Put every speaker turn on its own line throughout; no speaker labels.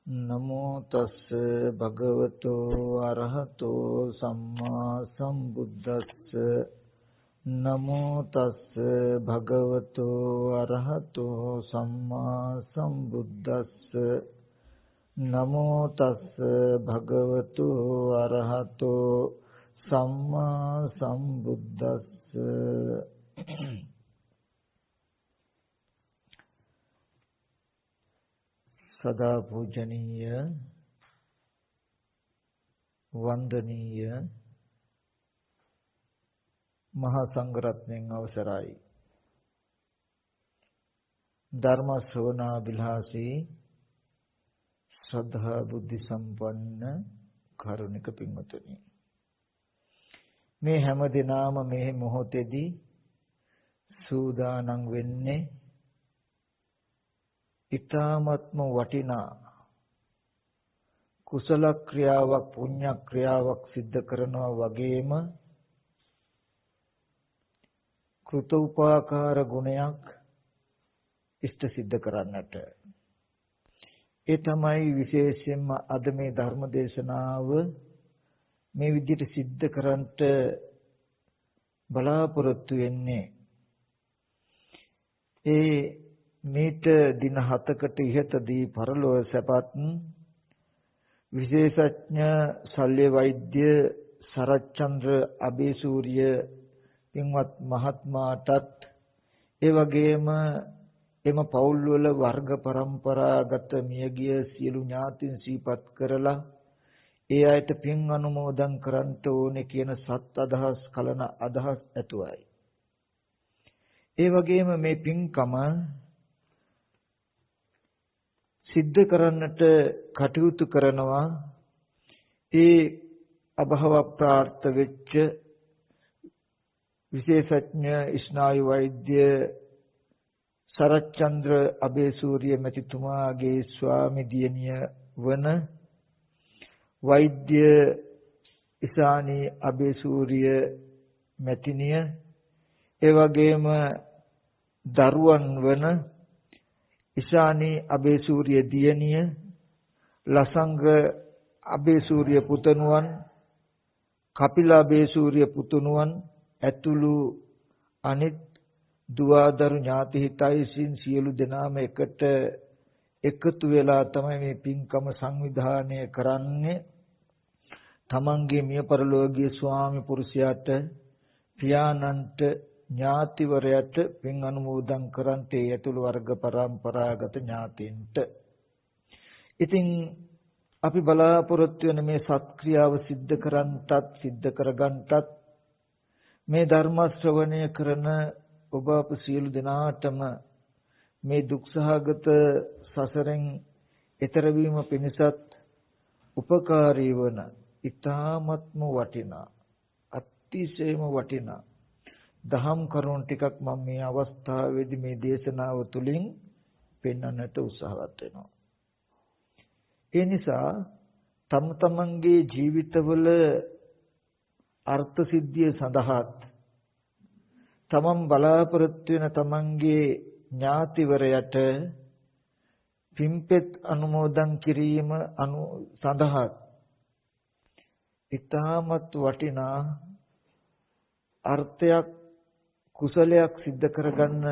නමෝ තස්ස භගවතෝ අරහතෝ සම්මා සම්බුද්දස්ස නමෝ තස්ස භගවතෝ අරහතෝ සම්මා සම්බුද්දස්ස නමෝ තස්ස භගවතෝ අරහතෝ සම්මා සම්බුද්දස්ස සදා පූජනීය වන්දනීය මහා සංඝරත්නයන් අවසරයි ධර්ම ශ්‍රවණා බිලාසී ශ්‍රද්ධා බුද්ධ සම්පන්න කරුණික පින්වතුනි මේ හැම දිනාම මේ මොහොතේදී සූදානම් වෙන්නේ ඊ타ත්ම වටිනා කුසල ක්‍රියාවක් පුණ්‍ය ක්‍රියාවක් සිද්ධ කරනවා වගේම කෘතෝපකාර ගුණයක් ඉෂ්ට සිද්ධ කරන්නට ඒ තමයි විශේෂයෙන්ම අද මේ ධර්ම දේශනාව මේ විදිහට සිද්ධ කරන්නට බලාපොරොත්තු වෙන්නේ ඒ මේට දින 7කට ඉහතදී පරලෝක සැපත් විශේෂඥ ශල්‍ය වෛද්‍ය සරච්චන්ද්‍ර අබේසූරිය පින්වත් මහත්මයාටත් ඒ වගේම එම පවුල් වල වර්ග પરම්පරාගත මියගිය සියලු ඥාතීන් සිහිපත් කරලා ඒ අයට පින් අනුමෝදන් කරන්ට ඕනේ කියන සත් අදහස් කලන අදහස් ඇතුවයි. ඒ වගේම මේ පින්කම සිද්ධ කරන්නට කටයුතු කරනවා ඒ අභව ප්‍රාර්ථ වෙච්ච විශේෂඥ ස්නායු වෛද්‍ය සරච්චන්ද්‍ර අබේසූරිය මැතිතුමාගේ ස්වාමි දියණිය වන වෛද්‍ය ඉසානී අබේසූරිය මැතිණිය ඒ වගේම දරුවන් වන ඉසානී අබේසූරිය දියණිය ලසංග අබේසූරිය පුතණුවන් කපිල අබේසූරිය පුතණුවන් ඇතුළු අනිත් දුවදරු ඥාති හිතයිසින් සියලු දෙනාම එකට එකතු වෙලා තමයි මේ පින්කම සංවිධානය කරන්නේ තමන්ගේ මිය පරලෝකීය ස්වාමි පුරුෂයාට පියාණන්ට ඥාතිවරයට පින් අනුමෝදන් කරන්ට ඒ ඇතුළු වර්ග પરම්පරාගත ඥාතීන්ට. ඉතින් අපි බලාපොරොත්තු වෙන මේ සත්ක්‍රියාව සිද්ධ කරන්ටත් සිද්ධ කරගන්ටත් මේ ධර්ම ශ්‍රවණය කරන ඔබ අප සියලු දෙනාටම මේ දුක්සහගත සසරෙන් එතර වීම පිණිසත් උපකාරී වන ඊ타ත්ම වටිනා අතිශයම වටිනා දහම් කරුණු ටිකක් මම මේ අවස්ථාවේදී මේ දේශනාව තුළින් පෙන්වන්නට උත්සාහවත් වෙනවා. ඒ නිසා තම තමන්ගේ ජීවිතවල අර්ථ සිද්ධිය සඳහාත් තමන් බලාපොරොත්තු වෙන තමන්ගේ ඥාතිවරයට පින්පෙත් අනුමෝදන් කිරීම සඳහා ඊ타මත් වටිනා අර්ථයක් කුසලයක් සිද්ධ කරගන්න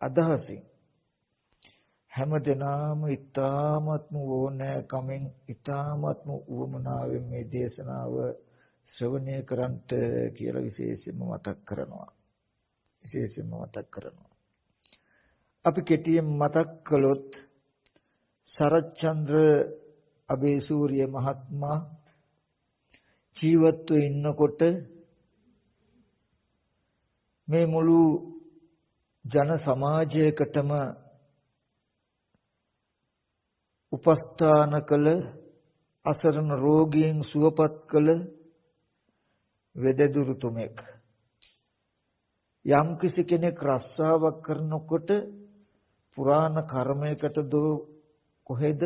අදහසින් හැම දිනම ඊ타මත්ම ඕනෑකමින් ඊ타මත්ම උවමනාවෙන් මේ දේශනාව ශ්‍රවණය කරන්ට කියලා විශේෂයෙන්ම මතක් කරනවා. අපි කෙටියෙන් මතක් කළොත් සරච්චන්ද්‍ර අබේසූරිය මහත්මයා ජීවත්ව ඉන්නකොට මේ මුළු ජන සමාජයකටම උපස්ථාන කළ අසරණ රෝගීන් සුවපත් කළ වෙදදුරු තුමෙක්. යම් කිසි කෙනෙක් රස්සාවක් කරනකොට පුරාණ කර්මයකට දෝ කොහෙද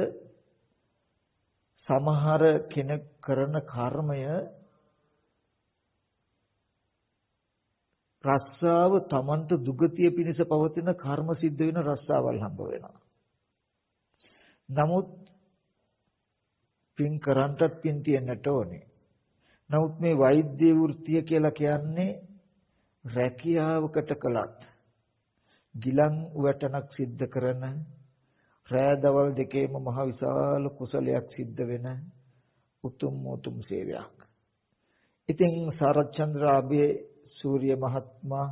සමහර කෙනෙක් කරන කර්මය රස්සාව තමන්ට දුගතිය පිණිස පවතින කර්ම සිද්ධ වෙන රස්සාවල් හම්බ වෙනවා. නමුත් පින් කරන්ටත් පින් තියෙන්නට ඕනේ. නමුත් මේ වෛද්‍ය වෘත්තිය කියලා කියන්නේ රැකියාවකට කළත් ගිලන් වැටනක් සිද්ධ කරන රෑ දවල් දෙකේම මහ විශාල කුසලයක් සිද්ධ වෙන උතුම් සේවයක්. ඉතින් සරච්චන්ද්‍ර අබේ සූර්ය මහත්මයා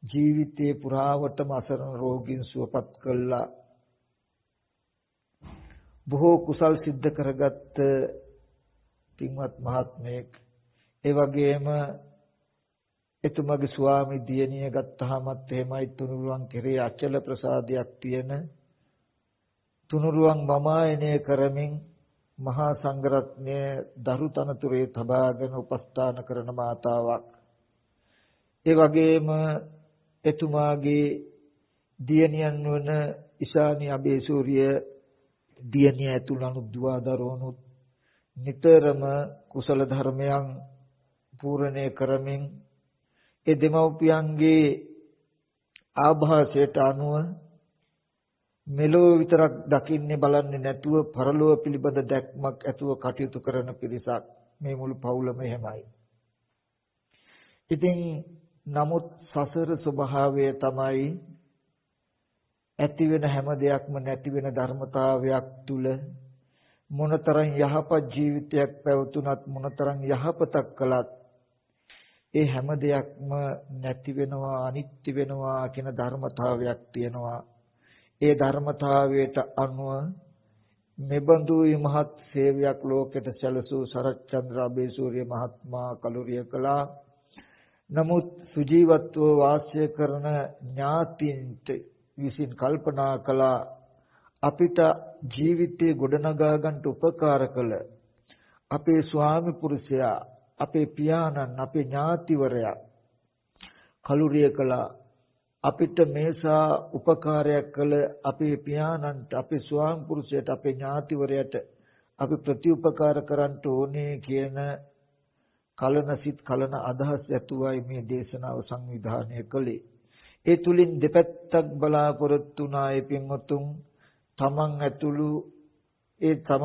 ජීවිතේ පුරාවටම අසරණ රෝගීන් සුවපත් කළා. බොහෝ කුසල් සිද්ධ කරගත්ත පින්වත් මහත්මයෙක්. ඒ වගේම එතුමගේ ස්වාමි දියණිය ගත්තාමත් එහෙමයි තුනුරුවන් කෙරේ අචල ප්‍රසාදයක් තියෙන තුනුරුවන් මමායනය කරමින් මහා සංඝරත්නයේ දරු තනතුරේ තබාගෙන උපස්ථාන කරන මාතාවක්. ඒ වගේම එතුමාගේ දියණියන් වන ඉශානි අබේසූරිය දියණිය ඇතුළු දුවා දරුවනුත් නිතරම කුසල ධර්මයන් පූර්ණේ කරමින් ඒ දෙමව්පියන්ගේ ආභාසයට අනුව මෙලෝ විතරක් දකින්නේ බලන්නේ නැතුව පරලෝව පිළිබඳ දැක්මක් ඇතුව කටයුතු කරන පිරිසක් මේ මුළු පවුලම එහෙමයි. ඉතින් නමුත් සසර ස්වභාවය තමයි ඇති වෙන හැම දෙයක්ම නැති වෙන ධර්මතාවයක් තුල මොනතරම් යහපත් ජීවිතයක් පැවතුනත් මොනතරම් යහපතක් කළත් ඒ හැම දෙයක්ම නැති වෙනවා අනිත්‍ය වෙනවා කියන ධර්මතාවයක් තියෙනවා. ඒ ධර්මතාවයට අනුව මෙබඳු මහත් සේවයක් ලෝකෙට සැලසූ සරච්චන්ද්‍ර අබේසූරිය මහත්මයා කලුරිය කළා. නමුත් සුජීවත්ව වාසය කරන ඥාතීන්ට විසින් කල්පනා කළා අපිට ජීවිතේ ගොඩනගා ගන්නට උපකාර කළ අපේ ස්වාමි පුරුෂයා අපේ පියාණන් අපේ ඥාතිවරයා කලුරිය කළා. අපිට මේසා උපකාරයක් කළ අපේ පියාණන්ට අපේ ස්වාමි පුරුෂයාට අපේ ඥාතිවරයාට අපි ප්‍රතිඋපකාර කරන්න ඕනේ කියන කලන සිත් කලන අදහස් ඇතුවයි මේ දේශනාව සංවිධානය කළේ. ඒ තුලින් දෙපැත්තක් බලාපොරොත්තු වුණා පින්වතුන් තමන් ඇතුළු ඒ තම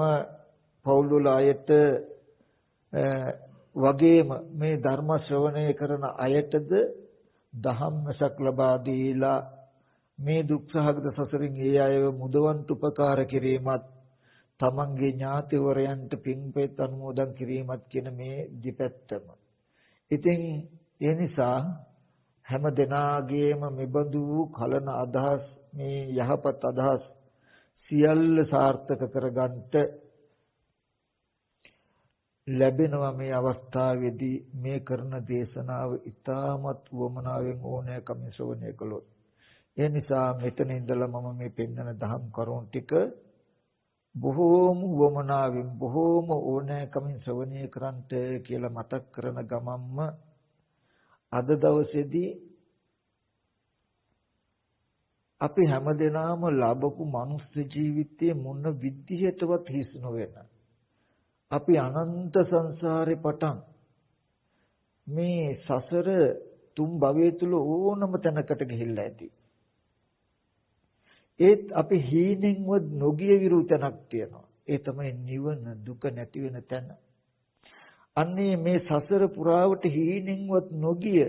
පවුල් වල අයට වගේම මේ ධර්ම ශ්‍රවණය කරන අයටද දහම්සක් ලබා දීලා මේ දුක්සහගත සසරින් ඒ අයව මුදවන්ට උපකාර කිරීමත් තමන්ගේ ඥාතිවරයන්ට පින්පෙත් අනුමෝදන් කිරීමත් කියන මේ දෙපැත්තම. ඉතින් ඒ නිසා හැම දෙනාගේම මෙබඳු කලන අදහස් මේ යහපත් අදහස් සියල්ල සාර්ථක කරගන්නට ලැබෙනවා මේ අවස්ථාවේදී මේ කරන දේශනාව ඉතාමත් වමනාවෙන් ඕනෑකමින් ශ්‍රවණය කළොත්. ඒ නිසා මෙතන ඉඳලා මම මේ පෙන්වන දහම් කරුණු ටික බොහෝම වමනාවෙන් බොහෝම ඕනෑකමින් ශ්‍රවණය කරන්ට කියලා මතක් කරන ගමන්ම අද දවසේදී අපි හැමදෙනාම ලැබපු මනුස්ස ජීවිතයේ මොන විදිහටවත් හිස් නොවන අපි අනන්ත සංසාරේ පටන් මේ සසර තුන් භවයේ තුල ඕනම තැනකට ගිහිල්ලා ඇති. ඒත් අපි හීනෙන්වත් නොගිය විරුතනක් තියෙනවා. ඒ තමයි නිවන දුක නැති වෙන තැන. අන්නේ මේ සසර පුරාවට හීනෙන්වත් නොගිය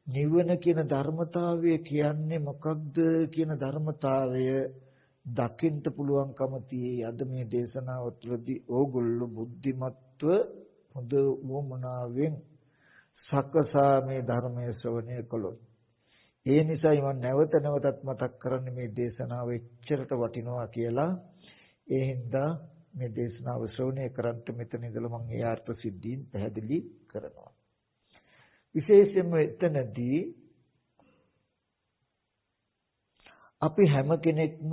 නිවන කියන ධර්මතාවය කියන්නේ මොකක්ද කියන ධර්මතාවය දකින්න පුළුවන්කම තියෙයි. අද මේ දේශනාව තුළදී ඕගොල්ලෝ බුද්ධිමත්ව හොඳ වමනාවෙන් සකසා මේ ධර්මයේ ශ්‍රවණය කළොත්. ඒ නිසායි මම නැවත නැවතත් මතක් කරන්නේ මේ දේශනාව එච්චරට වටිනවා කියලා. ඒ හින්දා මේ දේශනාව ශ්‍රවණය කරන්ට මෙතන ඉඳලා මම ඒ අර්ථ සිද්ධීන් පැහැදිලි කරනවා. විශේෂයෙන්ම එතනදී අපි හැම කෙනෙක්ම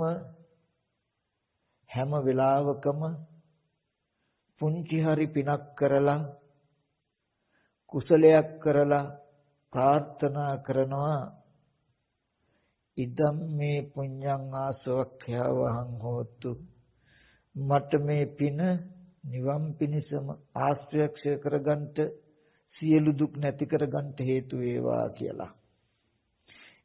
හැම වෙලාවකම පුංචි හරි පිනක් කරලා කුසලයක් කරලා ප්‍රාර්ථනා කරනවා ඉදම් මේ පුඤ්ඤං ආසවක්ඛ්‍යවහං හෝතු මට මේ පින නිවන් පිණිසම ආශ්‍රයක්ෂය කරගන්නට සියලු දුක් නැති කරගන්නට හේතු වේවා කියලා.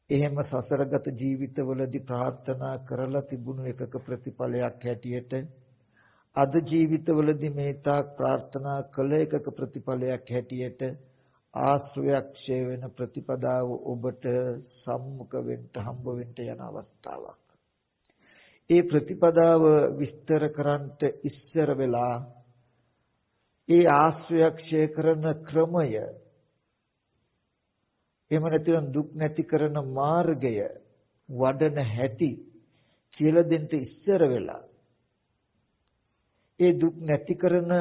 එහෙම සසරගත ජීවිතවලදී ප්‍රාර්ථනා කරලා තිබුණු එකක ප්‍රතිඵලයක් හැටියට අද ජීවිතවලදී මේ තාක් ප්‍රාර්ථනා කළ එකක ප්‍රතිඵලයක් හැටියට ආශ්‍රයක් ඡේ වෙන ප්‍රතිපදාව ඔබට සම්මුඛ වෙන්න හම්බ වෙන්න යන අවස්ථාවක්. ඒ ප්‍රතිපදාව විස්තර කරන්නට ඉස්සර වෙලා ඒ ආශ්‍රයක් ඡේ කරන ක්‍රමය එහෙම නැත්නම් දුක් නැති කරන මාර්ගය වඩන හැටි කියලා දෙන්න ඉස්සර වෙලා ඒ දුක් නැති කරන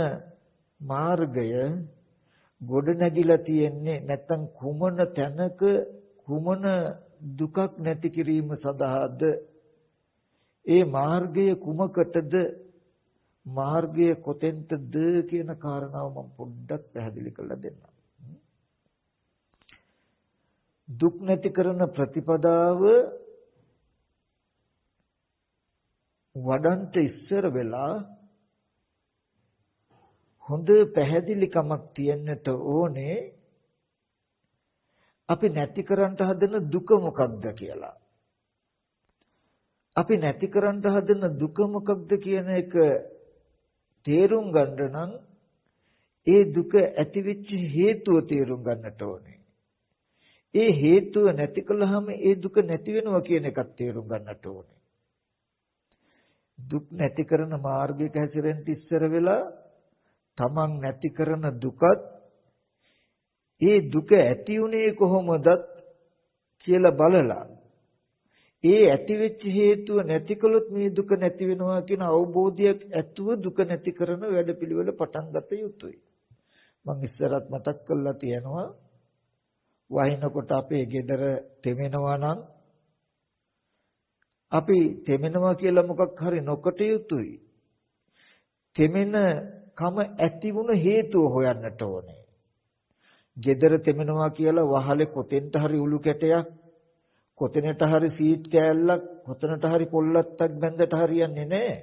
මාර්ගය ගොඩ නැගිලා තියෙන්නේ නැත්නම් කුමන තැනක කුමන දුකක් නැති කිරීම සඳහාද ඒ මාර්ගය කුමකටද මාර්ගය කොතෙන්ටද කියන කාරණාව මම පොඩ්ඩක් පැහැදිලි කරලා දෙන්නම්. දුක් නැති කරන ප්‍රතිපදාව වඩන්ට ඉස්සර වෙලා හොඳ පැහැදිලිකමක් තියෙන්නට ඕනේ අපි නැති කරන්න හදන දුක මොකක්ද කියලා. අපි නැති කරන්න හදන දුක මොකක්ද කියන එක තේරුම් ගන්න නම් ඒ දුක ඇතිවෙච්ච හේතුව තේරුම් ගන්නට ඕනේ. ඒ හේතුව නැති කළාම ඒ දුක නැති වෙනවා කියන එකත් තේරුම් ගන්නට ඕනේ. දුක් නැති කරන මාර්ගයක හැසිරෙන්න ඉස්සර වෙලා තමන් නැති කරන දුකත් ඒ දුක ඇති උනේ කොහොමද කියලා බලලා ඒ ඇති වෙච්ච හේතුව නැති කළොත් මේ දුක නැති වෙනවා කියන අවබෝධයක් ඇතුව දුක නැති කරන වැඩපිළිවෙල පටන් ගත යුතුයි. මම ඉස්සරත් මතක් කරලා තියෙනවා වහිනකොට අපේ ගෙදර තෙමෙනවා නම් අපි තෙමෙනවා කියලා මොකක් හරි නොකට යුතුයි. තෙමෙන කම ඇති වුණ හේතුව හොයන්නට ඕනේ. ගෙදර තෙමෙනවා කියලා වහලේ කොතෙන්ට හරි උළු කැටයක් කොතැනට හරි සීට් කෑල්ලක් කොතැනට හරි පොල්ලත්තක් බැඳට හරියන්නේ නැහැ.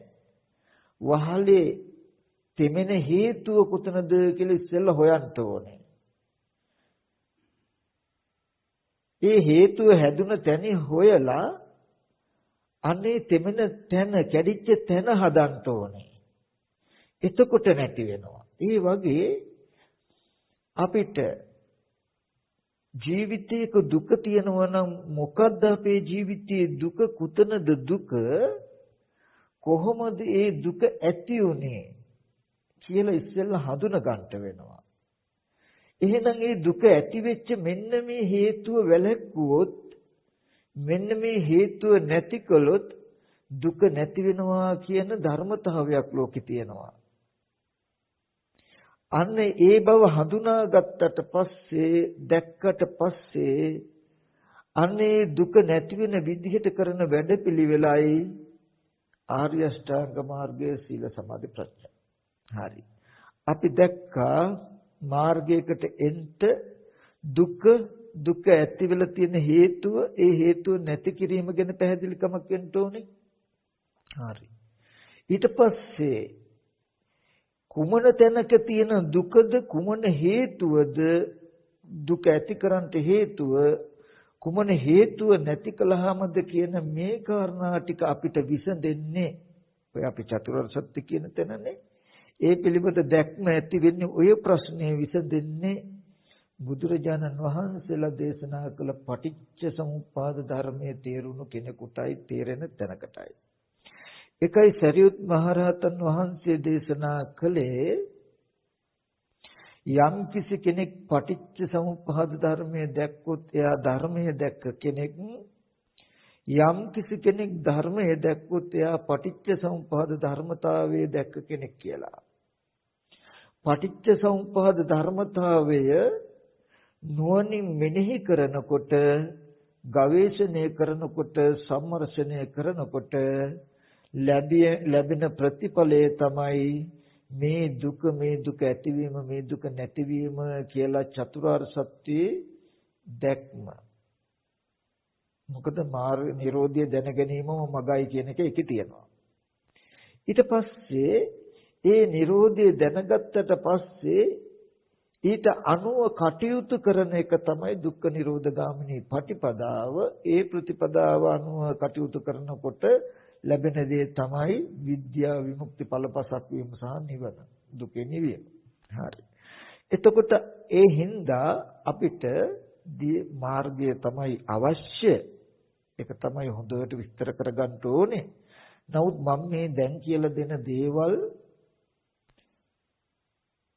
වහලේ තෙමෙන හේතුව කොතනද කියලා ඉස්සෙල්ලා හොයන්න ඕනේ. ඒ හේතුව හැදුන තැන හොයලා අනේ තෙමෙන තැන කැඩිච්ච තැන හදන්න ඕනේ. එතකොට නැති වෙනවා. ඒ වගේ අපිට ජීවිතයක දුක තියෙනවා නම් මොකද්ද අපේ ජීවිතයේ දුක කුතනද දුක කොහොමද ඒ දුක ඇති උනේ කියලා ඉස්සෙල්ලා හඳුන ගන්නට වෙනවා. එහෙනම් ඒ දුක ඇති වෙච්ච මෙන්න මේ හේතුව වැළැක්වුවොත් මෙන්න මේ හේතුව නැති කළොත් දුක නැති වෙනවා කියන ධර්මතාවයක් ලෝකේ තියෙනවා. අන්න ඒ බව හඳුනාගත්තට පස්සේ දැක්කට පස්සේ අන්නේ දුක නැති වෙන විදිහට කරන වැඩපිළිවෙලයි ආර්ය අෂ්ටාංග මාර්ගයේ සීල සමාධි ප්‍රඥා. හරි. අපි දැක්කා මාර්ගයකට එන්න දුක ඇති වෙලා තියෙන හේතුව ඒ හේතුව නැති කිරීම ගැන පැහැදිලිකමක් වෙන්න ඕනේ. හරි. ඊට පස්සේ කුමන තැනක තියෙන දුකද කුමන හේතුවද දුක ඇති කරන්නට හේතුව කුමන හේතුව නැති කළාමද කියන මේ කාරණා ටික අපිට විසඳෙන්නේ ඔය අපි චතුරාර්ය සත්‍ය කියන තැනනේ. ඒ පිළිබඳ දැක්ම ඇති වෙන්නේ ඔය ප්‍රශ්නේ විසඳෙන්නේ බුදුරජාණන් වහන්සේලා දේශනා කළ පටිච්ච සමුප්පාද ධර්මයේ තේරුණු කෙනෙකුටයි තේරෙන තැනකටයි. එකයි සරියුත් මහරහතන් වහන්සේ දේශනා කළේ යම් කිසි කෙනෙක් පටිච්ච සමුප්පාද ධර්මයේ දැක්කොත් එයා ධර්මයේ දැක්ක කෙනෙක් යම් කිසි කෙනෙක් ධර්මයේ දැක්කොත් එයා පටිච්ච සමුප්පාද ධර්මතාවයේ දැක්ක කෙනෙක් කියලා. පටිච්ච සමුප්පාද ධර්මතාවය නුවණින් මෙනෙහි කරනකොට ගවේෂණය කරනකොට සම්මර්ෂණය කරනකොට ලැබෙන ප්‍රතිඵලය තමයි මේ දුක ඇතිවීම මේ දුක නැතිවීම කියලා චතුරාර්ය සත්‍යයේ දැක්ම. මොකද මාර්ග නිරෝධය දැන ගැනීමම මගයි කියන එක ඒකේ තියෙනවා. ඊට පස්සේ ඒ නිරෝධය දැනගත්තට පස්සේ ඊට අනුව කටයුතු කරන එක තමයි දුක්ඛ නිරෝධ ගාමිනී පටිපදාව. ඒ ප්‍රතිපදාව අනුව කටයුතු කරනකොට ලැබෙන දේ තමයි විද්‍යා විමුක්ති ඵලපසක් වීම සහ නිවන. දුකේ නිවීම. හරි. එතකොට ඒ හින්දා අපිට මාර්ගය තමයි අවශ්‍ය. ඒක තමයි හොඳට විස්තර කරගන්න ඕනේ. නමුත් මම මේ දැන් කියලා දෙන දේවල්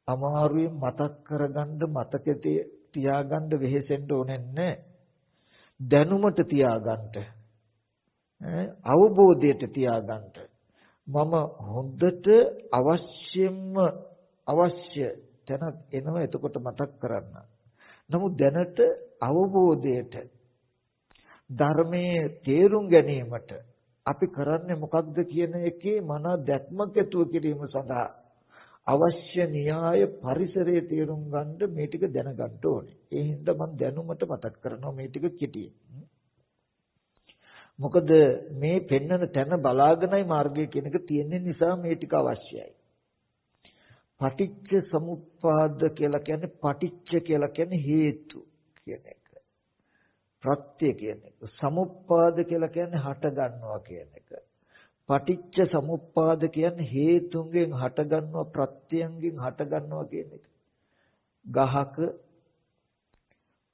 අමාරුවෙන් මතක් කරගන්න මතකයේ තියාගන්න වෙහෙසෙන්න ඕනේ නැහැ. දැනුමට තියාගන්න. අවබෝධයට තියාගන්න. මම හොඳට අවශ්‍ය තැනක් එනවා එතකොට මතක් කරන්න. නමුත් දැනට අවබෝධයට ධර්මයේ තේරුම් ගැනීමට අපි කරන්නේ මොකක්ද කියන එකේ මන දැක්මක් ඇතුව කිරීම සඳහා අවශ්‍ය න්‍යාය පරිසරයේ තේරුම් ගන්න මේ ටික දැනගන්න ඕනේ. ඒ හින්දා මම දැනුමට මතක් කරනවා මේ ටික කෙටියෙන්. මොකද මේ පෙන්වන තැන බලාගෙනයි මාර්ගය කියන එක තියෙන නිසා මේ ටික අවශ්‍යයි. පටිච්ච සමුප්පාද කියලා කියන්නේ පටිච්ච කියලා කියන්නේ හේතු කියන එක. ප්‍රත්‍ය කියන එක. සමුප්පාද කියලා කියන්නේ හට ගන්නවා කියන එක. පටිච්ච සමුප්පාද කියන්නේ හේතුන්ගෙන් හට ගන්නවා ප්‍රත්‍යයෙන් හට ගන්නවා කියන එක. ගහක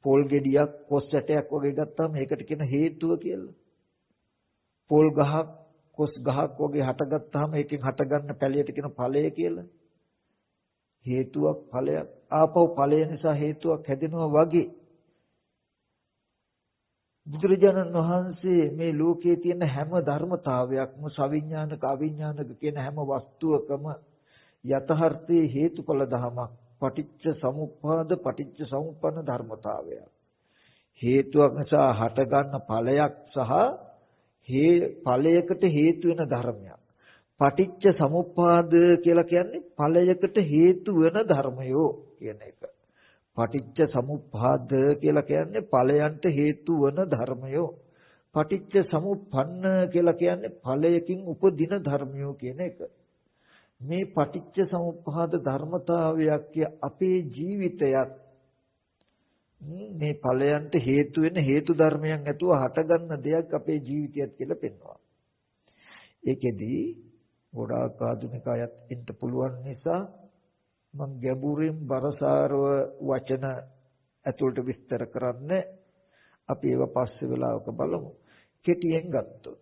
පොල් ගෙඩියක් කොස් ඇටයක් වගේ ගත්තාම ඒකට කියන හේතුව කියලා. පොල් ගහක් කොස් ගහක් වගේ හටගත්තාම ඒකෙන් හටගන්න පැලයට කියන ඵලය කියලා. හේතුවක් ඵලයක් ආපහු ඵලය නිසා හේතුවක් හැදෙනවා වගේ බුදුරජාණන් වහන්සේ මේ ලෝකයේ තියෙන හැම ධර්මතාවයක්ම සවිඥානික අවිඥානික කියන හැම වස්තුවකම යථාර්ථයේ හේතුඵල ධමයක් පටිච්ච සමුප්පාද පටිච්ච සමුප්පන්න ධර්මතාවයක් හේතුවක් නිසා හටගන්න ඵලයක් සහ ඵලයකට හේතු වෙන ධර්මයක් පටිච්ච සමුප්පාද කියලා කියන්නේ ඵලයකට හේතු වෙන ධර්මයෝ කියන එක. පටිච්ච සමුප්පාද කියලා කියන්නේ ඵලයන්ට හේතු වෙන ධර්මයෝ. පටිච්ච සමුප්පන්න කියලා කියන්නේ ඵලයකින් උපදින ධර්මයෝ කියන එක. මේ පටිච්ච සමුප්පාද ධර්මතාවයක් අපේ ජීවිතයත් මේ ඵලයන්ට හේතු වෙන හේතු ධර්මයන් ඇතුව හටගන්න දෙයක් අපේ ජීවිතයත් කියලා පෙන්වනවා. ඒකෙදී ගොඩාක් ආධුනික අයත් ඉන්න පුළුවන් නිසා මම ගැඹුරින් බරසාරව වචන ඇතුළට විස්තර කරන්නේ අපි ඒව පස්සේ වෙලාවක බලමු. කෙටියෙන් ගත්තොත්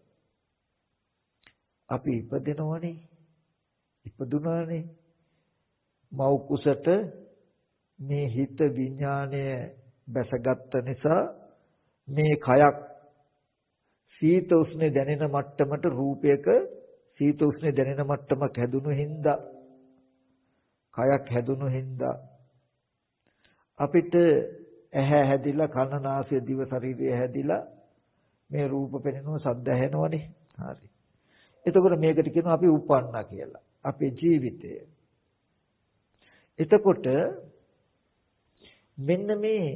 අපි ඉපදුනානේ මව් කුසට මේ හිත විඥාණය බැසගත්ත නිසා මේ කයක් සීත උෂ්ණ දැනෙන මට්ටමට රූපයක සීත උෂ්ණ දැනෙන මට්ටමක් හැදුණු හින්දා කයක් හැදුණු හින්දා අපිට ඇහැ හැදිලා කන නාසය දිව ශරීරය හැදිලා මේ රූප පෙනෙනවා ශබ්ද ඇහෙනවනේ. හරි. එතකොට මේකට කියනවා අපි උපන්නා කියලා. අපේ ජීවිතය. එතකොට මෙන්න මේ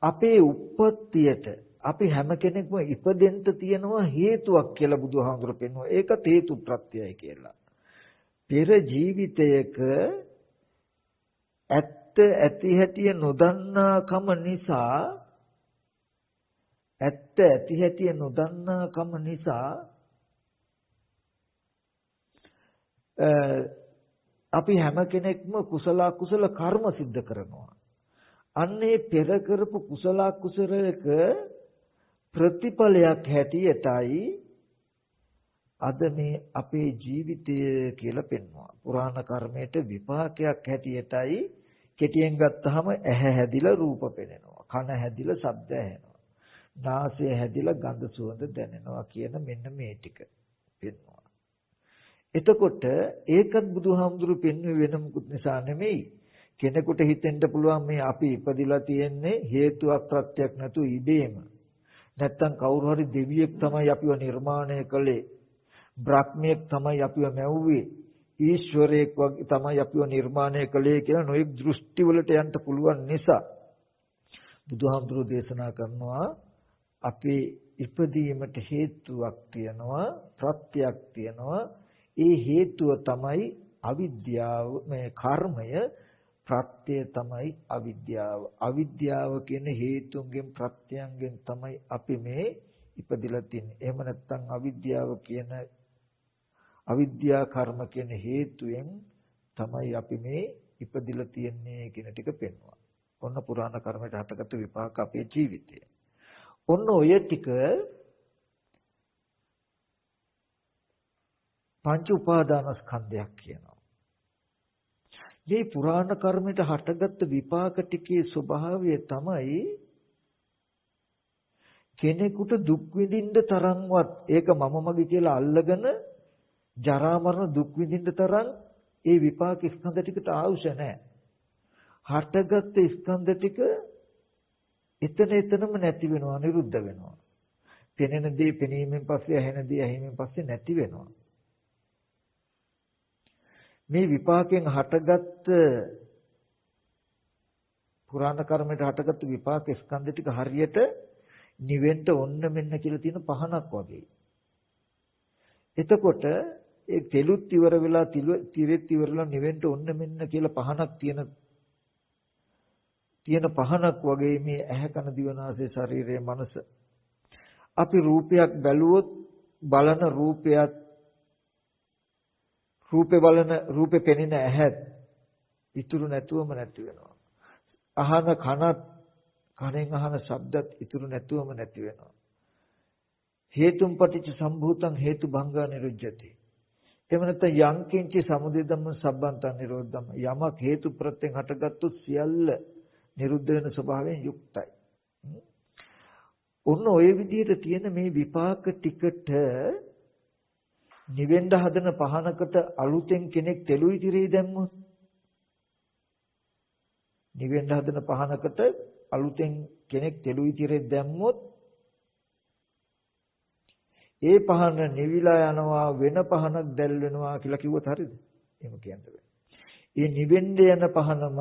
අපේ උප්පත්තියට අපි හැම කෙනෙක්ම ඉපදෙන්න තියෙනවා හේතුවක් කියලා බුදුහාමුදුරුවෝ පෙන්වනවා. ඒකත් හේතු ප්‍රත්‍යයයි කියලා. පෙර ජීවිතයක ඇත්ත ඇති හැටි නොදන්නාකම නිසා අපි හැම කෙනෙක්ම කුසල කුසල කර්ම સિદ્ધ කරනවා. අන්නේ පෙර කරපු කුසල කුසලයක ප්‍රතිඵලයක් හැටියටයි අද මේ අපේ ජීවිතය කියලා පෙන්වනවා. පුරාණ කර්මයට විපාකයක් හැටියටයි කෙටියෙන් ගත්තාම ඇහැ හැදිලා රූප පෙනෙනවා. කන හැදිලා ශබ්ද ඇහෙනවා. නාසය හැදිලා ගඳ සුවඳ දැනෙනවා කියන මෙන්න මේ ටික පෙන්වනවා. එතකොට ඒකත් බුදුහාමුදුරු පෙන්වුවේ වෙන මොකුත් නිසා නෙමෙයි. කෙනෙකුට හිතෙන්න පුළුවන් මේ අපි ඉපදිලා තියෙන්නේ හේතුවක් ප්‍රත්‍යක් නැතු ඉබේම. නැත්තම් කවුරු හරි දෙවියෙක් තමයි අපිව නිර්මාණය කළේ. බ්‍රහ්මයෙක් තමයි අපිව මැව්වේ. ඊශ්වරයෙක් වගේ තමයි අපිව නිර්මාණය කළේ කියලා නොයෙක් දෘෂ්ටි වලට යන්න පුළුවන් නිසා බුදුහාමුදුරු දේශනා කරනවා අපේ ඉපදීමට හේතුවක් තියෙනවා ප්‍රත්‍යක් තියෙනවා. ඒ හේතුව තමයි අවිද්‍යාව මේ කර්මය ප්‍රත්‍ය තමයි අවිද්‍යාව. අවිද්‍යාව කියන හේතුන්ගෙන් ප්‍රත්‍යයෙන් තමයි අපි මේ ඉපදිලා තින්නේ. එහෙම නැත්නම් අවිද්‍යාව කියන අවිද්‍යා කර්ම කියන හේතුයෙන් තමයි අපි මේ ඉපදිලා තියන්නේ කියන ටික පෙන්වනවා. ඔන්න පුරාණ කර්මයට හටගත්තු විපාක අපේ ජීවිතය. ඔන්න ඔය ටික පංච උපාදානස්කන්ධයක් කියනවා. මේ පුරාණ කර්මයට හටගත්තු විපාක ටිකේ ස්වභාවය තමයි කෙනෙකුට දුක් විඳින්න තරම්වත් ඒක මම මගේ කියලා අල්ලගෙන ජරා මරණ දුක් විඳින්න තරම් ඒ විපාක ස්කන්ධ ටිකට අවශ්‍ය නැහැ. හටගත්ත ස්කන්ධ ටික එතනම නැති වෙනවා, නිරුද්ධ වෙනවා. පෙනෙන දේ පෙනීමෙන් පස්සේ, ඇහෙන දේ ඇහිමෙන් පස්සේ නැති වෙනවා. මේ විපාකයෙන් හටගත්ත පුරාණ කර්මයට හටගත්තු විපාක ස්කන්ධ ටික හරියට නිවෙන්න ඔන්න මෙන්න කියලා තියෙන පහනක් වගේ. එතකොට ඒ තෙලුත් ඉවර වෙලා තිරෙත් ඉවරලා නිවෙන්න ඔන්න මෙන්න කියලා පහනක් තියෙන පහනක් වගේ මේ ඇහැ කන දිව නාසය ශරීරය මනස. අපි රූපයක් බැලුවොත් බලන රූපයත් රූපේ පෙනෙන ඇහත් ඉතුරු නැතුවම නැති වෙනවා. අහන කනත් කනෙන් අහන ශබ්දත් ඉතුරු නැතුවම නැති වෙනවා. හේතුම් පටිච්ච සම්භූතං හේතු භංගා නිරුද්ධති. එහෙම නැත්නම් යං කිංචි සමුදය ධම්ම සම්බන්තං නිරෝධම් යමක් හේතු ප්‍රත්‍යයෙන් හටගත්තු සියල්ල නිරුද්ධ වෙන ස්වභාවයෙන් යුක්තයි. ඔන්න ඔය විදිහට තියෙන මේ විපාක ටිකට නිවෙන්න හදන පහනකට අලුතෙන් කෙනෙක් තෙලුයි තිරේ දැම්මොත් නිවෙන්න හදන පහනකට අලුතෙන් කෙනෙක් තෙලුයි තිරේ දැම්මොත් ඒ පහන නිවිලා යනවා වෙන පහනක් දැල් වෙනවා කියලා කිව්වොත් හරියද? එහෙම කියන්න බෑ. ඒ නිවෙන්න යන පහනම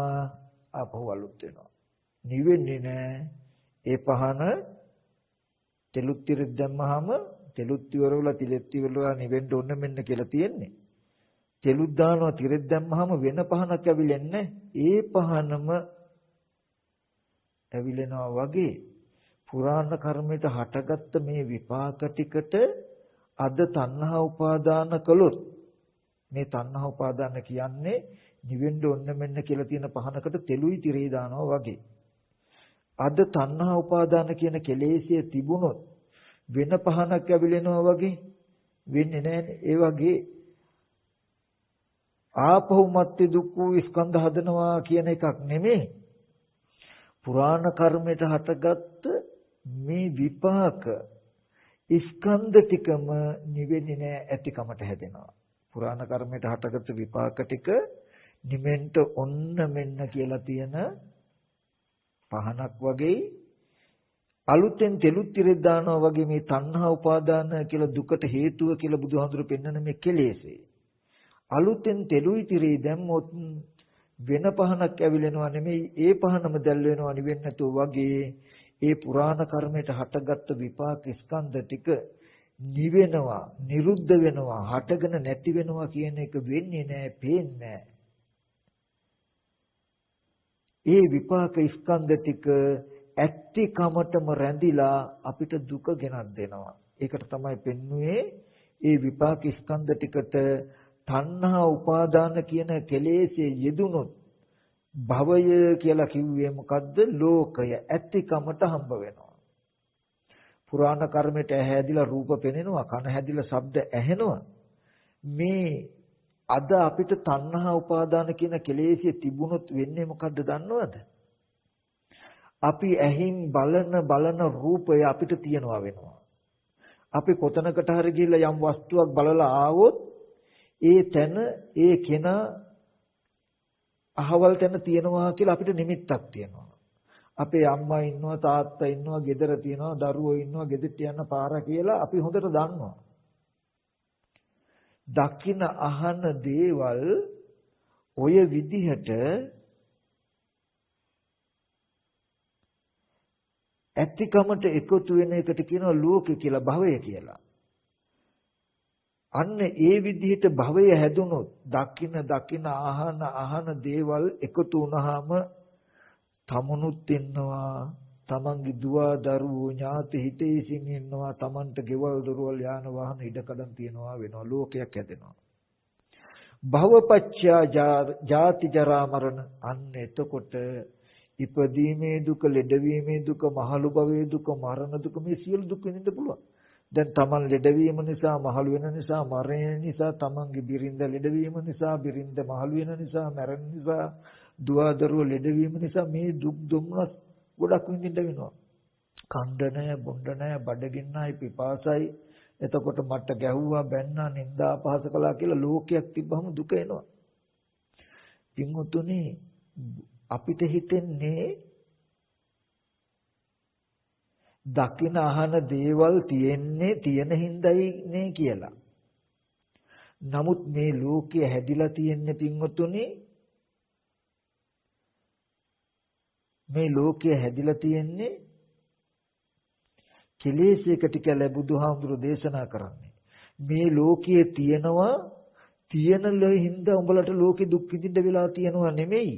ආපහු අලුත් වෙනවා. නිවෙන්නේ නෑ. ඒ පහන තෙලුත් තිරේ දැම්මහම තෙලුත් ඉවරවලා තිලෙත් ඉවරවලා නිවෙන්න ඕන මෙන්න කියලා තියෙන්නේ. තෙලුත් දානවා තිරෙත් දැම්මහම වෙන පහනක් ඇවිලෙන්නේ. ඒ පහනම ඇවිලෙනවා වගේ පුරාණ කර්මයට හටගත්ත මේ විපාක ටිකට අද තණ්හා උපාදාන කළොත් මේ තණ්හා උපාදාන කියන්නේ නිවෙන්න ඕන මෙන්න කියලා තියෙන පහනකට තෙලුයි තිරේ දානවා වගේ. අද තණ්හා උපාදාන කියන කෙලෙසිය තිබුණොත් වෙන පහනක් ඇවිලෙනවා වගේ වෙන්නේ නැහැ. ඒ වගේ ආපහු මත්ති දුක්ඛ ස්කන්ධ හදනවා කියන එකක් නෙමෙයි. පුරාණ කර්මයට හටගත්ත මේ විපාක ස්කන්ධ ටිකම නිවෙන්නේ නැහැ, ඇතිකමට හැදෙනවා. පුරාණ කර්මයට හටගත්ත විපාක ටික නිමෙන්ට ඔන්න මෙන්න කියලා තියෙන පහනක් වගේ අලුතෙන් තෙලුත් තිරෙත් දානවා වගේ මේ තණ්හා උපාදාන කියලා දුකට හේතුව කියලා බුදුහාඳුර පෙන්වන මේ කෙලෙසේ අලුතෙන් තෙලුයි තිරේ දැම්මොත් වෙන පහනක් ඇවිලෙනවා නෙමෙයි, ඒ පහනම දැල් වෙනවා නිවෙන්නේ නැතුව වගේ ඒ පුරාණ කර්මයට හටගත්තු විපාක ස්කන්ධ ටික නිවෙනවා, නිරුද්ධ වෙනවා, හටගෙන නැති වෙනවා කියන එක වෙන්නේ නැහැ, පේන්නේ නැහැ. ඒ විපාක ස්කන්ධ ටික ඇත්තිකමටම රැඳිලා අපිට දුක ගෙනත් දෙනවා. ඒකට තමයි පෙන්වුවේ ඒ විපාක ස්කන්ධ ටිකට තණ්හා උපාදාන කියන කෙලෙස්යේ යෙදුනොත් භවය කියලා කිව්වේ මොකද්ද? ලෝකය ඇත්තිකමට හම්බ වෙනවා. පුරාණ කර්මයට ඇහැදිලා රූප පෙනෙනවා, කන හැදිලා ශබ්ද ඇහෙනවා. මේ අද අපිට තණ්හා උපාදාන කියන කෙලෙස්යේ තිබුණොත් වෙන්නේ මොකද්ද දන්නවද? අපි ඇහින් බලන රූපය අපිට තියනවා වෙනවා. අපි කොතනකට හරි ගිහිල්ලා යම් වස්තුවක් බලලා ආවොත් ඒ තැන ඒ කෙනා අහවල් තැන තියනවා කියලා අපිට නිමිත්තක් තියෙනවා. අපේ අම්මා ඉන්නවා, තාත්තා ඉන්නවා, ගෙදර තියනවා, දරුවෝ ඉන්නවා, ගෙදරට යන්න පාර කියලා අපි හොඳට දන්නවා. දකින අහන දේවල් ඔය විදිහට ඇත්තිකමට එකතු වෙන එකට කියනවා ලෝකය කියලා, භවය කියලා. අන්න ඒ විදිහට භවය හැදුනොත් දකින අහන දේවල් එකතු වුණාම තමනුත් ඉන්නවා, තමන්ගේ දුව දරුවෝ ඥාති හිතේසින් ඉන්නවා, තමන්ට ගෙවල් දොරවල් යාන වාහන ඉඩකඩම් තියනවා වෙනවා, ලෝකයක් හැදෙනවා. භවපච්චය ජාති ජරා මරණ. අන්න එතකොට ඉපදීමේ දුක, ලෙඩවීමේ දුක, මහලු භවයේ දුක, මරණ දුක, මේ සියලු දුක් විඳින්න පුළුවන්. දැන් තමන් ලෙඩවීම නිසා, මහලු වෙන නිසා, මරණ නිසා, තමන්ගේ බිරිඳ ලෙඩවීම නිසා, බිරිඳ මහලු වෙන නිසා, මරණ නිසා, දුව දරුවෝ ලෙඩවීම නිසා මේ දුක් දුම්නස් ගොඩක් විඳින්න වෙනවා. කණ්ඩ නැහැ, බොණ්ඩ නැහැ, බඩගින්නයි, පිපාසයි. එතකොට මට ගැහුවා, බැන්නා, නිന്ദා අපහාස කළා කියලා ලෝකයක් තිබ්බම දුක එනවා. පින්වතුනි, අපිට හිතෙන්නේ දකින අහන දේවල් තියෙන හිඳයි නේ කියලා. නමුත් මේ ලෝකය හැදිලා තියෙන්නේ පින්වතුනි, මේ ලෝකය හැදිලා තියෙන්නේ කෙලෙසයකට කියලා බුදුහාමුදුරෝ දේශනා කරන්නේ. මේ ලෝකයේ තියෙනවා, තියෙන හින්දා උඹලට ලෝකෙ දුක් විඳින්න වෙලා තියෙනවා නෙමෙයි.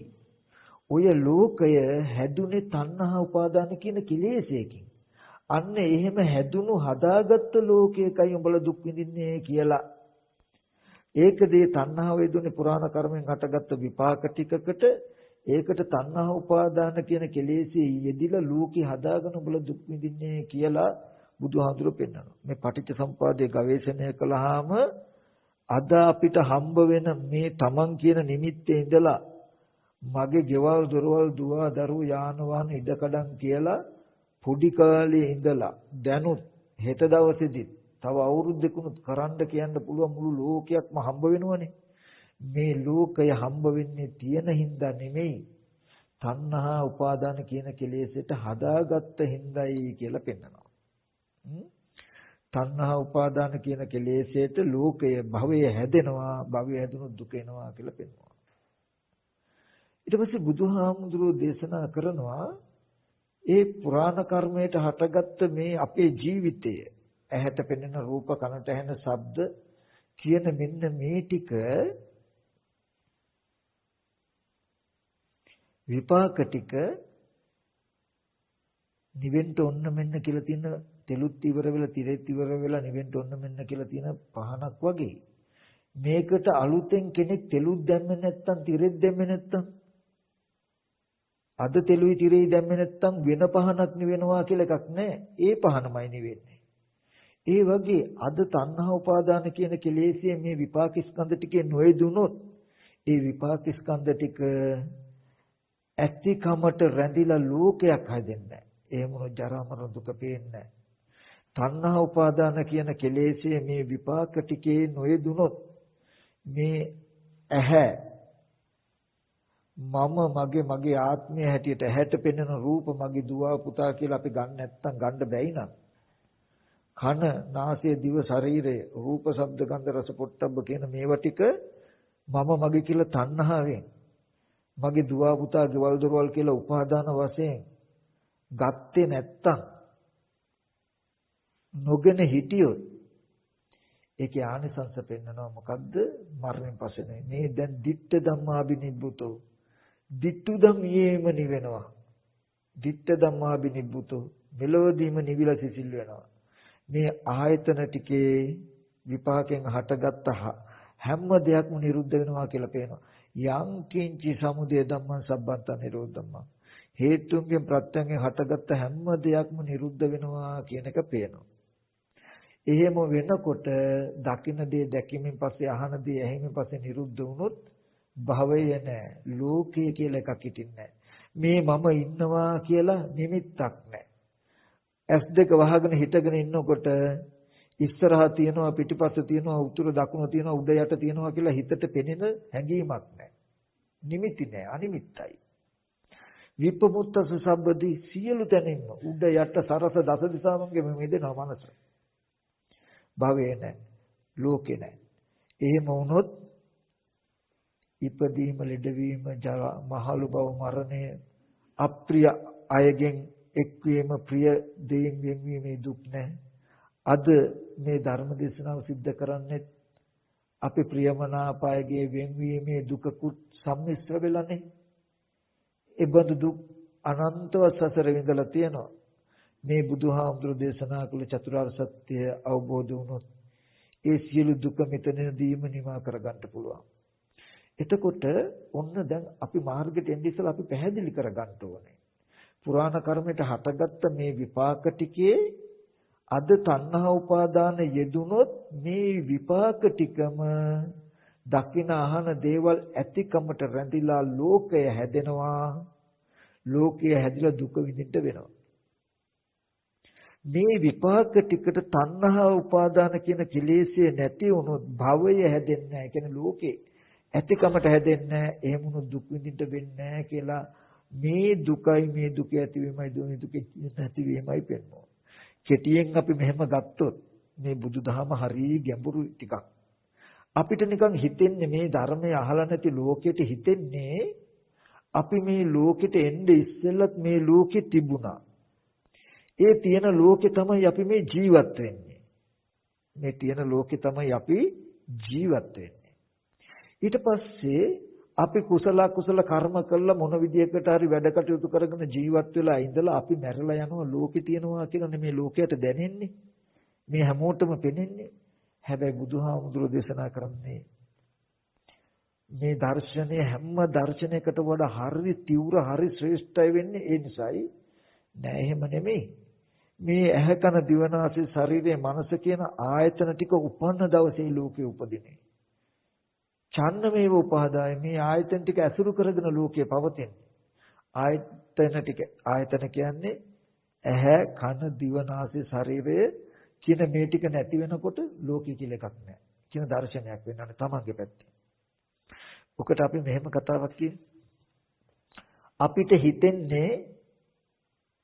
ඔය ලෝකය හැදුනේ තණ්හා උපාදාන කියන කෙලෙසයකින්. අන්න එහෙම හැදුණු හදාගත්ත ලෝකයකයි උඹලා දුක් විඳින්නේ කියලා. ඒකදී තණ්හාව වේදුනේ පුරාණ කර්මෙන් හටගත්ත විපාක ටිකකට, ඒකට තණ්හා උපාදාන කියන කෙලෙසේ යෙදිලා ලෝකේ හදාගෙන උඹලා දුක් විඳින්නේ කියලා බුදුහාමුදුරුවෝ පෙන්නනවා. මේ පටිච්ච සමුප්පාදයේ ගවේෂණය කළාම අද අපිට හම්බ වෙන මේ තමන් කියන නිමිත්තේ ඉඳලා මගේ ගෙවල් දොරවල් දුව දරුවෝ යාන වාහන ඉඩකඩම් කියලා පොඩි කාලේ ඉඳලා දැනුත් හෙට දවසේදී තව අවුරුද්දකුත් කරන්න කියන්න පුළුවන් මුළු ලෝකයක්ම හම්බ වෙනවනේ. මේ ලෝකය හම්බ වෙන්නේ තියෙන හින්දා නෙමෙයි, තණ්හා උපාදාන කියන කෙලෙසට හදාගත්ත හින්දායි කියලා පෙන්නනවා. තණ්හා උපාදාන කියන කෙලෙසට ලෝකය භවය හැදෙනවා, භවය හැදුණු දුක එනවා කියලා පෙන්නනවා. ඊට පස්සේ බුදුහාමුදුරුවෝ දේශනා කරනවා ඒ පුරාණ කර්මයට හටගත්ත මේ අපේ ජීවිතය, ඇහැට පෙනෙන රූප, කනට ඇහෙන ශබ්ද කියන මෙන්න මේ ටික විපාක ටික නිවෙන්න ඔන්න මෙන්න කියලා තියෙන තෙලුත් ඉවර වෙලා, තිරෙත් ඉවර වෙලා නිවෙන්න ඔන්න මෙන්න කියලා තියෙන පහනක් වගේ. මේකට අලුතෙන් කෙනෙක් තෙලුත් දැම්මේ නැත්තම්, තිරෙත් දැම්මේ නැත්තම්, අද තෙලුයි තිරෙයි දැම්මේ නැත්තම් වෙන පහනක් නිවෙනවා කියලා එකක් නැහැ. ඒ පහනමයි නිවෙන්නේ. ඒ වගේ අද තණ්හා උපාදාන කියන කෙලෙස්යේ මේ විපාක ස්කන්ධ ටිකේ නොයදුනොත් ඒ විපාක ස්කන්ධ ටික ඇතිකමට රැඳිලා ලෝකයක් හැදෙන්නේ නැහැ. එහෙම වුණොත් ජරා මරණ දුක පේන්නේ නැහැ. තණ්හා උපාදාන කියන කෙලෙස්යේ මේ විපාක ටිකේ නොයදුනොත් මේ ඇහැ මගේ ආත්මය හැටියට ඇහැට පෙනෙන රූප මගේ දුව පුතා කියලා අපි ගන්න නැත්තම් ගන්න බැයි නම්, කන, නාසය, දිව, ශරීරය, රූප, ශබ්ද, ගන්ධ, රස, පොට්ටබ්බ කියන මේවා ටික මගේ කියලා තණ්හාවෙන්, මගේ දුව පුතා, ගෙවල් දොරවල් කියලා උපාදාන වශයෙන් ගත්තේ නැත්තම්, නොගෙන හිටියොත් ඒකේ ආනිසංස පෙන්නනවා. මොකද්ද? මරණයෙන් පස්සේ මේ දැන් ditta ධම්මාබිනිබ්බුතෝ, dittu ධම්මයේම නිවෙනවා. ditta ධම්මාබිනිබ්බුතෝ, මෙලොවදීම නිවිලා සිසිල් වෙනවා. මේ ආයතන ටිකේ විපාකයෙන් හටගත්ත හැම දෙයක්ම නිරුද්ධ වෙනවා කියලා පේනවා. යං කිංචි සමුදය ධම්මං සබ්බන්ත නිරෝධම්මං, හේතුන්ගෙන් ප්‍රත්‍යයෙන් හටගත්ත හැම දෙයක්ම නිරුද්ධ වෙනවා කියන එක පේනවා. එහෙම වෙනකොට දකින්න දේ දැකීමෙන් පස්සේ, අහන දේ ඇහිමෙන් පස්සේ නිරුද්ධ වුණොත් භවය නැහැ, ලෝකය කියලා එකක් හිටින්නේ නැහැ. මේ මම ඉන්නවා කියලා නිමිත්තක් නැහැ. S2 වහගෙන හිටගෙන ඉන්නකොට ඉස්සරහා තියනවා, පිටිපස්ස තියනවා, උතුර දකුණ තියනවා, උඩ යට තියනවා කියලා හිතට පෙනෙන හැඟීමක් නැහැ. නිමිති නැහැ, අනිමිත්තයි. විපමුත්ත සුසබ්බදී සියලු තැනින්ම උඩ යට සරස දස දිසාවන්ගෙම මෙදෙනවා මනස. භවය නැහැ, ලෝකේ නැහැ. එහෙම වුණොත් ඉපදීම, ලෙඩවීම, ජරා, මහලු බව, මරණය, අප්‍රිය අයගෙන් එක්වීම, ප්‍රිය දෙයින් වෙන්වීමේ දුක් නැහැ. අද මේ ධර්ම දේශනාව සිද්ධ කරන්නේ අපි ප්‍රියමනාපයගේ වෙන්වීමේ දුකකුත් සම්මිශ්‍ර වෙලානේ. ඒ බඳු දුක් අනන්තව සසර විඳලා තියෙනවා. මේ බුදුහාමුදුරු දේශනා කළ චතුරාර්ය සත්‍ය අවබෝධ වුණොත් ඒ සියලු දුක මෙතනදීම නිවා කරගන්න පුළුවන්. එතකොට ඔන්න දැන් අපි මාර්ගයට එන්නේ ඉස්සලා අපි පැහැදිලි කරගන්න ඕනේ. පුරාණ කර්මයට හටගත්ත මේ විපාක ටිකේ අද තණ්හා උපාදාන යෙදුනොත් මේ විපාක ටිකම දකින අහන දේවල් ඇතිකමට රැඳිලා ලෝකය හැදෙනවා. ලෝකය හැදිලා දුක විඳින්න වෙනවා. මේ විපාක ටිකට තණ්හා උපාදාන කියන කෙලෙස්ය නැති වුණොත් භවය හැදෙන්නේ නැහැ. කියන්නේ ලෝකේ ඇතිකමට හැදෙන්නේ නැහැ. එහෙම වුණොත් දුක් විඳින්න වෙන්නේ නැහැ කියලා මේ දුකයි මේ දුක ඇතිවීමයි දුක නැතිවීමයි පෙන්වනවා. කෙටියෙන් අපි මෙහෙම ගත්තොත් මේ බුදුදහම හරිය ගැඹුරු ටිකක්. අපිට නිකන් හිතෙන්නේ මේ ධර්මය අහලා නැති ලෝකෙට හිතෙන්නේ අපි මේ ලෝකෙට එන්නේ ඉස්සෙල්ලත් මේ ලෝකෙ තිබුණා. ඒ තියෙන ලෝකෙ තමයි අපි මේ ජීවත් වෙන්නේ. මේ තියෙන ලෝකෙ තමයි අපි ජීවත් වෙන්නේ. ඊට පස්සේ අපි කුසල කර්ම කළා මොන විදියකට හරි වැඩ කටයුතු කරගෙන ජීවත් වෙලා ඉඳලා අපි මැරලා යනවා ලෝකෙ තියනවා කියලා නෙමේ ලෝකයට දැනෙන්නේ. මේ හැමෝටම පෙනෙන්නේ. හැබැයි බුදුහාමුදුරුවෝ දේශනා කරන්නේ මේ දර්ශනය හැම දර්ශනයකට වඩා හරි තීව්‍ර හරි ශ්‍රේෂ්ඨයි වෙන්නේ ඒ නිසායි. නෑ එහෙම නෙමෙයි. මේ ඇහැ කන දිවනාසය ශරීරය මනස කියන ආයතන ටික උපන්න දවසේ ලෝකේ උපදිනේ. ඡන්නමේව උපාදාය මේ ආයතන ටික ඇසුරු කරගෙන ලෝකේ පවතින. ආයතන කියන්නේ ඇහැ කන දිවනාසය ශරීරය කියන මේ ටික නැති වෙනකොට ලෝකේ කියලා එකක් නැහැ. කියන දර්ශනයක් වෙනවනේ තමන්ගේ පැත්තේ. ඔකට අපි මෙහෙම කතාවක් කියන්නේ. අපිට හිතෙන්නේ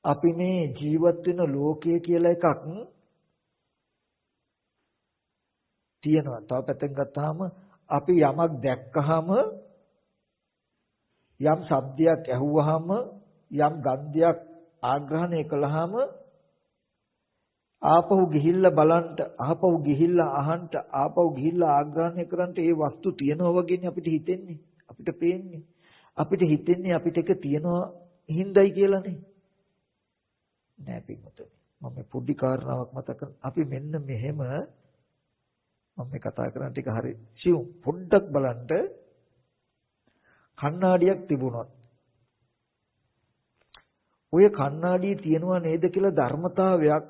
අපි මේ ජීවත් වෙන ලෝකය කියලා එකක් තියෙනවා. තව පැත්තෙන් ගත්තාම අපි යමක් දැක්කහම යම් ශබ්දයක් ඇහුවහම යම් ගන්ධයක් ආග්‍රහණය කළාම ආපහු ගිහිල්ලා බලන්න ආපහු ගිහිල්ලා අහන්න ආපහු ගිහිල්ලා ආග්‍රහණය කරන්න ඒ වස්තු තියනවා වගේනේ අපිට හිතෙන්නේ. අපිට පේන්නේ. අපිට හිතෙන්නේ අපිට එක තියනවා හින්දායි කියලානේ. නෑ පිටුතුනි. මම පොඩි කාරණාවක් මතක අපි මෙන්න මෙහෙම මම කතා කරන ටික හරි සිව් පොඩ්ඩක් බලන්න කණ්ණාඩියක් තිබුණොත් ඔය කණ්ණාඩිය තියනවා නේද කියලා ධර්මතාවයක්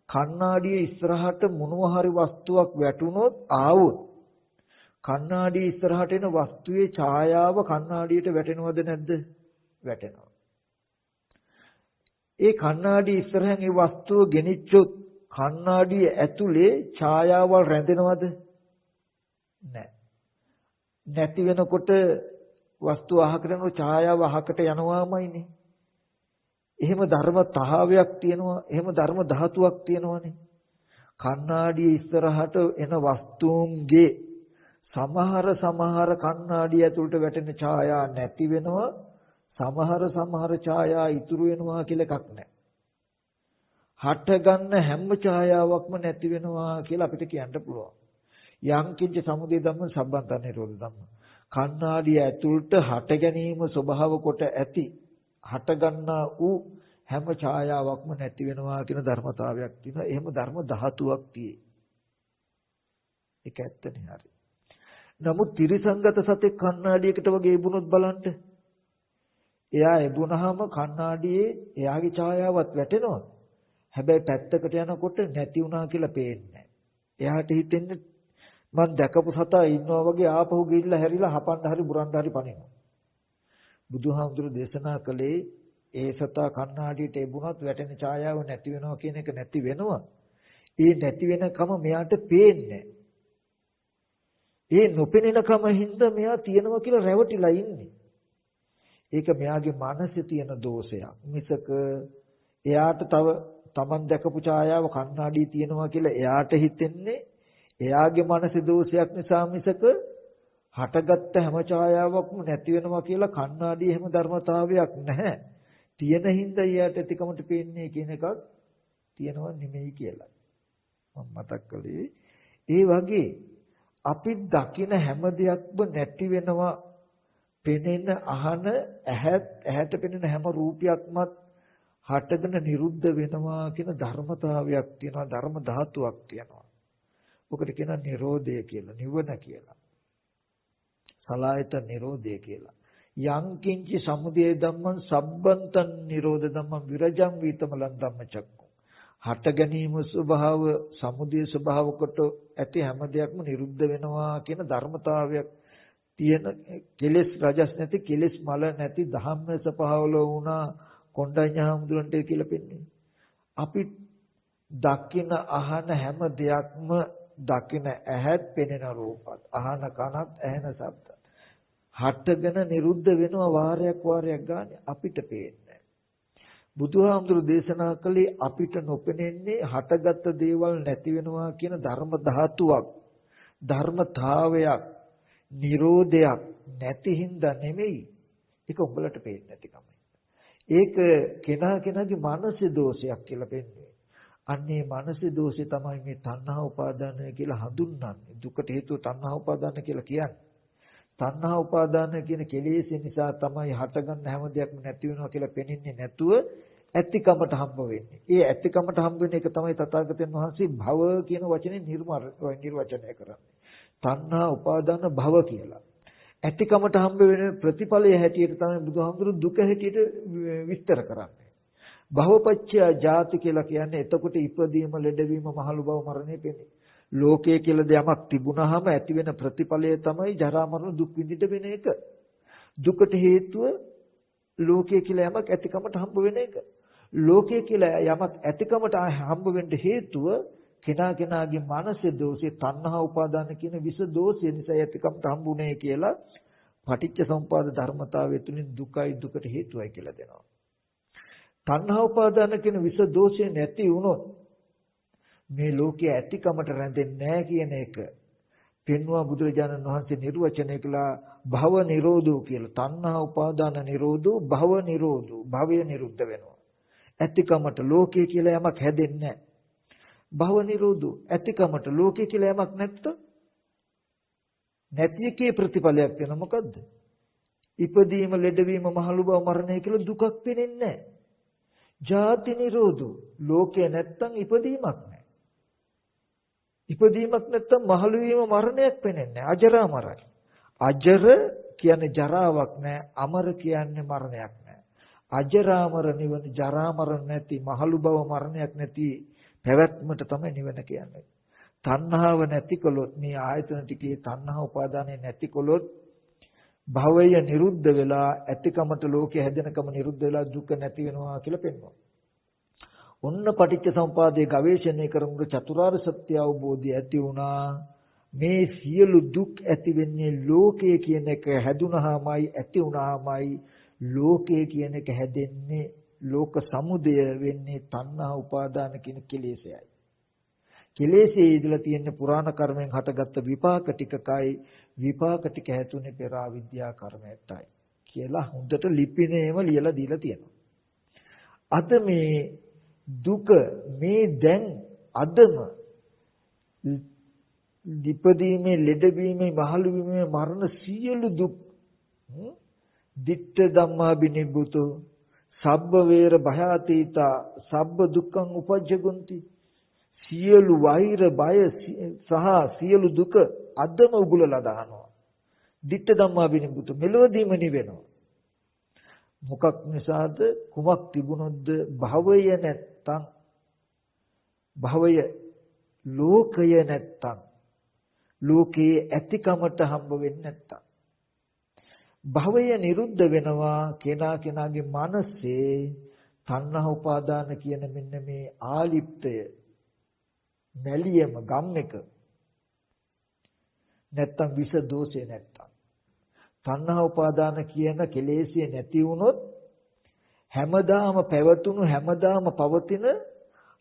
කණ්ණාඩියේ ඉස්සරහට මොනවා හරි වස්තුවක් වැටුනොත් ආවොත් කණ්ණාඩියේ ඉස්සරහට එන වස්තුවේ ඡායාව කණ්ණාඩියට වැටෙනවද නැද්ද? වැටෙනවා. ඒ කණ්ණාඩිය ඉස්සරහෙන් ඒ වස්තුව ගෙනිච්චොත් කණ්ණාඩිය ඇතුලේ ඡායාවල් රැඳෙනවද? නැහැ. නැති වෙනකොට වස්තුව අහකට යනකොට ඡායාව අහකට යනවාමයිනේ. එහෙම ධර්මතාවයක් තියෙනවා. එහෙම ධර්ම ධාතුවක් තියෙනවානේ. කණ්ණාඩිය ඉස්සරහට එන වස්තුන්ගේ සමහර කණ්ණාඩිය ඇතුළට වැටෙන ඡායා නැති වෙනවා. සමහර ඡායා ඉතුරු වෙනවා කියලා එකක් නැහැ. හට ගන්න හැම ඡායාවක්ම නැති වෙනවා කියලා අපිට කියන්න පුළුවන්. යම් කිංච සමුදය ධම්ම සම්බන්ත නිරෝධ ධම්ම. කණ්ණාඩිය ඇතුළට හට ගැනීම ස්වභාව කොට ඇති හට ගන්නා වූ හැම ඡායාවක්ම නැති වෙනවා කියන ධර්මතාවයක් තියෙනවා. එහෙම ධර්ම ධාතුවක් තියෙයි. ඒක ඇත්තනේ හරි. නමුත් ත්‍රිසංගත සතෙක් කණ්ණාඩියකට වගේ එබුණොත් බලන්න. එයා එබුණාම කණ්ණාඩියේ එයාගේ ඡායාවත් වැටෙනවා. හැබැයි පැත්තකට යනකොට නැති වුණා කියලා පේන්නේ. එයාට හිතෙන්නේ මම දැකපු සතා ඉන්නවා වගේ ආපහු ගිහිල්ලා හැරිලා හපන්න හරි බුරන්න හරි පනිනවා. බුදුහාමුදුරු දේශනා කළේ ඒ සතා කණ්ණාඩියට එබුණොත් වැටෙන ඡායාව නැති වෙනවා කියන එක නැති වෙනවා. ඒ නැති වෙනකම මෙයාට පේන්නේ. ඒ නොපෙනෙනකම හින්දා මෙයා තියනවා කියලා රැවටිලා ඉන්නේ. ඒක මෙයාගේ මනසේ තියෙන දෝෂයක්. මිසක එයාට තව Taman දැකපු ඡායාව කණ්ණාඩියේ තියෙනවා කියලා එයාට හිතෙන්නේ එයාගේ මනසේ දෝෂයක් නිසා මිසක හටගත්ත හැම ඡායාවක්ම නැති වෙනවා කියලා කණ්ණාඩියේ හැම ධර්මතාවයක් නැහැ. තියෙන හින්දා එයාට ඇතිකමට පේන්නේ කියන එකක් තියෙනවා නෙමෙයි කියලා. මම මතක් කළේ ඒ වගේ අපි දකින හැම දෙයක්ම නැති වෙනවා. පෙනෙන අහන ඇහැට පෙනෙන හැම රූපයක්මත් හටගෙන නිරුද්ධ වෙනවා කියන ධර්මතාවයක් තියෙනවා. ධර්ම ධාතුවක් තියෙනවා. ඔකට කියනවා නිරෝධය කියලා, නිවන කියලා. සලායතන නිරෝධය කියලා. යං කිංචි සමුදය ධම්මං සබ්බන්තං නිරෝධ ධම්මං විරජං වීතමලං ධම්මචක්කු. හට ගැනීම ස්වභාව, සමුදය ස්වභාව කොට ඇති හැම දෙයක්ම නිරුද්ධ වෙනවා කියන ධර්මතාවයක් තියෙන කෙලෙස් රජස් නැති, කෙලෙස් මල නැති ධම්මස පහවල වුණා කොණ්ඩඤ්ඤාමුදුරන්ට කියලා පෙන්නේ. අපි දකින අහන හැම දෙයක්ම දකින ඇහත් පෙනෙන රූපත්, අහන කනත් ඇහෙන ශබ්ද හටගෙන නිරුද්ධ වෙනවා වාරයක් ගානේ අපිට පේන්නේ. බුදුහාමුදුරු දේශනා කළේ අපිට නොපෙනෙන්නේ හටගත් දේවල් නැති වෙනවා කියන ධර්ම ධාතුවක්, ධර්මතාවයක්, නිරෝධයක් නැති හින්දා නෙමෙයි. ඒක උඹලට පේන්නේ නැතිකම. ඒක කෙනාගේ මානසික දෝෂයක් කියලා පෙන්වන්නේ. අන්නේ මානසික දෝෂය තමයි මේ තණ්හා උපාදානය කියලා හඳුන්වන්නේ. දුකට හේතුව තණ්හා උපාදාන කියලා කියන්නේ. තණ්හා උපාදාන කියන කෙලෙස් නිසා තමයි හටගන්න හැම දෙයක්ම නැති වෙනවා කියලා පෙනෙන්නේ නැතුව ඇතිකමට හම්බ වෙන්නේ. ඒ ඇතිකමට හම්බ වෙන එක තමයි තථාගතයන් වහන්සේ භව කියන වචනේ නිර්වචනය කරන්නේ. තණ්හා උපාදාන භව කියලා. ඇතිකමට හම්බ වෙන ප්‍රතිඵලය හැටියට තමයි බුදුහාමුදුරු දුක හැටියට විස්තර කරන්නේ. භවපච්චය ජාති කියලා කියන්නේ එතකොට ඉපදීම, ලෙඩවීම, මහලු බව, මරණය පෙනේ. ලෝකයේ කියලා දෙයක් තිබුණාම ඇති වෙන ප්‍රතිඵලය තමයි ජරා මරණ දුක් විඳින්න වෙන එක. දුකට හේතුව ලෝකයේ කියලා යමක් ඇතිකමට හම්බ වෙන එක. ලෝකයේ කියලා යමක් ඇතිකමට හම්බ වෙන්න හේතුව කෙනාගේ මානසික දෝෂේ, තණ්හා උපාදාන කියන විස දෝෂය නිසා ඇතිකමට හම්බුනේ කියලා පටිච්ච සමුප්පාද ධර්මතාවය තුලින් දුකයි, දුකට හේතුවයි කියලා දෙනවා. තණ්හා උපාදාන කියන විස දෝෂය නැති වුණොත් මේ ලෝකයේ ඇතිකමට රැඳෙන්නේ නැහැ කියන එක පෙන්වුවා බුදුරජාණන් වහන්සේ නිර්වචනය කළා භව නිරෝධෝ කියලා. තණ්හා උපාදාන නිරෝධෝ භව නිරෝධෝ. භවය නිරුද්ධ වෙනවා. ඇතිකමට ලෝකයේ කියලා යමක් හැදෙන්නේ නැහැ. භව නිරෝධෝ. ඇතිකමට ලෝකයේ කියලා යමක් නැත්තම් නැති එකේ ප්‍රතිඵලයක් වෙන මොකද්ද? ඉපදීම, ලෙඩවීම, මහලු බව, මරණය කියලා දුකක් පෙනෙන්නේ නැහැ. ජාති නිරෝධෝ. ලෝකේ නැත්තම් ඉපදීමක් නැහැ. ඉපදීමක් නැත්තම් මහලු වීම, මරණයක් පෙනෙන්නේ නැහැ. අජරාමරයි. අජර කියන්නේ ජරාවක් නැහැ. අමර කියන්නේ මරණයක් නැහැ. අජරාමර නිවන, ජරාමර නැති, මහලු බව, මරණයක් නැති පැවැත්මට තමයි නිවන කියන්නේ. තණ්හාව නැතිකොලොත්, මේ ආයතන ටිකේ තණ්හා උපාදානය නැතිකොලොත් භවය නිරුද්ධ වෙලා ඇතිකමට ලෝකේ හැදෙනකම නිරුද්ධ වෙලා දුක නැති වෙනවා කියලා පෙන්වනවා. ඔන්න පටිච්ච සමුපාදයේ ගවේෂණය කරමුද චතුරාර්ය සත්‍ය අවබෝධය ඇති වුණා. මේ සියලු දුක් ඇති වෙන්නේ ලෝකයේ කියන එක හැදුනහමයි, ඇති වුණාමයි. ලෝකයේ කියන එක හැදෙන්නේ, ලෝක සමුදය වෙන්නේ තණ්හා උපාදාන කියන කෙලෙසයයි. කෙලෙසේ ඉදලා තියෙන පුරාණ කර්මෙන් හටගත්ත විපාක ටිකකයි. විපාක ටික හැතුනේ පෙර අවිද්‍යා කර්මයටයි කියලා හොඳට ලිපිනේම ලියලා දීලා තියෙනවා. අද මේ දුක මේ දැන් අදම දීපදීමේ, ලෙඩවීමේ, මහලු වීමේ, මරණ සියලු දුක් ditta ධම්මා බිනිබ්බුතු සබ්බ වේර භයාතීතා සබ්බ දුක්ඛං උපජ්ජගොන්ති. සියලු වෛර, බය සහ සියලු දුක අදම උගුලලා දානවා. ditta ධම්මා බිනිබ්බුතු මෙලොවදීම නිවෙනවා. මොකක් නිසාද? කුමක් තිබුණොත්ද? භවය නැත්තම්, භවය ලෝකය නැත්තම්, ලෝකයේ ඇතිකමට හම්බ වෙන්නේ නැත්තම් භවය නිරුද්ධ වෙනවා. කෙනාගේ මනසේ තණ්හා උපාදාන කියන මෙන්න මේ ආලිප්තය, මැලියම, ගම් එක නැත්තම් විස දෝෂය නැත්තම්, තණ්හා උපාදාන කියන කෙලෙසිය නැති වුණොත් හැමදාම පැවතුණු, හැමදාම පවතින,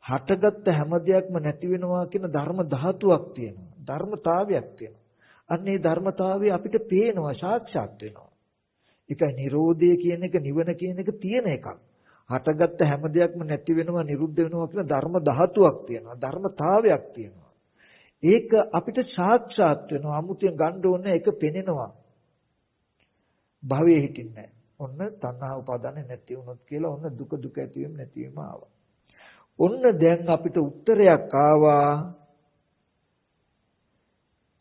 හටගත්ත හැම දෙයක්ම නැති වෙනවා කියන ධර්ම ධාතුවක් තියෙනවා. ධර්මතාවයක් තියෙනවා. අන්නේ ධර්මතාවය අපිට පේනවා, සාක්ෂාත් වෙනවා. ඒකයි නිරෝධය කියන එක, නිවන කියන එක තියෙන එකක්. හටගත්ත හැම දෙයක්ම නැති වෙනවා, නිරුද්ධ වෙනවා කියන ධර්ම ධාතුවක් තියෙනවා. ධර්මතාවයක් තියෙනවා. ඒක අපිට සාක්ෂාත් වෙනවා. අමුතුවෙන් ගන්න ඕනේ ඒක පෙනෙනවා. භවයේ හිටින්නේ නැහැ. ඔන්න තණ්හා උපාදානේ නැති වුණොත් කියලා ඔන්න දුක දුක ඇතිවීම නැතිවීම ආවා. ඔන්න දැන් අපිට උත්තරයක් ආවා.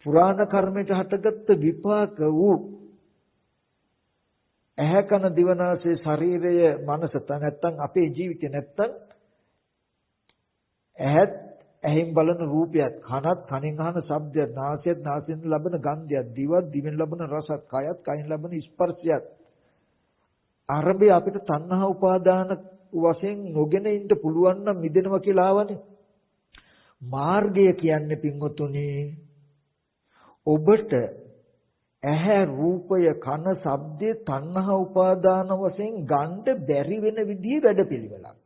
පුරාණ කර්මයට හටගත්ත විපාක වූ ඇහැ කන දිවනාසය ශරීරය මනස නැත්තම් අපේ ජීවිතේ නැත්තම් ඇහත් ඇහෙන් බලන රූපයත් කනත් කනෙන් අහන ශබ්දයත් නාසයත් නාසයෙන් ලබන ගන්ධයත් දිවත් දිවෙන් ලබන රසත් කයත් කයින් ලබන ස්පර්ශයත් අරබේ අපිට තණ්හා උපාදාන වශයෙන් නොගෙන ඉන්න පුළුවන් නම් මිදෙනවා කියලා ආවනේ. මාර්ගය කියන්නේ පින්වතුනි ඔබට ඇහැ රූපය කන ශබ්දේ තණ්හා උපාදාන වශයෙන් ගන්න බැරි වෙන විදිහේ වැඩපිළිවෙලක්.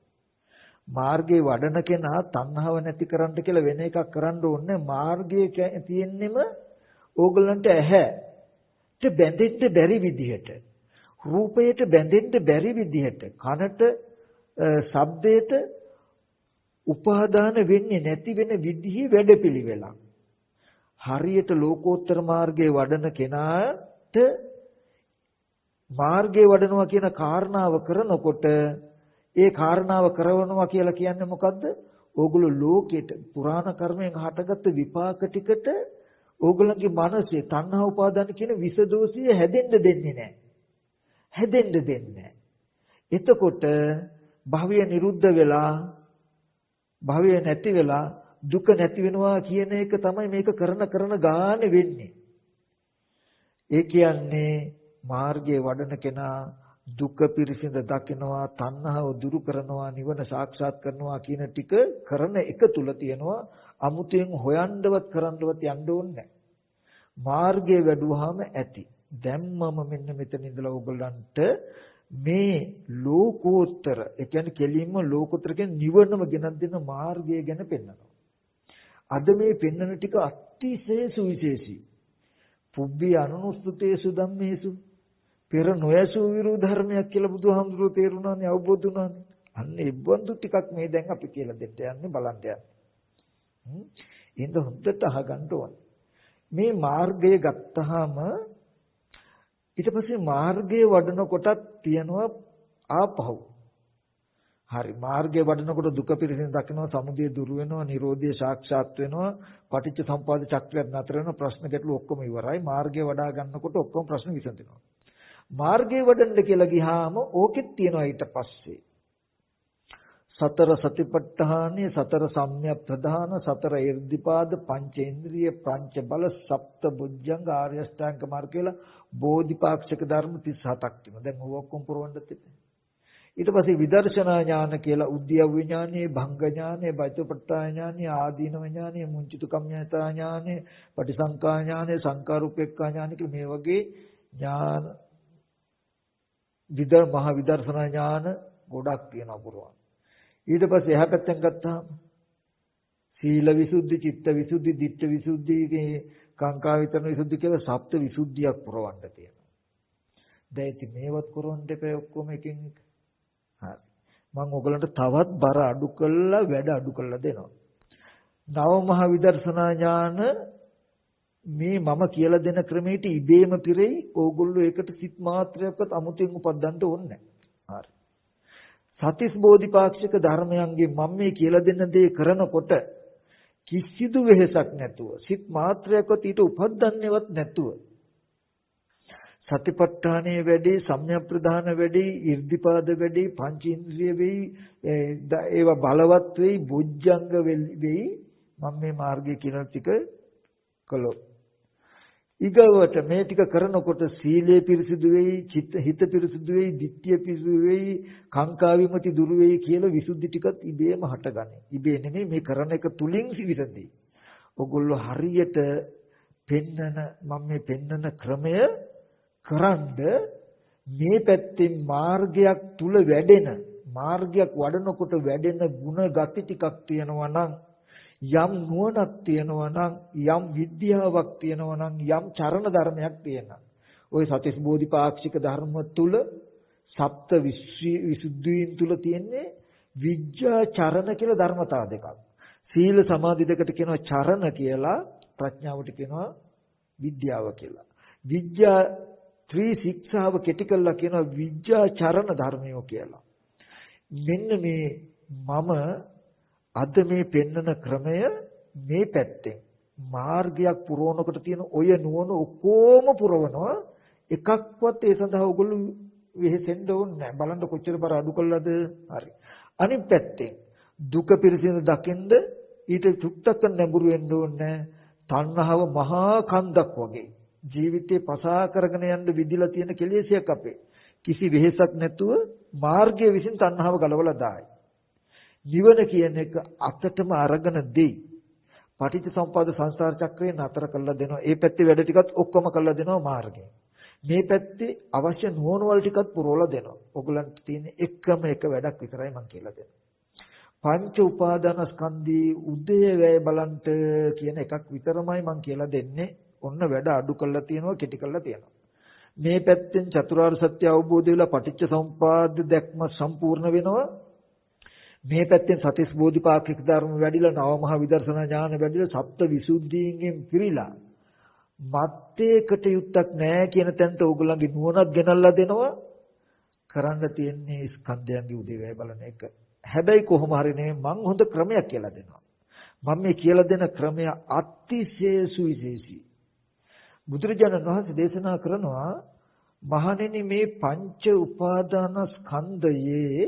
මාර්ගයේ වඩන කෙනා තණ්හාව නැති කරන්න කියලා වෙන එකක් කරන්න ඕනේ. මාර්ගයේ තියෙන්නෙම ඕගලන්ට ඇහැට බැඳෙන්න බැරි විදිහට, රූපයට බැඳෙන්න බැරි විදිහට, කනට ශබ්දයට උපාදාන වෙන්නේ නැති වෙන විදිහේ වැඩපිළිවෙලක්. හරියට ලෝකෝත්තර මාර්ගයේ වඩන කෙනාට මාර්ගයේ වඩනවා කියන කාරණාව කරනකොට ඒ කාරණාව කරනවා කියලා කියන්නේ මොකද්ද? ඕගොල්ලෝ ලෝකෙට පුරාණ කර්මයෙන් හටගත්ත විපාක ටිකට ඕගොල්ලන්ගේ මනසේ තණ්හා උපාදාන කියන විස දෝෂය හැදෙන්න දෙන්නේ නැහැ. හැදෙන්න දෙන්නේ නැහැ. එතකොට භවය නිරුද්ධ වෙලා භවය නැති වෙලා දුක නැති වෙනවා කියන එක තමයි මේක කරන ගානේ වෙන්නේ. ඒ කියන්නේ මාර්ගයේ වඩන කෙනා දුක පිරිසිඳ දකිනවා, තණ්හාව දුරු කරනවා, නිවන සාක්ෂාත් කරනවා කියන ටික කරන එක තුල තියෙනවා. අමුතුවෙන් හොයන්නවත් කරන්නවත් යන්න ඕනේ නැහැ. මාර්ගයේ වැඩුවාම ඇති. දැන් මම මෙන්න මෙතන ඉඳලා ඔයගලන්ට මේ ලෝකෝත්තර, ඒ කියන්නේ කෙලින්ම ලෝකෝත්තර කියන්නේ නිවනම ගෙනත් දෙන මාර්ගය ගැන පෙන්නනවා. අද මේ පෙන්වන ටික අතිශය සුවිශේෂී. පුබ්බේ අනුනුස්තුතේසු ධම්මේසු පෙර නොයසු විරු ධර්මයක් කියලා බුදුහාමුදුරුවෝ තේරුණානේ, අවබෝධ වුණානේ. අන්න ඒ බඳු ටිකක් මේ දැන් අපි කියලා දෙන්න යන්නේ, බලන්න යන්නේ. එහෙනම් හොඳට අහගන්න ඕනේ. මේ මාර්ගය ගත්තාම ඊට පස්සේ මාර්ගයේ වඩන කොටත් තියෙනවා ආපහු. හරි, මාර්ගයේ වඩනකොට දුක පිරිසිදු දකිනවා, සමුදය දුරු වෙනවා, නිරෝධය සාක්ෂාත් වෙනවා, පටිච්ච සම්පදාය චක්‍රයක් නතර වෙනවා, ප්‍රශ්න ගැටළු ඔක්කොම ඉවරයි. මාර්ගය වඩා ගන්නකොට ඔක්කොම ප්‍රශ්න විසඳෙනවා. මාර්ගයේ වඩන්න කියලා ගියාම ඕකෙත් තියෙනවා ඊට පස්සේ සතර සතිපට්ඨානෙ, සතර සම්‍යක් ප්‍රධාන, සතර irdipaද, පංචේන්ද්‍රිය, පංච බල, සප්ත බුද්ධංග, ආර්ය අෂ්ටාංග මාර්ග කියලා බෝධිපාක්ෂික ධර්ම 37ක් තියෙනවා. දැන් ඕක ඔක්කොම පුරවන්නත් තිබෙනවා. ඊට පස්සේ විදර්ශනා ඥාන කියලා උද්‍යව ඥානෙ, භංග ඥානෙ, බයිතපට්ඨාන ඥානෙ, ආදීනව ඥානෙ, මුංචිතු කම්ඤ්ඤතා ඥානෙ, පටිසංකා ඥානෙ, සංකාරූපේක්ඛා ඥානෙ කියලා මේ වගේ ඥාන මහ විදර්ශනා ඥාන ගොඩක් තියෙනවා පුරවන්න. ඊට පස්සේ එහා පැත්තෙන් ගත්තාම සීල විසුද්ධි, චිත්ත විසුද්ධි, ධිට්ඨ විසුද්ධි, කාංකා විතරන විසුද්ධි කියලා සප්ත විසුද්ධියක් පුරවන්න තියෙනවා. දැන් ඉතින් මේවත් කරවන්න දෙපේ ඔක්කොම එකින් එක. හරි. මම ඔයගලන්ට තවත් බර අඩු කළා, වැඩ අඩු කළා දෙනවා. නව මහ විදර්ශනා ඥාන මේ මම කියලා දෙන ක්‍රමයට ඉබේම පිරෙයි. ඕගොල්ලෝ ඒකට සිත් මාත්‍රයක්වත් අමුතෙන් උපදින්න ඕනේ නැහැ. හරි. සතිස් බෝධිපාක්ෂික ධර්මයන්ගේ මම මේ කියලා දෙන දේ කරනකොට කිසිදු වෙහෙසක් නැතුව, සිත් මාත්‍රයක්වත් ඊට උපදින්නේවත් නැතුව සතිපට්ඨානයේ වැඩි, සම්‍යක් ප්‍රදාන වැඩි, irdipaද වැඩි, පංචේන්ද්‍රිය වෙයි, ඒවා බලවත් වෙයි, බොජ්ජංග වෙයි. මම මේ මාර්ගය කියන ටික කළොත් ඊගවට මේ ටික කරනකොට සීලය පිරිසිදු වෙයි, හිත පිරිසිදු වෙයි, ditthිය පිරිසිදු වෙයි, කාංකා විමුක්ති දුරු වෙයි කියලා විසුද්ධි ටිකත් ඉබේම හටගන්නේ. ඉබේ නෙමෙයි, මේ කරන එක තුලින් විසඳෙයි. ඔගොල්ලෝ හරියට මම මේ පෙන්නන ක්‍රමය කරන්ඩ මේ පැත්තෙන් මාර්ගයක් තුල වැඩෙන, මාර්ගයක් වඩනකොට වැඩෙන ಗುಣ ගති ටිකක් තියෙනවා නම්, යම් නුවණක් තියෙනවා නම්, යම් විද්‍යාවක් තියෙනවා නම්, යම් චරණ ධර්මයක් තියෙනවා. ওই සතිස් බෝධිපාක්ෂික ධර්ම තුල සප්ත විසුද්ධීන් තුල තියෙන්නේ විඥා චරණ කියලා ධර්මතා දෙකක්. සීල සමාධි දෙකට කියනවා චරණ කියලා, ප්‍රඥාවට කියනවා විද්‍යාව කියලා. විද්‍යා ත්‍රි ශික්ෂාව කෙටි කළා කියනවා විද්‍යා චරණ ධර්මයෝ කියලා. මෙන්න මේ මම අද මේ පෙන්නන ක්‍රමය මේ පැත්තෙන් මාර්ගයක් පුරවනකොට තියෙන ඔය නුවණ ඔක්කොම පුරවනවා. එකක්වත් ඒ සඳහා ඔයගොල්ලෝ වෙහෙසෙන්න ඕනේ නැහැ. බලන්න කොච්චර බර අඩු කළාද? හරි. අනිත් පැත්තෙන් දුක පිරසින දකින්ද ඊට චුට්ටක් නැඹුරු වෙන්න ඕනේ. තණ්හාව මහා කන්දක් වගේ ජීවිතේ පසා කරගෙන යන්න විදිලා තියෙන කෙලෙසයක් අපේ. කිසි වෙහෙසක් නැතුව මාර්ගයේ විසින් තණ්හාව ගලවලා දායි. නිවන කියන එක අතටම අරගෙන දෙයි. පටිච්ච සමුප්පාද සංසාර චක්‍රේ නතර කළා දෙනවා. ඒ පැත්තේ වැඩ ටිකත් ඔක්කොම කළා දෙනවා මාර්ගයෙන්. මේ පැත්තේ අවශ්‍ය නුවණ වල ටිකත් පුරවලා දෙනවා. ඔයගලන්ට තියෙන එකම එක වැඩක් විතරයි මම කියලා දෙනවා. පංච උපාදානස්කන්ධී උදේවැය බලන්ට කියන එකක් විතරමයි මම කියලා දෙන්නේ. ඔන්න වැඩ අඩු කළා තියෙනවා, කෙටි කළා තියෙනවා. මේ පැත්තෙන් චතුරාර්ය සත්‍ය අවබෝධ වෙලා පටිච්ච සමුප්පාද දැක්ම සම්පූර්ණ වෙනවා. මේ පැත්තෙන් සතිස් බෝධිපාක්ෂික ධර්ම වැඩිලා නව මහ විදර්ශනා ඥාන වැඩිලා සප්ත විසුද්ධීන්ගෙන් පිරීලා මත්තේකට යුක්තක් නැහැ කියන තැනට ඕගොල්ලන්ගේ නුවණක් ගෙනල්ලා දෙනවා. කරන්න තියෙන්නේ ස්කන්ධයන්ගේ උදේවැය බලන එක. හැබැයි කොහොම හරි නෙමෙයි මම හොඳ ක්‍රමයක් කියලා දෙනවා. මම මේ කියලා දෙන ක්‍රමය අතිශය සුවිශේෂී. බුදුරජාණන් වහන්සේ දේශනා කරනවා මහණෙනි මේ පංච උපාදාන ස්කන්ධයේ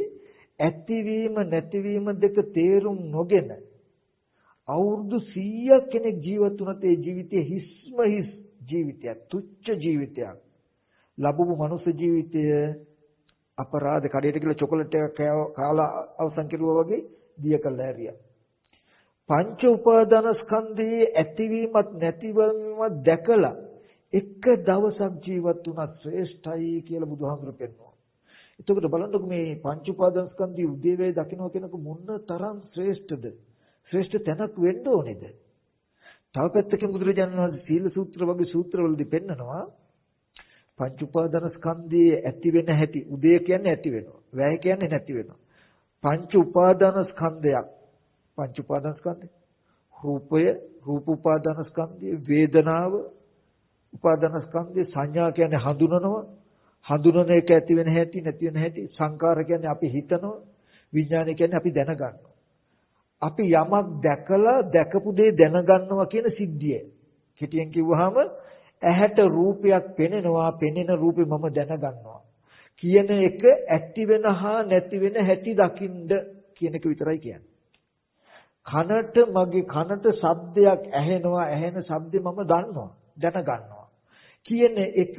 ඇතිවීම නැතිවීම දෙක තේරුම් නොගෙන අවුරුදු 100ක් කෙනෙක් ජීවත් වුණත් ඒ ජීවිතයේ හිස්ම හිස් ජීවිතයක්, තුච්ච ජීවිතයක්. ලැබුණු මනුෂ්‍ය ජීවිතය අපරාධ කඩේට ගිහලා චොකලට් එකක් කාලා අවසන් කෙරුවා වගේ දිය කළා ඇරියා. පංච උපාදානස්කන්ධයේ ඇතිවීමත් නැතිවීමත් දැකලා එක දවසක් ජීවත් වුණත් ශ්‍රේෂ්ඨයි කියලා බුදුහාමුදුරු පෙන්වනවා. එතකොට බලන්නකො මේ පංච උපාදානස්කන්ධයේ උදේවැය දකින්න කෙනෙකු මොන තරම් ශ්‍රේෂ්ඨද? ශ්‍රේෂ්ඨ තැනක් වෙන්න ඕනේද? තව පැත්තකින් බුදුරජාණන් වහන්සේ සීල සූත්‍ර වගේ සූත්‍රවලදී පෙන්නනවා පංච උපාදානස්කන්ධයේ ඇති වෙන හැටි. උදේ කියන්නේ ඇති වෙනවා. වැය කියන්නේ නැති වෙනවා. පංච උපාදානස්කන්ධයක්. පංච උපාදානස්කන්ධය රූපය, රූප උපාදානස්කන්ධය, වේදනාව උපාදානස්කන්ධය, සංඥා කියන්නේ හඳුනනවා. හඳුනන එක ඇති වෙන හැටි නැති වෙන හැටි. සංකාර කියන්නේ අපි හිතනවා. විඥානය කියන්නේ අපි දැනගන්නවා. අපි යමක් දැකලා දැකපු දේ දැනගන්නවා කියන සිද්ධිය. කෙටියෙන් කිව්වහම ඇහැට රූපයක් පෙනෙනවා, පෙනෙන රූපේ මම දැනගන්නවා කියන එක ඇති වෙන හා නැති වෙන හැටි දකින්ද කියන එක විතරයි කියන්නේ. කනට මගේ කනට ශබ්දයක් ඇහෙනවා, ඇහෙන ශබ්දේ මම දන්නවා, දැනගන්නවා කියන එක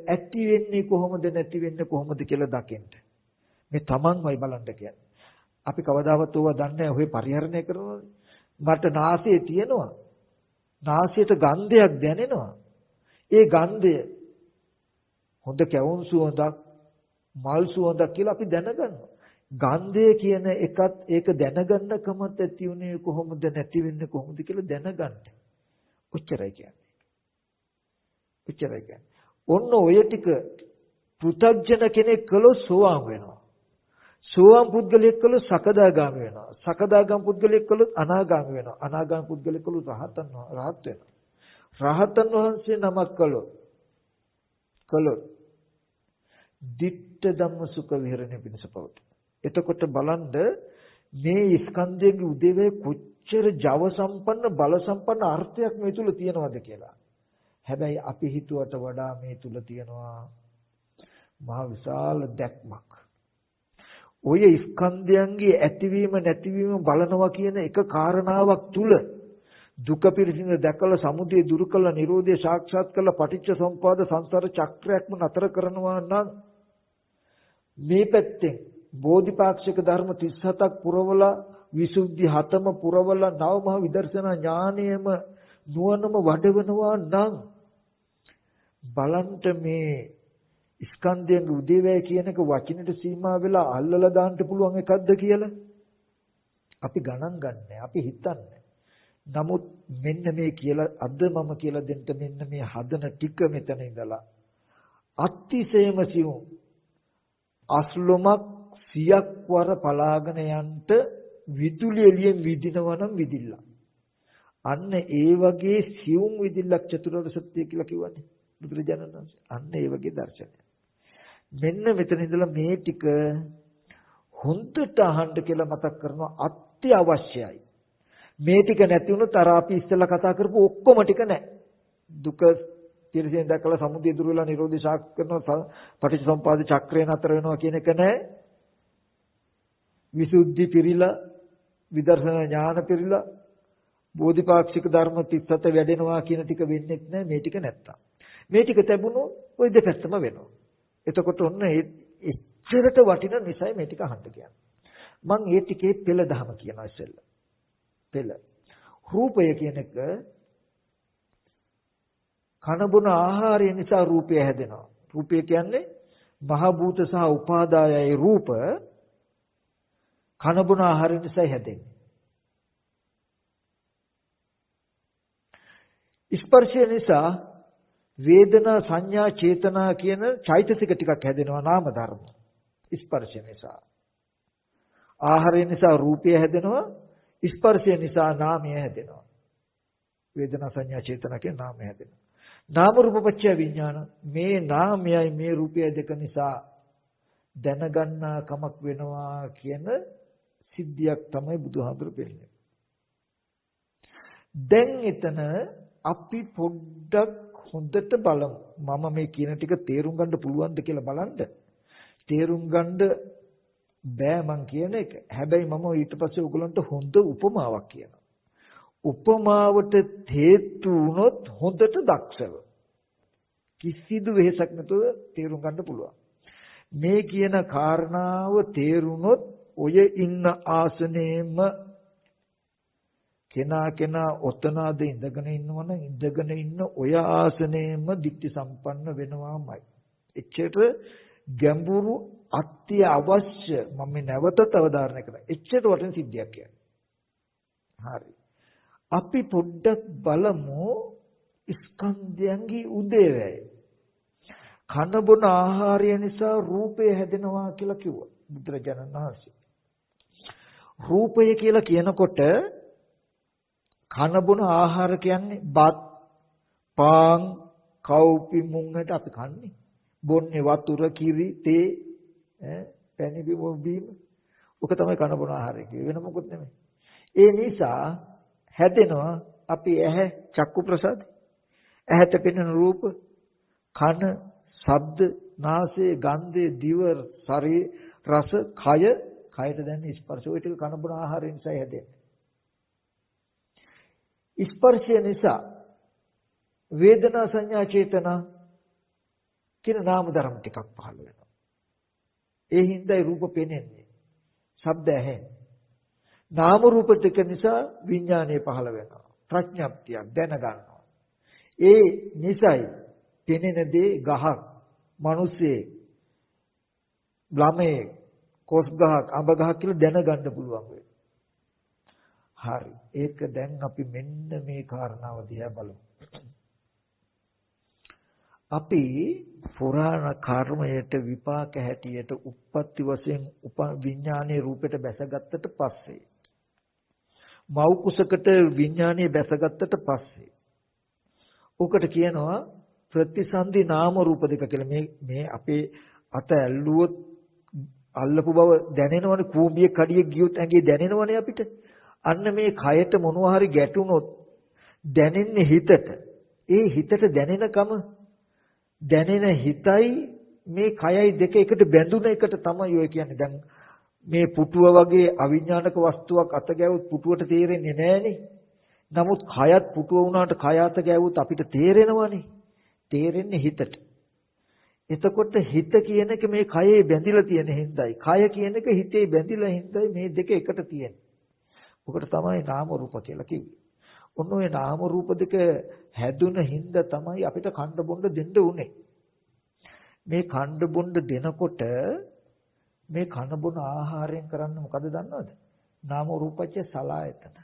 ඇති වෙන්නේ කොහොමද නැති වෙන්නේ කොහොමද කියලා දකින්න. මේ තමන්මයි බලන්න කියන්නේ. අපි කවදාවත් ඕවා දන්නේ නැහැ. ඔය පරිහරණය කරනවා. මට නාසයේ තියෙනවා. නාසයට ගන්ධයක් දැනෙනවා. ඒ ගන්ධය හොඳ කැවුම් සුවඳක්, මල් සුවඳක් කියලා අපි දැනගන්නවා. ගන්ධය කියන එකත් ඒක දැනගන්නකමත් ඇති උනේ කොහොමද නැති වෙන්නේ කොහොමද කියලා දැනගන්න. ඔච්චරයි කියන්නේ. ඔච්චරයි කියන්නේ. ඔන්න ඔය ටික පෘථග්ජන කෙනෙක් කළොත් සෝවාන් වෙනවා. සෝවාන් පුද්ගලයෙක් කළොත් සකදාගාමී වෙනවා. සකදාගාමී පුද්ගලයෙක් කළොත් අනාගාමී වෙනවා. අනාගාමී පුද්ගලයෙක් කළොත් රහත් වෙනවා. රහතන් වහන්සේ නමක් කළොත් ditta ධම්ම සුඛ විහරණය පිණිස පවතී. එතකොට බලන්න මේ ස්කන්ධයේ උදේවේ කොච්චර ජව සම්පන්න බල සම්පන්න අර්ථයක් මේ තුල තියෙනවද කියලා. හැබැයි අපි හිතුවට වඩා මේ තුල තියෙනවා මහ විශාල දැක්මක්. ඔය ස්කන්ධයන්ගේ ඇතිවීම නැතිවීම බලනවා කියන එක කාරණාවක් තුල දුක පිරිසිඳ දැකලා සමුදය දුරු කළා නිරෝධය සාක්ෂාත් කළා පටිච්ච සමුප්පාද සංසාර චක්‍රයක්ම නතර කරනවා නම් මේ පැත්තෙන් බෝධිපාක්ෂික ධර්ම 37ක් පුරවලා විසුද්ධි 7ම පුරවලා නවමහ විදර්ශනා ඥානයම නුවණම වඩවනවා නම් බලන්ට මේ ස්කන්ධයන් උදේවැය කියන එක වචනෙට සීමා වෙලා අල්ලලා දාන්න පුළුවන් එකක්ද කියලා අපි ගණන් ගන්නෑ අපි හිතන්නේ. නමුත් මෙන්න මේ කියලා අද මම කියලා දෙන්න මෙන්න මේ හදන ටික මෙතන ඉඳලා අතිශයම සියුම් අස්ලොමක් 100ක් වර පලාගෙන යන්න විදුලි එළියෙන් විදිනවා නම් විදිල්ල. අන්න ඒ වගේ සියුම් විදිල්ලක් චතුරාර්ය සත්‍ය කියලා කිව්වනේ බුදුරජාණන් වහන්සේ. අන්න ඒ වගේ දර්ශනය. මෙන්න මෙතන ඉඳලා මේ ටික හොඳට අහන්න කියලා මතක් කරනවා අත්‍යවශ්‍යයි. මේ ටික නැති වුණොත් අර අපි ඉස්සෙල්ලා කතා කරපු ඔක්කොම ටික නැහැ. දුක තිරසෙන් දැකලා සමුදය දුර වෙලා නිරෝධය සාක්ෂාත් කරනවා පටිච්චසමුපාද චක්‍රය නතර වෙනවා කියන එක නැහැ. විසුද්ධි පිරීලා විදර්ශනා ඥාන පිරීලා බෝධිපාක්ෂික ධර්ම 37 වැඩෙනවා කියන ටික වෙන්නේ නැහැ මේ ටික නැත්තම්. මේ ටික ලැබුණොත් ওই දෙපැත්තම වෙනවා. එතකොට ඔන්න එච්චරට වටින නිසා මේ ටික අහන්න කියන්නේ. මම මේ ටිකේ පෙළ දහම කියනවා ඉස්සෙල්ලා. පෙළ. රූපය කියන එක කන බොන ආහාරය නිසා රූපය හැදෙනවා. රූපය කියන්නේ මහ භූත සහ උපාදායයි රූප කන බොන ආහාරය නිසා හැදෙන්නේ. ස්පර්ශය නිසා වේදනා සංඥා චේතනා කියන චෛතසික ටිකක් හැදෙනවා නාම ධර්ම. ස්පර්ශය නිසා. ආහාරය නිසා රූපය හැදෙනවා. ස්පර්ශය නිසා නාමය හැදෙනවා. වේදනා සංඥා චේතනා කියන නාමය හැදෙනවා. නාම රූප පත්‍ය විඥාන මේ නාමයයි මේ රූපයයි දෙක නිසා දැනගන්නා කමක් වෙනවා කියන සිද්ධියක් තමයි බුදුහාමුදුරු පෙන්නන්නේ. දැන් එතන අපි පොඩ්ඩක් හොඳට බලමු. මම මේ කියන ටික තේරුම් ගන්න පුළුවන්ද කියලා බලන්න. තේරුම් ගන්න බෑ මං කියන එක. හැබැයි මම ඊට පස්සේ ඔයගලන්ට හොඳ උපමාවක් කියනවා. උපමාවට හේතු වුණොත් හොඳට දක්ෂව කිසිදු වෙහසක් නැතුව තේරුම් ගන්න පුළුවන්. මේ කියන කාරණාව තේරුනොත් ඔය ඉන්න ආසනේම කෙනා ඔතනද ඉඳගෙන ඉන්නවනම් ඉඳගෙන ඉන්න ඔය ආසනේම ධිට්ඨි සම්පන්න වෙනවාමයි. එච්චර ගැඹුරු අත්‍ය අවශ්‍ය මම නැවතත් අවධාරණය කරා. එච්චර වටින සිද්ධියක් කියන්නේ. හරි. අපි පොඩ්ඩක් බලමු ස්කන්ධයන්ගේ උදේවැය. කන බොන ආහාරය නිසා රූපය හැදෙනවා කියලා කිව්වා බුදුරජාණන් වහන්සේ. රූපය කියලා කියනකොට කන බොන ආහාර කියන්නේ බත්, පාන්, කව්පි මුංගට අපි කන්නේ. බොන්නේ වතුර, කිරි, තේ, පැණි බීම. ඔක තමයි කන බොන ආහාරය කියන්නේ. වෙන මොකුත් නෙමෙයි. ඒ නිසා හැදෙනවා අපි ඇහැ චක්කු ප්‍රසාද. ඇහැට පෙනෙන රූප, කන, ශබ්ද, නාසය, ගන්ධය, දිව, ශරීර, රස, කය, කයට දැනෙන ස්පර්ශ. ඔය ටික කන බොන ආහාරය නිසා හැදෙන්නේ. ස්පර්ශය නිසා වේදනා සංඥා චේතනා කියන නාම ධර්ම ටිකක් පහළ වෙනවා. ඒ හින්දායි රූප පෙනෙන්නේ. ශබ්ද ඇහෙන්නේ. නාම රූප ටික නිසා විඥානය පහළ වෙනවා. ප්‍රඥප්තියක් දැනගන්නවා. ඒ නිසයි පෙනෙන දේ ගහක්, මිනිස්සේ, ළමයේ, කොස් ගහක්, අඹ ගහක් කියලා දැනගන්න පුළුවන් වෙයි. හරි. ඒක දැන් අපි මෙන්න මේ කාරණාව දිහා බලමු. අපි පුරාණ කර්මයට විපාක හැටියට උප්පත්ති වශයෙන් විඥානයේ රූපයට බැසගත්තට පස්සේ මව් කුසකට විඥානයේ බැසගත්තට පස්සේ උකට කියනවා ප්‍රතිසන්දි නාම රූප දෙක කියලා. මේ අපේ අත ඇල්ලුවොත් අල්ලපු බව දැනෙනවනේ. කූඹියේ කඩියේ ගියොත් ඇඟේ දැනෙනවනේ අපිට. අන්න මේ කයට මොනවා හරි ගැටුනොත් දැනෙන්නේ හිතට. ඒ හිතට දැනෙනකම දැනෙන හිතයි මේ කයයි දෙක එකට බැඳුන එකට තමයි ඔය කියන්නේ. දැන් මේ පුටුව වගේ අවිඥානික වස්තුවක් අත ගැවුත් පුටුවට තේරෙන්නේ නැහනේ. නමුත් කයත් පුටුව වුණාට කය අත ගැවුත් අපිට තේරෙනවනේ. තේරෙන්නේ හිතට. එතකොට හිත කියන එක මේ කයේ බැඳිලා තියෙන හින්දායි. කය කියන එක හිතේ බැඳිලා හින්දායි මේ දෙක එකට තියෙන්නේ. ඔකට තමයි නාම රූප කියලා කිව්වේ. ඔන්න ඔය නාම රූප දෙක හැදුන හින්දා තමයි අපිට කණ්ඩ බොණ්ඩ දෙන්න උනේ. මේ කණ්ඩ බොණ්ඩ දෙනකොට මේ කන බොන ආහාරයෙන් කරන්නේ මොකද දන්නවද? නාම රූපච්ච සලායතන.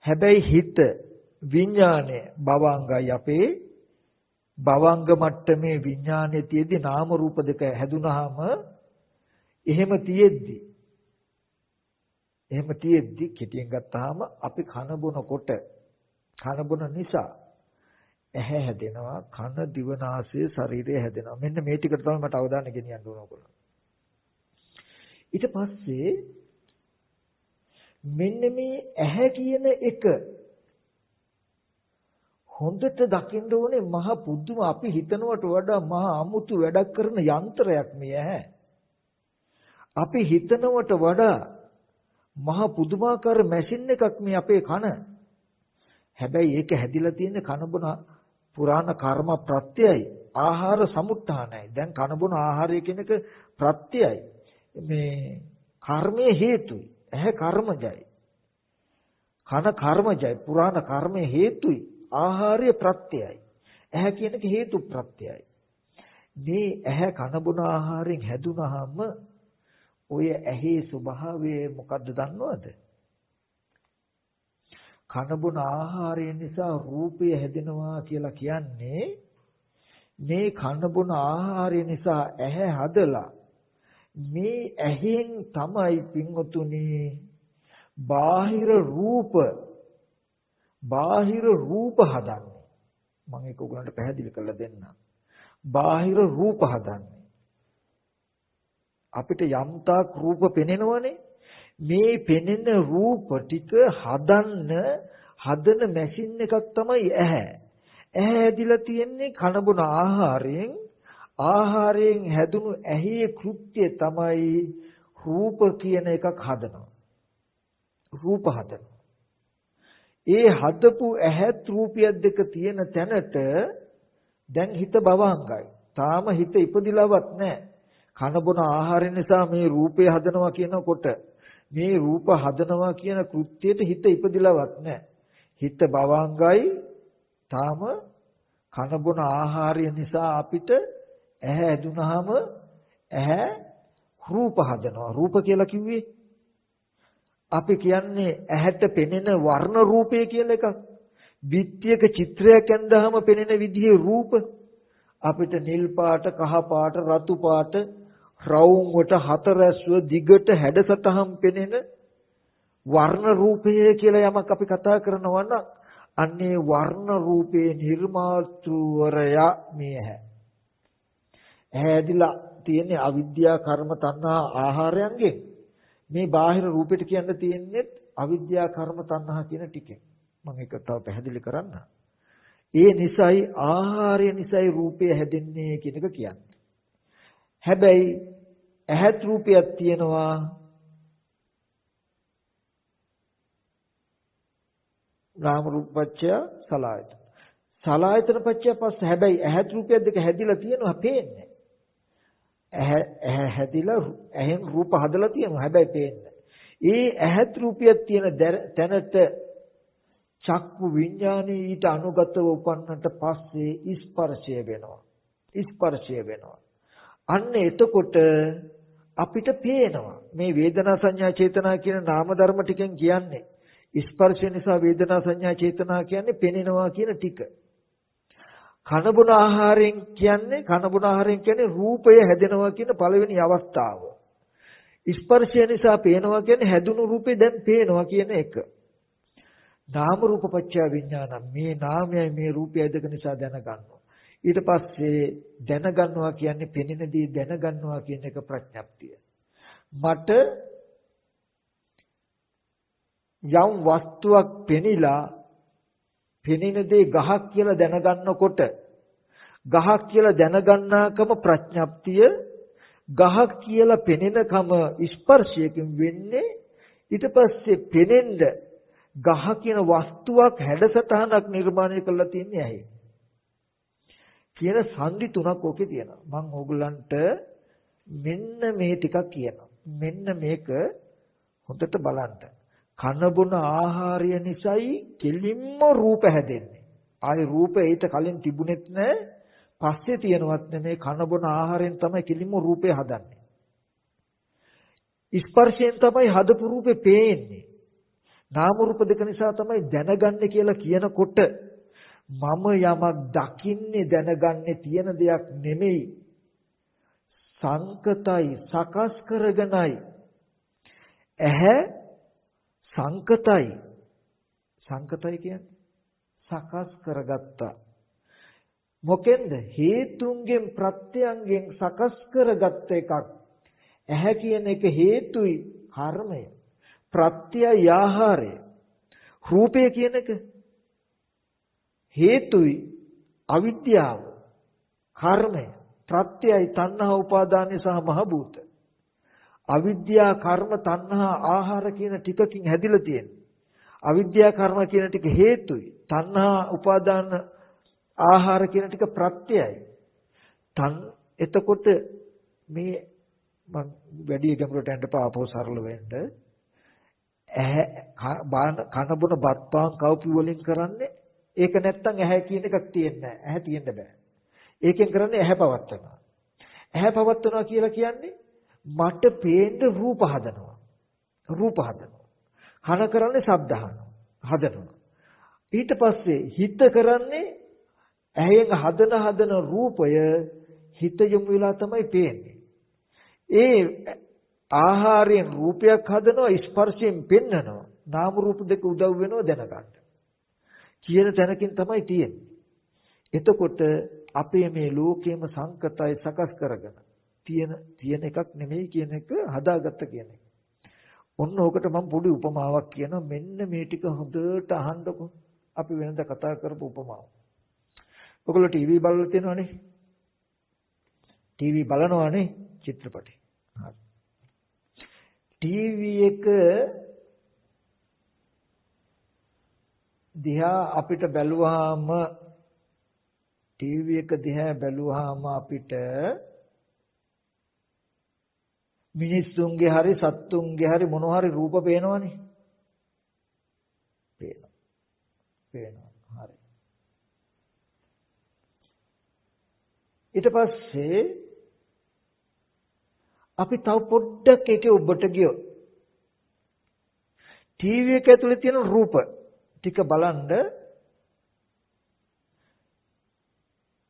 හැබැයි හිත විඥානය භවංගයි අපේ භවංග මට්ටමේ විඥානයේ තියෙද්දි නාම රූප දෙක හැදුනහම එහෙම තියෙද්දි එහෙම තියෙද්දි කෙටියෙන් ගත්තාම අපි කන බොනකොට කන බොන නිසා ඇහැ හැදෙනවා, කන දිව නාසය ශරීරය හැදෙනවා. මෙන්න මේ ටිකට තමයි මට අවධානය ගෙනියන්න ඕන ඔයගොල්ලෝ. ඊට පස්සේ මෙන්න මේ ඇහැ කියන එක හොඳට දකින්න ඕනේ මහ පුදුම අපි හිතනවට වඩා මහ අමුතු වැඩක් කරන යන්ත්‍රයක් මේ ඇහැ. අපි හිතනවට වඩා මහ පුදුමාකාර මැෂින් එකක් මේ අපේ කන. හැබැයි ඒක හැදිලා තියෙන්නේ කන බොන පුරාණ කර්ම ප්‍රත්‍යයයි ආහාර සමුත්ථානයි. දැන් කන බොන ආහාරය කියන එක ප්‍රත්‍යයයි. මේ කර්මයේ හේතුයි. ඇහැ කර්මජයි. කන කර්මජයි. පුරාණ කර්මයේ හේතුයි. ආහාරය ප්‍රත්‍යයයි. ඇහැ කියන එක හේතු ප්‍රත්‍යයයි. මේ ඇහැ කන බොන ආහාරයෙන් හැදුනහම ඔය ඇහි ස්වභාවය මොකද්ද දන්නවද? කන බොන ආහාරය නිසා රූපය හැදෙනවා කියලා කියන්නේ මේ කන බොන ආහාරය නිසා ඇහැ හදලා මේ ඇහෙන් තමයි පින්වතුනි බාහිර රූප හදන්නේ. මම ඒක ඔයගලන්ට පැහැදිලි කරලා දෙන්නම්. බාහිර රූප හදන්නේ. අපිට යම්තාක් රූප පෙනෙනවනේ. මේ පෙනෙන රූප ටික හදන මැෂින් එකක් තමයි ඇහැ. ඇහැ හැදිලා තියෙන්නේ කන බොන ආහාරයෙන් හැදුණු ඇහි කෘත්‍යය තමයි රූප කියන එකක් හදනවා. රූප හදනවා. ඒ හදපු ඇහත් රූපියක් දෙක තියෙන තැනට දැන් හිත භවංගයි. තාම හිත ඉපදිලවත් නැහැ. කන බොන ආහාර නිසා මේ රූපය හදනවා කියනකොට මේ රූප හදනවා කියන කෘත්‍යයට හිත ඉපදිලවත් නැහැ. හිත භවංගයි. තාම කන බොන ආහාරය නිසා අපිට ඇහැ ඇදුනහම ඇහැ රූප හදනවා. රූප කියලා කිව්වේ අපි කියන්නේ ඇහැට පෙනෙන වර්ණ රූපය කියලා එකක්. බිත්තියක චිත්‍රයක් ඇඳහම පෙනෙන විදිහේ රූප අපිට නිල් පාට, කහ පාට, රතු පාට, රවුම් වට හතරැස්ව දිගට හැඩසටහන් පෙනෙන වර්ණ රූපය කියලා යමක් අපි කතා කරනවා නම් අන්නේ වර්ණ රූපේ නිර්මාතෘවරයා මේ ඇහැ. ඇහැදිලා තියෙන අවිද්‍යා කර්ම තණ්හා ආහාරයන්ගෙන් මේ බාහිර රූපෙට කියන්න තියෙන්නේ අවිද්‍යා කර්ම තණ්හා කියන ටිකෙන්. මම ඒක තව පැහැදිලි කරන්න. ඒ නිසයි ආහාරය නිසයි රූපය හැදෙන්නේ කියන එක කියන්නේ. හැබැයි ඇහත් රූපයක් තියෙනවා නාම රූපච්ඡය සලආයතන. සලආයතන පච්චය පස්ස හැබැයි ඇහත් රූපයක් දෙක හැදිලා තියෙනවා පේන්නේ. ඇහැ හැදිලා ඇහෙන් රූප හදලා තියෙනවා හැබැයි පේන්නේ. ඒ ඇහත් රූපයක් තියෙන තැනට චක්කු විඥානේ ඊට අනුගතව උපන්නට පස්සේ ස්පර්ශය වෙනවා. අන්න එතකොට අපිට පේනවා මේ වේදනා සංඥා චේතනා කියන නාම ධර්ම ටිකෙන් කියන්නේ ස්පර්ශය නිසා වේදනා සංඥා චේතනා කියන්නේ පෙනෙනවා කියන ටික. කනබුන ආහාරයෙන් කියන්නේ රූපය හැදෙනවා කියන පළවෙනි අවස්ථාව. ස්පර්ශය නිසා පේනවා කියන්නේ හැදුණු රූපේ දැන් පේනවා කියන එක. නාම රූප පත්‍ය විඥාන මේ නාමයයි මේ රූපයයි දෙක නිසා දැනගන්නවා. ඊට පස්සේ දැනගන්නවා කියන්නේ පෙනෙන දේ දැනගන්නවා කියන එක ප්‍රඥප්තිය. මට යම් වස්තුවක් පෙනිලා පෙනෙන දේ ගහක් කියලා දැනගන්නකොට ගහක් කියලා දැනගන්නාකම ප්‍රඥප්තිය. ගහක් කියලා පෙනෙනකම ස්පර්ශයකින් වෙන්නේ. ඊට පස්සේ පෙනෙන්න ගහ කියන වස්තුවක් හැඩසටහනක් නිර්මාණය කරලා තියන්නේ ඇයි කියන සංදි තුනක් ඕකේ තියෙනවා. මම ඕගලන්ට මෙන්න මේ ටිකක් කියනවා. මෙන්න මේක හොඳට බලන්න. කන බොන ආහාරය නිසායි කෙලින්ම රූප හැදෙන්නේ. ආයේ රූප ඊට කලින් තිබුණෙත් නැහැ. පස්සේ තියෙනවත් නෙමේ කන බොන ආහාරයෙන් තමයි කෙලින්ම රූපය හදන්නේ. ස්පර්ශයෙන් තමයි හදපු රූපේ පේන්නේ. නාම රූප දෙක නිසා තමයි දැනගන්නේ කියලා කියනකොට මම යමක් දකින්නේ දැනගන්නේ තියෙන දෙයක් නෙමෙයි. සංකතයි සකස් කරගෙනයි. ඇහැ සංකතයි. සංකතයි කියන්නේ සකස් කරගත්තා. මොකෙන්ද? හේතුන්ගෙන් ප්‍රත්‍යයන්ගෙන් සකස් කරගත්ත එකක්. ඇහැ කියන එක හේතුයි කර්මය. ප්‍රත්‍යය ආහාරය. රූපය කියන එක හේතුයි අවිද්‍යාව. කර්මය. ප්‍රත්‍යයයි තණ්හා උපාදානය සහ මහ භූත. අවිද්‍යා කර්ම තණ්හා ආහාර කියන ටිකකින් හැදිලා තියෙනවා. අවිද්‍යා කර්ම කියන ටික හේතුයි. තණ්හා උපාදාන ආහාර කියන ටික ප්‍රත්‍යයයි. එතකොට මේ මම වැඩි ගැඹුරට යන්න පාපෝ සරල වෙන්න කන බොන බත් පාන් කව්පි වලින් කරන්නේ ඒක නැත්තම් ඇහැ කියන එකක් තියෙන්නේ නැහැ. ඇහැ තියෙන්න බෑ. ඒකෙන් කරන්නේ ඇහැ පවත්වනවා. ඇහැ පවත්වනවා කියලා කියන්නේ මට පේන්න රූප හදනවා. රූප හදනවා. කන කරන්නේ ශබ්ද හදනවා. ඊට පස්සේ හිත කරන්නේ ඇහෙන් හදන රූපය හිත යොමු වෙලා තමයි පේන්නේ. ඒ ආහාරයෙන් රූපයක් හදනවා ස්පර්ශයෙන් පෙන්නනවා. නාම රූප දෙක උදව් වෙනවා දැනගන්න. කියන තැනකින් තමයි තියෙන්නේ. එතකොට අපේ මේ ලෝකයේම සංකතයි සකස් කරගෙන තියෙන එකක් නෙමෙයි කියන එක හදාගත්ත කියන එක. ඔන්න ඕකට මම පොඩි උපමාවක් කියනවා. මෙන්න මේ ටික හොඳට අහන්නකො. අපි වෙනද කතා කරපු උපමාව. ඔයගොල්ලෝ ටීවී බලලා තියෙනවනේ. ටීවී බලනවානේ චිත්‍රපටි. හරි. ටීවී එක දිහා අපිට බැලුවාම ටීවී එක දිහා බැලුවාම අපිට මිනිස්සුන්ගේ හරි සත්තුන්ගේ හරි මොනවා හරි රූප පේනවනේ. පේනවා. හරි. ඊට පස්සේ අපි තව පොඩ්ඩක් ඒකේ ඔබට ගියෝ. ටීවී එක ඇතුලේ තියෙන රූප ටික බලන්න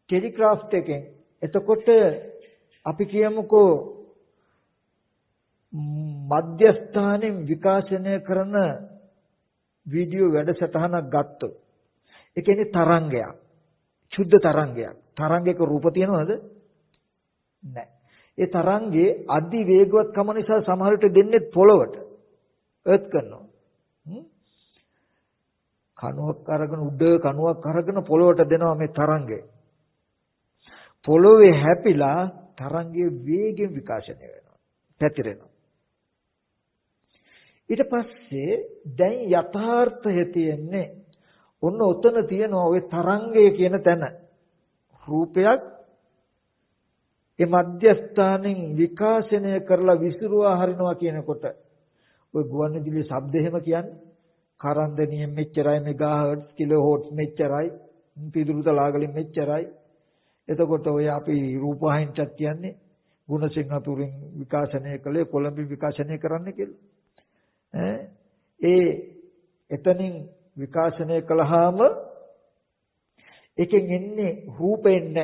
ටෙලිග්‍රාෆ් එකෙන්. එතකොට අපි කියමුකෝ මධ්‍යස්ථානයෙන් විකාශනය කරන වීඩියෝ වැඩසටහනක් ගත්තොත් ඒ කියන්නේ තරංගයක්. ශුද්ධ තරංගයක්. තරංගයක රූප තියෙනවද? නැහැ. ඒ තරංගේ අධි වේගවත්කම නිසා සමහර විට දෙන්නේ පොළවට එර්ත් කරනවා. කණුවක් අරගෙන උඩ කණුවක් අරගෙන පොළවට දෙනවා මේ තරංගය. පොළවේ හැපිලා තරංගයේ වේගෙන් විකාශනය වෙනවා. පැතිරෙනවා. ඊට පස්සේ දැන් යථාර්ථය තියෙන්නේ ඔන්න ඔතන තියෙනවා ওই තරංගය කියන තැන. රූපයක් ඒ මධ්‍යස්ථානෙන් විකාශනය කරලා විසිරුවා හරිනවා කියනකොට ওই ගුවන්විදුලි ශබ්ද එහෙම කියන්නේ කරන්දනියෙන් මෙච්චරයි මෙගාහර්ට්ස් කිලෝහර්ට්ස් මෙච්චරයි පිදුරුත ලාගලින් මෙච්චරයි. එතකොට ඔය අපි රූපවාහිනියක් කියන්නේ ගුණසිංහ තුරින් විකාශනය කළේ කොළඹින් විකාශනය කරන්න කියලා. ඒ එතනින් විකාශනය කළාම එකෙන් එන්නේ රූපෙන්න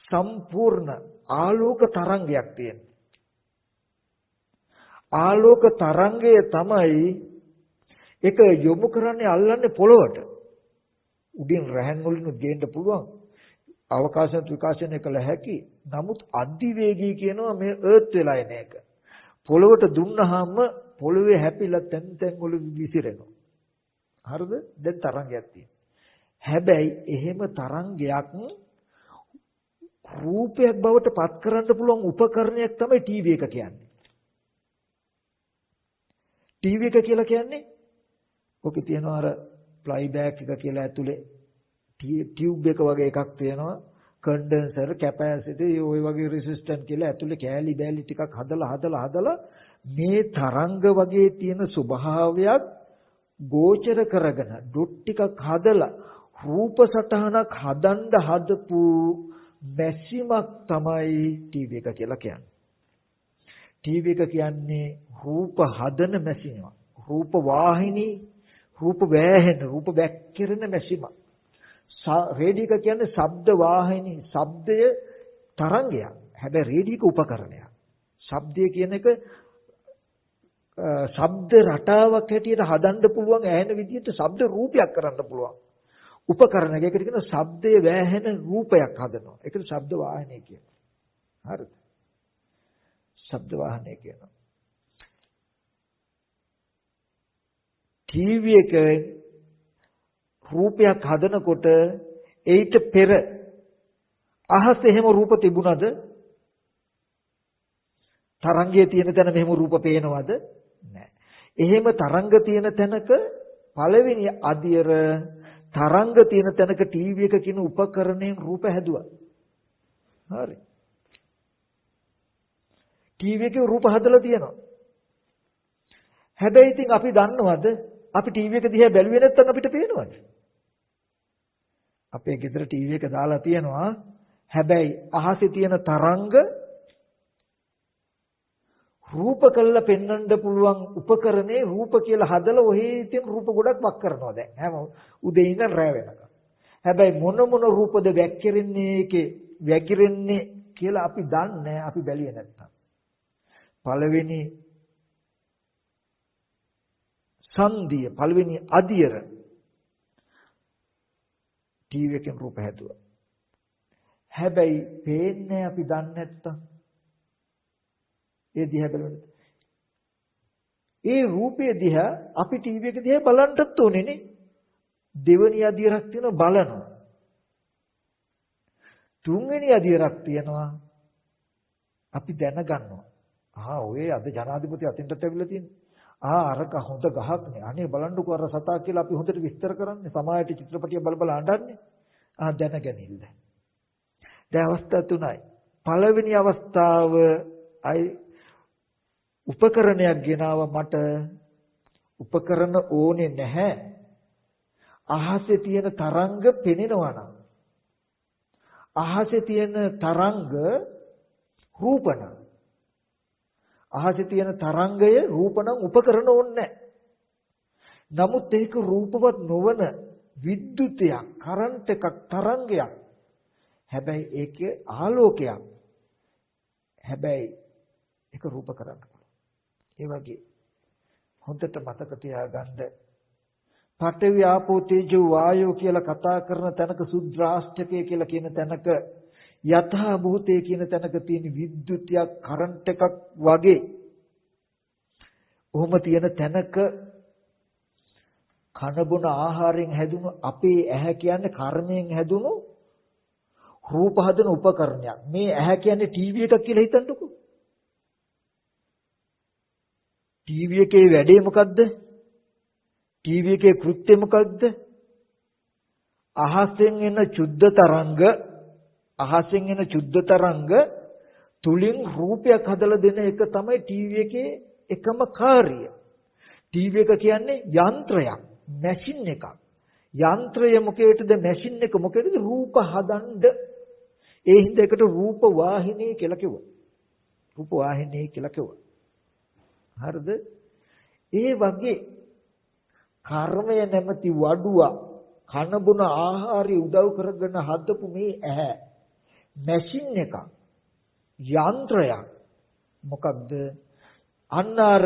සම්පූර්ණ ආලෝක තරංගයක් තියෙනවා. ආලෝක තරංගය තමයි ඒක යොමු කරන්නේ අල්ලන්නේ පොළවට. උඩින් රැහන් වලින් ගේන්න පුළුවන්. අවකාශයත් විකාශනය කළ හැකි. නමුත් අධිවේගී කියනවා මේ අර්ත් වෙලා එන එක. පොළවට දුන්නාම පොළවේ හැපිලා තැන් තැන් වල විසිරෙනවා. හරිද? දැන් තරංගයක් තියෙනවා. හැබැයි එහෙම තරංගයක් රූපයක් බවට පත් කරන්න පුළුවන් උපකරණයක් තමයි ටීවී එක කියන්නේ. ටීවී එක කියලා කියන්නේ ඔකේ තියෙනවා අර ප්ලයි බෑක් එක කියලා ඇතුලේ ටියුබ් එක වගේ එකක් තියෙනවා. කන්ඩෙන්සර් කැපැසිටි ওই වගේ රෙසිස්ටන්ට් කියලා ඇතුලේ කෑලි බෑලි ටිකක් හදලා මේ තරංග වගේ තියෙන ස්වභාවයක් ගෝචර කරගෙන ඩොට් ටිකක් හදලා රූප සටහනක් හදන්න හදපු මැෂිමක් තමයි ටීවී එක කියලා කියන්නේ. ටීවී එක කියන්නේ රූප හදන මැෂිමක්. රූප වාහිනී, රූප වෑහෙන, රූප වැක්කිරෙන මැෂිමක්. රේඩියෝ එක කියන්නේ ශබ්ද වාහිනී, ශබ්දය තරංගයක්. හැබැයි රේඩියෝ එක උපකරණයක්. ශබ්දය කියන එක ශබ්ද රටාවක් හැටියට හදන්න පුළුවන් ඇහෙන විදිහට ශබ්ද රූපයක් කරන්න පුළුවන්. උපකරණයක්. ඒකට කියනවා ශබ්දයේ වැහෙන රූපයක් හදනවා. ඒකට ශබ්ද වාහනය කියනවා. හරිද? ශබ්ද වාහනය කියනවා. ටීවී එක රූපයක් හදනකොට ඒිට පෙර අහසේ එහෙම රූප තිබුණද? තරංගයේ තියෙන තැන මෙහෙම රූප පේනවද? නැහැ. එහෙම තරංග තියෙන තැනක පළවෙනි අදියර තරංග තියෙන තැනක ටීවී එක කියන උපකරණයෙන් රූප හැදුවා. හරි. ටීවී එකේ රූප හදලා තියෙනවා. හැබැයි ඉතින් අපි දන්නවද අපි ටීවී එක දිහා බැලුවේ නැත්නම් අපිට පේනවද? අපේ ගෙදර ටීවී එක දාලා තියෙනවා. හැබැයි අහසේ තියෙන තරංග රූප කළා පෙන්වන්න පුළුවන් උපකරණේ රූප කියලා හදලා ඔහේ ඉතින් රූප ගොඩක් වක් කරනවා දැන් හැම උදේ ඉඳන් රැ වෙනකම්. හැබැයි මොන රූපද වැක්කිරෙන්නේ කියලා අපි දන්නේ අපි බැලියේ නැත්තම්. පළවෙනි සංදිය පළවෙනි අදියර ටීවී එකෙන් රූප හැදුවා. හැබැයි පේන්නේ අපි දන්නේ නැත්තම් ඒ දිහා බලන්න. ඒ රූපය දිහා අපි ටීවී එක දිහා බලන්නත් ඕනේ නේ. දෙවෙනි අදියරක් තියෙනවා බලනවා. තුන්වෙනි අදියරක් තියෙනවා අපි දැනගන්නවා. ඔය අද ජනාධිපති අතින්ටත් ඇවිල්ලා තියෙන්නේ. අරක හොඳ ගහක්නේ. අනේ බලන්නකෝ අර සතා කියලා අපි හොඳට විස්තර කරන්නේ. සමාජයේ චිත්‍රපටිය බල බල අඬන්නේ. දැනගැනිල්ල. දැන් අවස්ථා තුනයි. පළවෙනි අවස්ථාව උපකරණයක් ගෙනාව මට උපකරණ ඕනේ නැහැ. අහසේ තියෙන තරංග පෙනෙනවා නම් අහසේ තියෙන තරංග රූපණ අහසේ තියෙන තරංගය රූපණ උපකරණ ඕනේ නැහැ. නමුත් ඒක රූපවත් නොවන විද්‍යුතයක් කරන්ට් එකක් තරංගයක්. හැබැයි ඒකේ ආලෝකයක්. හැබැයි ඒක රූප කරන්න පුළුවන්. ඒ වගේ හොඳට මතක තියාගන්න පඨවි ආපෝ තේජෝ වායෝ කියලා කතා කරන තැනක සුද්‍රාෂ්ටකය කියලා කියන තැනක යථා භූතය කියන තැනක තියෙන විද්‍යුතියක් කරන්ට් එකක් වගේ ඔහොම තියෙන තැනක කන බොන ආහාරයෙන් හැදුණු අපේ ඇහැ කියන්නේ කර්මයෙන් හැදුණු රූප හදන උපකරණයක්. මේ ඇහැ කියන්නේ ටීවී එකක් කියලා හිතන්නකෝ. ටීවී එකේ වැඩේ මොකද්ද? ටීවී එකේ කෘත්‍ය මොකද්ද? අහසෙන් එන චුද්ධ තරංග තුලින් රූපයක් හදලා දෙන එක තමයි ටීවී එකේ එකම කාර්යය. ටීවී එක කියන්නේ යන්ත්‍රයක්, මැෂින් එකක්. යන්ත්‍රය මොකේද? මැෂින් එක මොකේද? රූප හදන්න. ඒ හින්දා ඒකට රූප වාහිනී කියලා කිව්වා. රූප වාහිනී කියලා කිව්වා. හරිද? ඒ වගේ කර්මය නැමැති වඩුව කන බොන ආහාරي උදව් කරගෙන හදපු මේ ඇහැ මැෂින් එකක් යන්ත්‍රයක් මොකක්ද? අන්න අර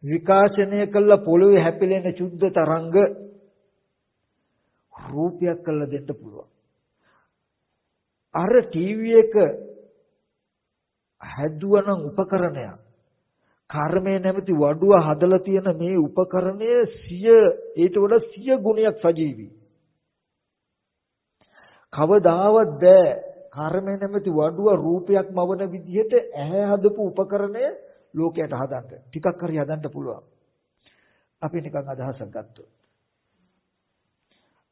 විකාශනය කළ පොළවේ හැපිලෙන චුද්ධ තරංග රූපයක් කළ දෙන්න පුළුවන්. අර ටීවී එක හැදුවනම් උපකරණයක් කර්මය නැමැති වඩුව හදලා තියෙන මේ උපකරණය ඊට වඩා 100 ගුණයක් සජීවී. කවදාවත් බෑ කර්මය නැමැති වඩුව රූපයක් මවන විදිහට ඇහැ හදපු උපකරණය ලෝකයට හදන්න. ටිකක් හරි හදන්න පුළුවන්. අපි නිකන් අදහසක් ගත්තොත්.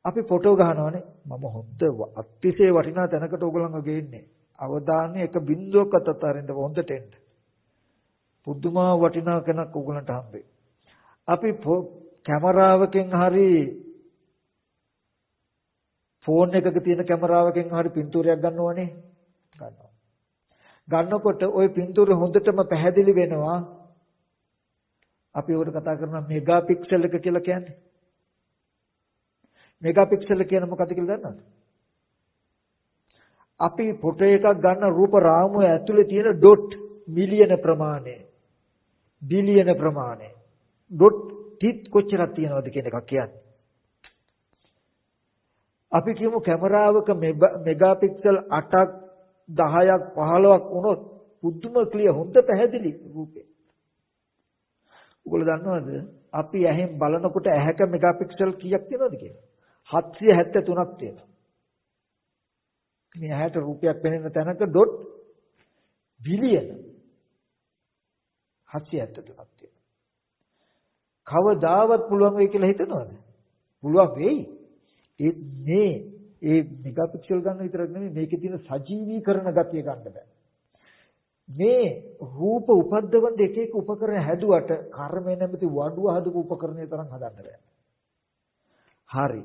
අපි ෆොටෝ ගහනවානේ. මම හොඳ අතිශය වටිනා තැනකට ඕගොල්ලන්ව ගේන්නේ. අවධානය එක බිඳුවක්වත් අතරින්ද හොඳට එන්න. පුදුමා වටිනා කෙනෙක් ඕගොල්ලන්ට හම්බෙයි. අපි කැමරාවකින් හරි ෆෝන් එකක තියෙන කැමරාවකින් හරි පින්තූරයක් ගන්නවනේ. ගන්නවා. ගන්නකොට ওই පින්තූරය හොඳටම පැහැදිලි වෙනවා. අපි උඩ කතා කරන මෙගා පික්සල් එක කියලා කියන්නේ. මෙගා පික්සල් කියන මොකක්ද කියලා දන්නවද? අපි ෆොටෝ එකක් ගන්න රූප රාමුව ඇතුලේ තියෙන ඩොට් මිලියන ප්‍රමාණය බිලියන ප්‍රමාණය ඩොට් ටිත් කොච්චරක් තියෙනවද කියන එකක් කියන්නේ. අපි කියමු කැමරාවක මෙගාපික්සල් 8ක් 10ක් 15ක් වුණොත් පුදුම ක්ලියර් හොඳ පැහැදිලි රූපේ. ඔයගොල්ලෝ දන්නවද අපි ඇහෙන් බලනකොට ඇහැක මෙගාපික්සල් කීයක් තියෙනවද කියලා? 773ක් තියෙනවා. මේ ඇහැට රූපයක් පෙනෙන තැනක ඩොට් බිලියන 773ක් තියෙනවා. කවදාවත් පුළුවන් වෙයි කියලා හිතනවද? පුළුවන් වෙයි. ඒ මෙගාපික්සල් ගන්න විතරක් නෙමෙයි මේකේ තියෙන සජීවීකරණ ගතිය ගන්න බෑ. මේ රූප උපද්දවන්න එක එක උපකරණ හැදුවට කර්මය නැමැති වඩුව හදපු උපකරණය තරම් හදන්න බෑ. හරි.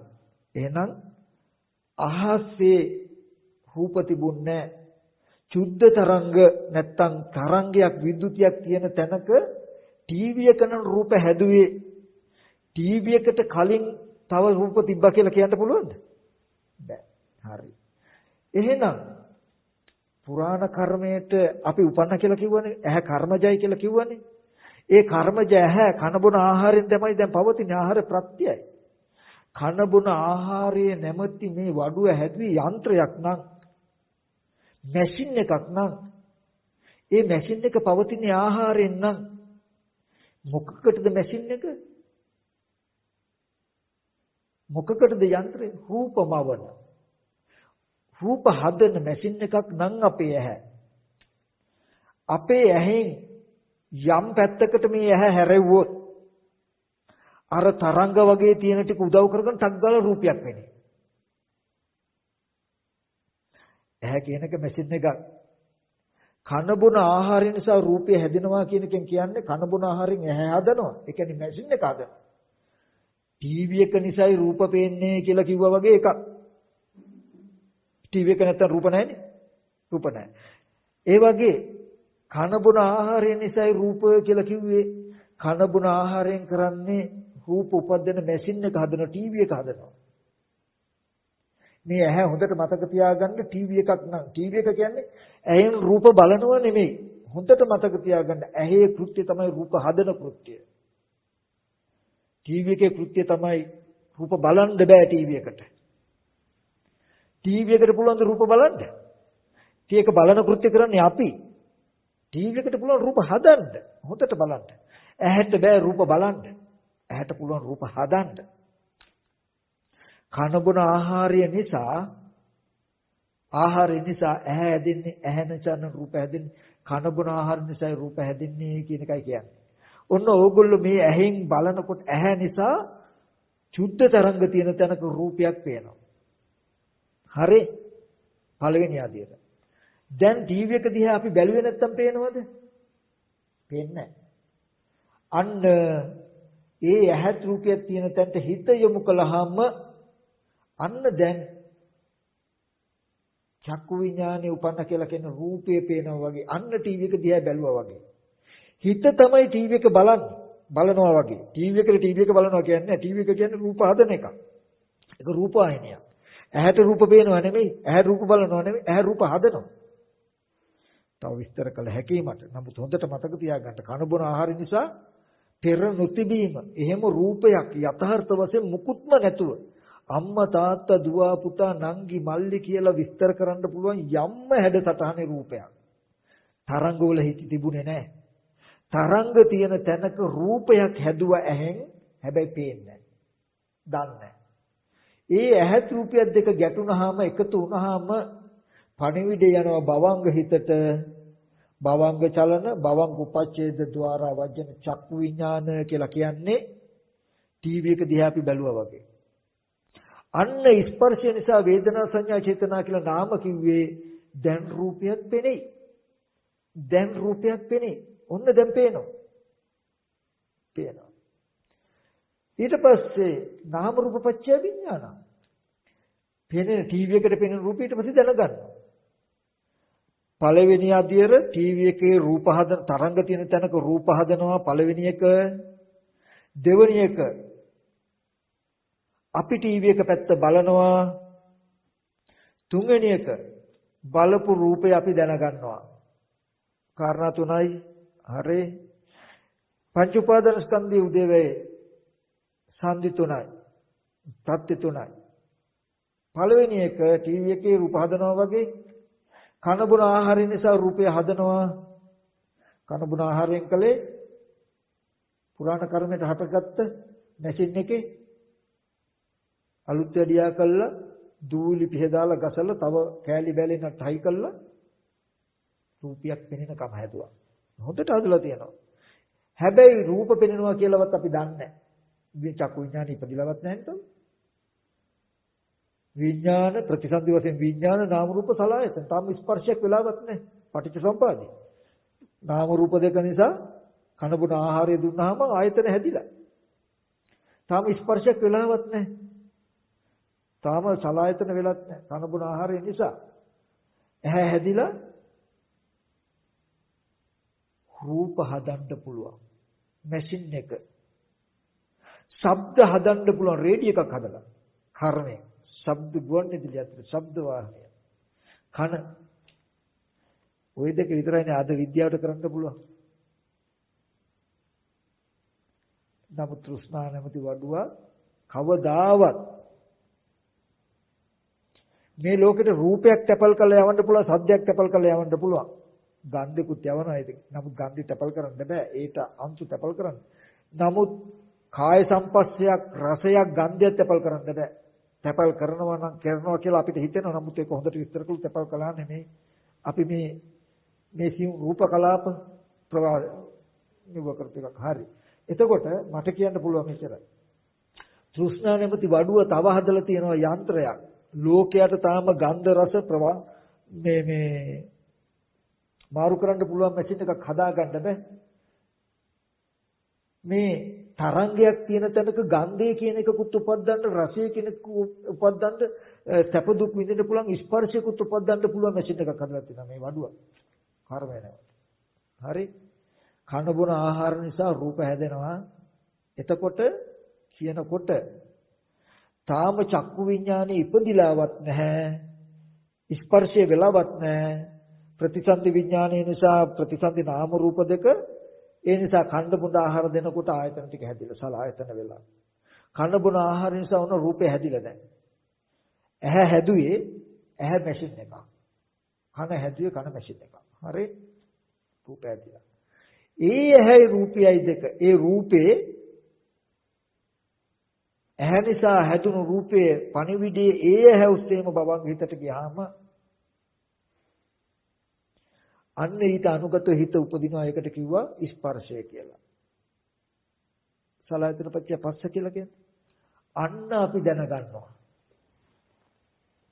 එහෙනම් අහසේ රූප තිබුණේ චුද්ධ තරංග නැත්තම් තරංගයක් විද්‍යුතියක් තියෙන තැනක ටීවී එකන රූප හැදුවේ ටීවී එකට කලින් තව රූප තිබ්බා කියලා කියන්න පුළුවන්ද? බෑ. හරි. එහෙනම් පුරාණ කර්මයට අපි උපන්න කියලා කිව්වනේ. ඇහැ කර්මජයි කියලා කිව්වනේ. ඒ කර්මජ ඇහැ කන බොන ආහාරයෙන් තමයි දැන් පවතින ආහාර ප්‍රත්‍යයයි. කන බොන ආහාරයේ නැමැති මේ වඩුව හැදුවේ යන්ත්‍රයක් නම් මැෂින් එකක් නම් ඒ මැෂින් එක පවතින ආහාරයෙන් නම් මොකකටද මැෂින් එක? මොකකටද යන්ත්‍රය? රූපමවන. රූප හදන මැෂින් එකක් නම් අපේ ඇහැ. අපේ ඇහෙන් යම් පැත්තකට මේ ඇහැ හැරෙව්වොත් අර තරංග වගේ තියෙන ටික උදව් කරගෙන ටක් ගාලා රූපයක් වෙන්නේ. ඇහැ කියන එක මැෂින් එකක්. කන බොන ආහාරය නිසා රූපය හැදෙනවා කියන එකෙන් කියන්නේ කන බොන ආහාරයෙන් ඇහැ හදනවා. ඒ කියන්නේ මැෂින් එක හදනවා. ටීවී එක නිසායි රූප පේන්නේ කියලා කිව්වා වගේ එකක්. ටීවී එක නැත්තම් රූප නැහැනේ. රූප නැහැ. ඒ වගේ කන බොන ආහාරය නිසායි රූප කියලා කිව්වේ කන බොන ආහාරයෙන් කරන්නේ රූප උපදින මැෂින් එක හදන ටීවී එක හදනවා. මේ ඇහැ හොඳට මතක තියාගන්න ටීවී එකක් නම් ටීවී එක කියන්නේ ඇහෙන් රූප බලනවා නෙමෙයි. හොඳට මතක තියාගන්න ඇහි කෘත්‍ය තමයි රූප හදන කෘත්‍යය. ටීවී එකේ කෘත්‍ය තමයි රූප බලන්න බෑ ටීවී එකට. ටීවී එකට පුළුවන් ද රූප බලන්න? ඒක බලන කෘත්‍ය කරන්නේ අපි. ටීවී එකට පුළුවන් රූප හදන්න. හොඳට බලන්න. ඇහැට බෑ රූප බලන්න. ඇහැට පුළුවන් රූප හදන්න. කන බොන ආහාරය නිසා ඇහැ හැදෙන්නේ. ඇහැ නිසා රූප හැදෙන්නේ. කන බොන ආහාර නිසා රූප හැදෙන්නේ කියන එකයි කියන්නේ. ඔන්න ඕගොල්ලෝ මේ ඇහෙන් බලනකොට ඇහැ නිසා චුද්ධ තරංග තියෙන තැනක රූපයක් පේනවා. හරි? පළවෙනි ආදියට. දැන් ටීවී එක දිහා අපි බැලුවේ නැත්තම් පේනවද? පේන්නේ නැහැ. අන්න ඒ ඇහත් රූපයක් තියෙන තැනට හිත යොමු කළාම අන්න දැන් චක්කු විඥානේ උපන්න කියලා කියන රූපේ පේනවා වගේ අන්න ටීවී එක දිහා බැලුවා වගේ. හිත තමයි ටීවී එක බලනවා වගේ. ටීවී එක බලනවා කියන්නේ ටීවී එක කියන්නේ රූප හදන එකක්. ඒක රූප ආයනයක්. ඇහැට රූප පේනවා නෙමෙයි, ඇහැ රූප බලනවා නෙමෙයි, ඇහැ රූප හදනවා. තව විස්තර කළ හැකි මට. නමුත් හොඳට මතක තියාගන්න කන බොන ආහාර නිසා පෙර නොතිබීම එහෙම රූපයක් යථාර්ථ වශයෙන් මුකුත්ම නැතුව අම්මා තාත්තා දුව පුතා නංගි මල්ලි කියලා විස්තර කරන්න පුළුවන් යම්ම හැඩසටහනේ රූපයක්. තරංගවල හිටි තිබුණේ නැහැ. තරංග තියෙන තැනක රූපයක් හැදුවා ඇහෙන් හැබැයි පේන්නේ නැහැ. දන්නේ ඒ ඇහත් රූපයක් දෙක ගැටුණාම එකතු වුණාම පණිවිඩ යනවා භවංග හිතට. භවංග චලන භවංග උපච්ඡේද ద్వාරා වජන චක්කු විඥාන කියලා කියන්නේ ටීවී එක දිහා අපි බැලුවා වගේ. අන්න ස්පර්ශය නිසා වේදනා සංඥා චේතනා කියලා නාම කිව්වේ දැන් රූපයක් පෙනෙයි. දැන් රූපයක් පෙනෙයි. ඔන්න දැන් පේනවා. ඊට පස්සේ නාම රූප පත්‍ය විඥාන. පෙනෙන ටීවී එකට පෙනෙන රූප ඊට පස්සේ දැනගන්නවා. පළවෙනි අධ්‍යයර ටීවී එකේ රූප හදන තරංග තියෙන තැනක රූප හදනවා පළවෙනි එක. දෙවෙනි එක අපි ටීවී එක පැත්ත බලනවා. තුන්වෙනි එක බලපු රූපය අපි දැනගන්නවා. කාරණා තුනයි. හරි. පංච උපාදාන ස්කන්ධයේ උදේවේ සංදි තුනයි. ප්‍රත්‍ය තුනයි. පළවෙනි එක ටීවී එකේ රූප හදනවා වගේ කන බොන ආහාරය නිසා රූපය හදනවා. කන බොන ආහාරයෙන් කලේ පුරාණ කර්මයට හටගත්ත මැෂින් එකේ අලුත් වැඩියා කළා දූලි පිහදාලා ගසලා තව කෑලි බැලෙන ටයි කළා රූපයක් පෙනෙන කම හැදුවා. හොඳට හදලා තියෙනවා. හැබැයි රූප පෙනෙනවා කියලාවත් අපි දන්නේ නැහැ. මේ චක්කු විඥාන ඉපදිලවත් නැහැ නේද? විඥාන ප්‍රතිසන්දි වශයෙන් විඥාන නාම රූප සලආයතන. තාම ස්පර්ශයක් වෙලාවත් නැහැ. පටිච්චසමුප්පාදේ. නාම රූප දෙක නිසා කන බොන ආහාරය දුන්නාම ආයතන හැදිලා. තාම ස්පර්ශයක් වෙලාවත් නැහැ. තාම සලආයතන වෙලත් නැහැ. කන බොන ආහාරය නිසා ඇහැ හැදිලා රූප හදන්න පුළුවන්. මැෂින් එක. ශබ්ද හදන්න පුළුවන් රේඩියෝ එකක් හදලා. කර්මය. ශබ්ද ගුවන්විදුලි අතර ශබ්ද වාහනය. කන. ওই දෙක විතරයිනේ අද විද්‍යාවට කරන්න පුළුවන්. නමුත් තෘෂ්ණා නැමැති වඩුව කවදාවත් මේ ලෝකෙට රූපයක් තැපල් කරලා යවන්න පුළුවන්, සද්දයක් තැපල් කරලා යවන්න පුළුවන්. ගන්ධෙකුත් යවනවා ඒක. නමුත් ගන්ධය තැපල් කරන්න බෑ. ඒට අංශු තැපල් කරන්න. නමුත් කාය සම්පස්සයක්, රසයක්, ගන්ධයක් තැපල් කරන්න බෑ. තැපල් කරනවා නම් කරනවා කියලා අපිට හිතෙනවා. නමුත් ඒක හොඳට විස්තර කළු තැපල් කළා නෙමෙයි. අපි මේ සියුම් රූප කලාප ප්‍රවාහ නිව කරපු එකක්. හරි. එතකොට මට කියන්න පුළුවන් මෙච්චරයි. තෘෂ්ණා නැමැති වඩුව තව හදලා තියෙනවා යන්ත්‍රයක්. ලෝකයට තාම ගන්ධ රස ප්‍රවාහ මේ මාරු කරන්න පුළුවන් මැෂින් එකක් හදාගන්න බෑ. මේ තරංගයක් තියෙන තැනක ගන්ධය කියන එකකුත් උපදින්න, රසය කියන එක උපදින්න, සැප දුක් විඳින්න පුළුවන් ස්පර්ශයකුත් උපදින්න පුළුවන් මැෂින් එකක් හදලා තියෙනවා මේ වඩුව. කර්මය නැවත. හරි. කන බොන ආහාර නිසා රූප හැදෙනවා. එතකොට කියනකොට තාම චක්කු විඥානේ ඉපදිලාවත් නැහැ. ස්පර්ශය වෙලාවත් නැහැ. ප්‍රතිසන්දි විඥානය නිසා ප්‍රතිසන්දි නාම රූප දෙක ඒ නිසා කන්න බොන ආහාර දෙනකොට ආයතන ටික හැදිලා සලආයතන වෙලා. කන්න බොන ආහාර නිසා උන රූපේ හැදිලා දැන්. ඇහැ හැදුවේ ඇහැ මැෂින් එකක්. කන හැදුවේ කන මැෂින් එකක්. හරි? රූපය හැදිලා. ඒ ඇහැයි රූපයයි දෙක. ඒ රූපේ ඇහැ නිසා හැදුණු රූපයේ පණිවිඩයේ ඒ ඇහැ උස්සේම බවන් හිතට ගියාම අන්න ඊට අනුගත හිත උපදිනවා. ඒකට කිව්වා ස්පර්ශය කියලා. සලආයතන පත්‍ය පස්ස කියලා කියන්නේ. අන්න අපි දැනගන්නවා.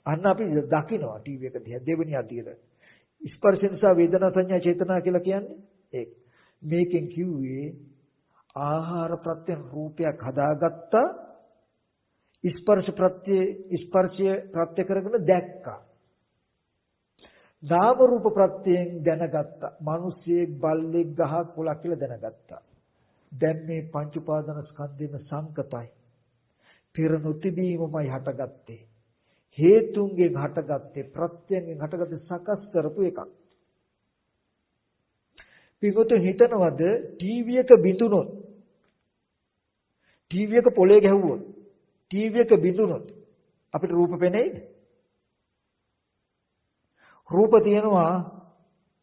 අන්න අපි දකිනවා ටීවී එක දිහා දෙවෙනි අදියර. ස්පර්ශ නිසා වේදනා සංඥා චේතනා කියලා කියන්නේ ඒක. මේකෙන් කිව්වේ ආහාර ප්‍රත්‍යයෙන් රූපයක් හදාගත්තා. ස්පර්ශය ප්‍රත්‍ය කරගෙන දැක්කා. නාම රූප ප්‍රත්‍යයෙන් දැනගත්තා. මිනිස්සෙක්, බල්ලෙක්, ගහක්, කොළක් කියලා දැනගත්තා. දැන් මේ පංච උපාදාන ස්කන්ධෙම සංකතයි. පෙර නොතිබීමමයි හටගත්තේ. හේතුන්ගෙන් හටගත්තේ, ප්‍රත්‍යයෙන් හටගත්තේ, සකස් කරපු එකක්. පිටුත හිතනවද ටීවී එක බිඳුනොත්, ටීවී එක පොලේ ගැහුවොත්, ටීවී එක බිඳුනොත් අපිට රූප පෙනෙයිද? රූප තියෙනවා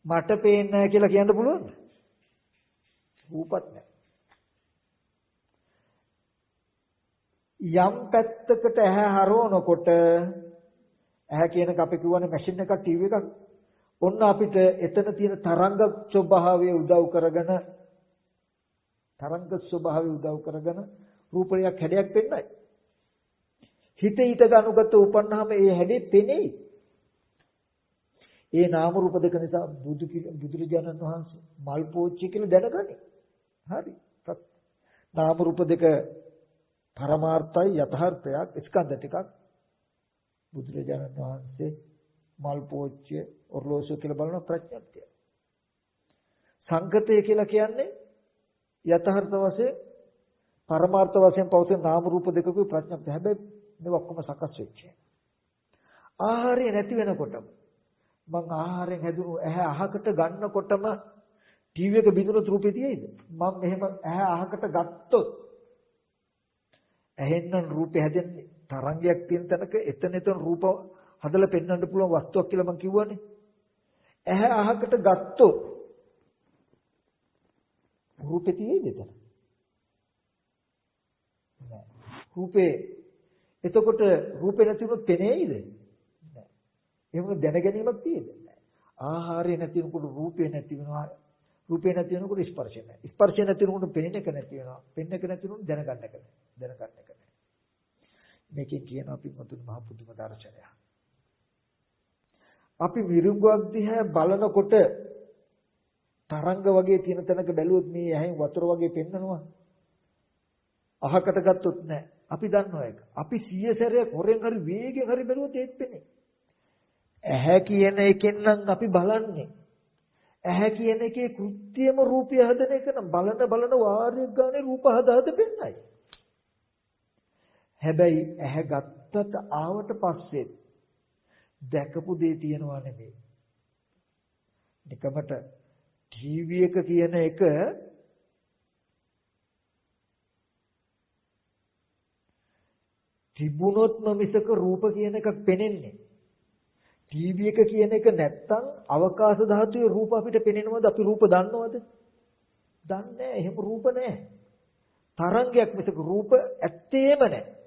මට පේන්නේ නැහැ කියලා කියන්න පුළුවන්ද? රූපත් නැහැ. යම් පැත්තකට ඇහැ හරවනකොට ඇහැ කියනක අපි කියවනේ මැෂින් එකක් ටීවී එකක්. ඔන්න අපිට එතන තියෙන තරංග ස්වභාවය උදව් කරගෙන රූපයක් හැඩයක් පෙන්නයි. හිත ඊට ගනුගත උපන්නාම ඒ හැඩේ පෙනෙයි. ඒ නාම රූප දෙක නිසා බුදුරජාණන් වහන්සේ මල් පෝච්චි කියලා දැනගනි. හරි. නාම රූප දෙක පරමාර්ථයි යථාර්ථයක් ස්කන්ධ ටිකක් බුදුරජාණන් වහන්සේ මල් පෝච්චිය ඔර්ලෝසුව කියලා බලන ප්‍රඥප්තිය. සංකතය කියලා කියන්නේ යථාර්ථ වශයෙන් පරමාර්ථ වශයෙන් පවතින නාම රූප දෙකකුයි ප්‍රඥප්තිය. හැබැයි මේ ඔක්කොම සකස් වෙච්ච. ආහාරය නැති වෙනකොටම මං ආහාරයෙන් හැදුණු ඇහැ අහකට ගන්නකොටම ටීවී එක බිඳුනොත් රූපේ තියෙයිද? මම මෙහෙම ඇහැ අහකට ගත්තොත් ඇහෙන්න රූපේ හැදෙන්නේ තරංගයක් තියෙන තැනක එතන රූප හදලා පෙන්වන්න පුළුවන් වස්තුවක් කියලා මං කිව්වනේ. ඇහැ අහකට ගත්තොත් රූපේ තියෙයිද එතන? නෑ. රූපේ එතකොට රූපේ නැති වුණොත් පෙනේයිද? නෑ. එහෙම දැන ගැනීමක් තියෙද? නෑ. ආහාරය නැති වෙනකොට රූපේ නැති වෙනවා. රූපේ නැති වෙනකොට ස්පර්ශය නැහැ. ස්පර්ශය නැති වෙනකොට පෙනෙන එක නැති වෙනවා. පෙනෙන එක නැති වෙනකොට දැනගන්න එක නැහැ. දැනගන්න එක නැහැ. මේකෙන් කියන අපි මුතුන් මහ පුදුම දර්ශනය. අපි විරුංගුවක් දිහා බලනකොට තරංග වගේ තියෙන තැනක බැලුවොත් මේ ඇහෙන් වතුර වගේ පෙන්නනවා. අහකට ගත්තොත් නැහැ. අපි දන්නවා ඒක. අපි 100 සැරයක් හොරෙන් හරි වේගෙන් හරි බැලුවොත් ඒත් පෙනේ. ඇහැ කියන එකෙන් නම් අපි බලන්නේ. ඇහැ කියන එකේ කෘත්‍යම රූපය හදන එක නම් බලන වාරයක් ගානේ රූප හද පෙන්නයි. හැබැයි ඇහැ ගත්තට ආවට පස්සේ දැකපු දේ තියනවා නෙමෙයි. නිකමට ටීවී එක කියන එක තිබුණොත්ම මිසක රූප කියන එකක් පෙනෙන්නේ. ටීවී එක කියන එක නැත්තම් අවකාශ ධාතුවේ රූප අපිට පෙනෙනවද? අපි රූප දන්නවද? දන්නේ නැහැ. එහෙම රූප නැහැ. තරංගයක් මිසක රූප ඇත්තේම නැහැ.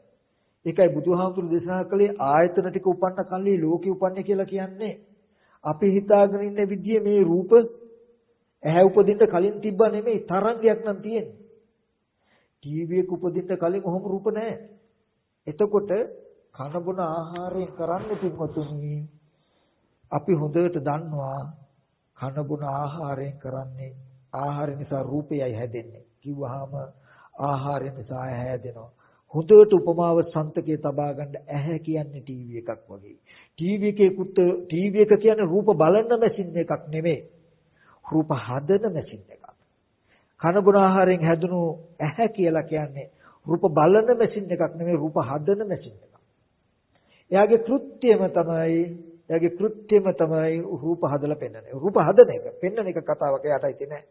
ඒකයි බුදුහාමුදුරු දේශනා කළේ ආයතන ටික උපන්න කල්ලි ලෝකෙ උපන්නේ කියලා කියන්නේ. අපි හිතාගෙන ඉන්න විදිය මේ රූප ඇහැ උපදින්න කලින් තිබ්බා නෙමෙයි, තරංගයක් නම් තියෙන්නේ. ටීවී එක උපදින්න කලින් කොහොම රූප නැහැ. එතකොට කන බොන ආහාරයෙන් කරන්නේ පින්වතුනි, අපි හොඳට දන්නවා කන බොන ආහාරයෙන් කරන්නේ ආහාර නිසා රූපයයි හැදෙන්නේ කිව්වහම ආහාර නිසා හැදෙනවා. හොඳට උපමාව සන්තකේ තබා ගන්න ඇහැ කියන්නේ ටීවී එකක් වගේ. ටීවී එක කියන්නේ රූප බලන මැෂින් එකක් නෙමෙයි. රූප හදන මැෂින් එකක්. කන බොන ආහාරයෙන් හැදුණු ඇහැ කියලා කියන්නේ රූප බලන මැෂින් එකක් නෙමෙයි, රූප හදන මැෂින් එකක්. එයාගේ කෘත්‍යම තමයි රූප හදලා පෙන්වන්නේ. රූප හදන එක, පෙන්වන එක කතාවක් එයාටයි තියෙන්නේ.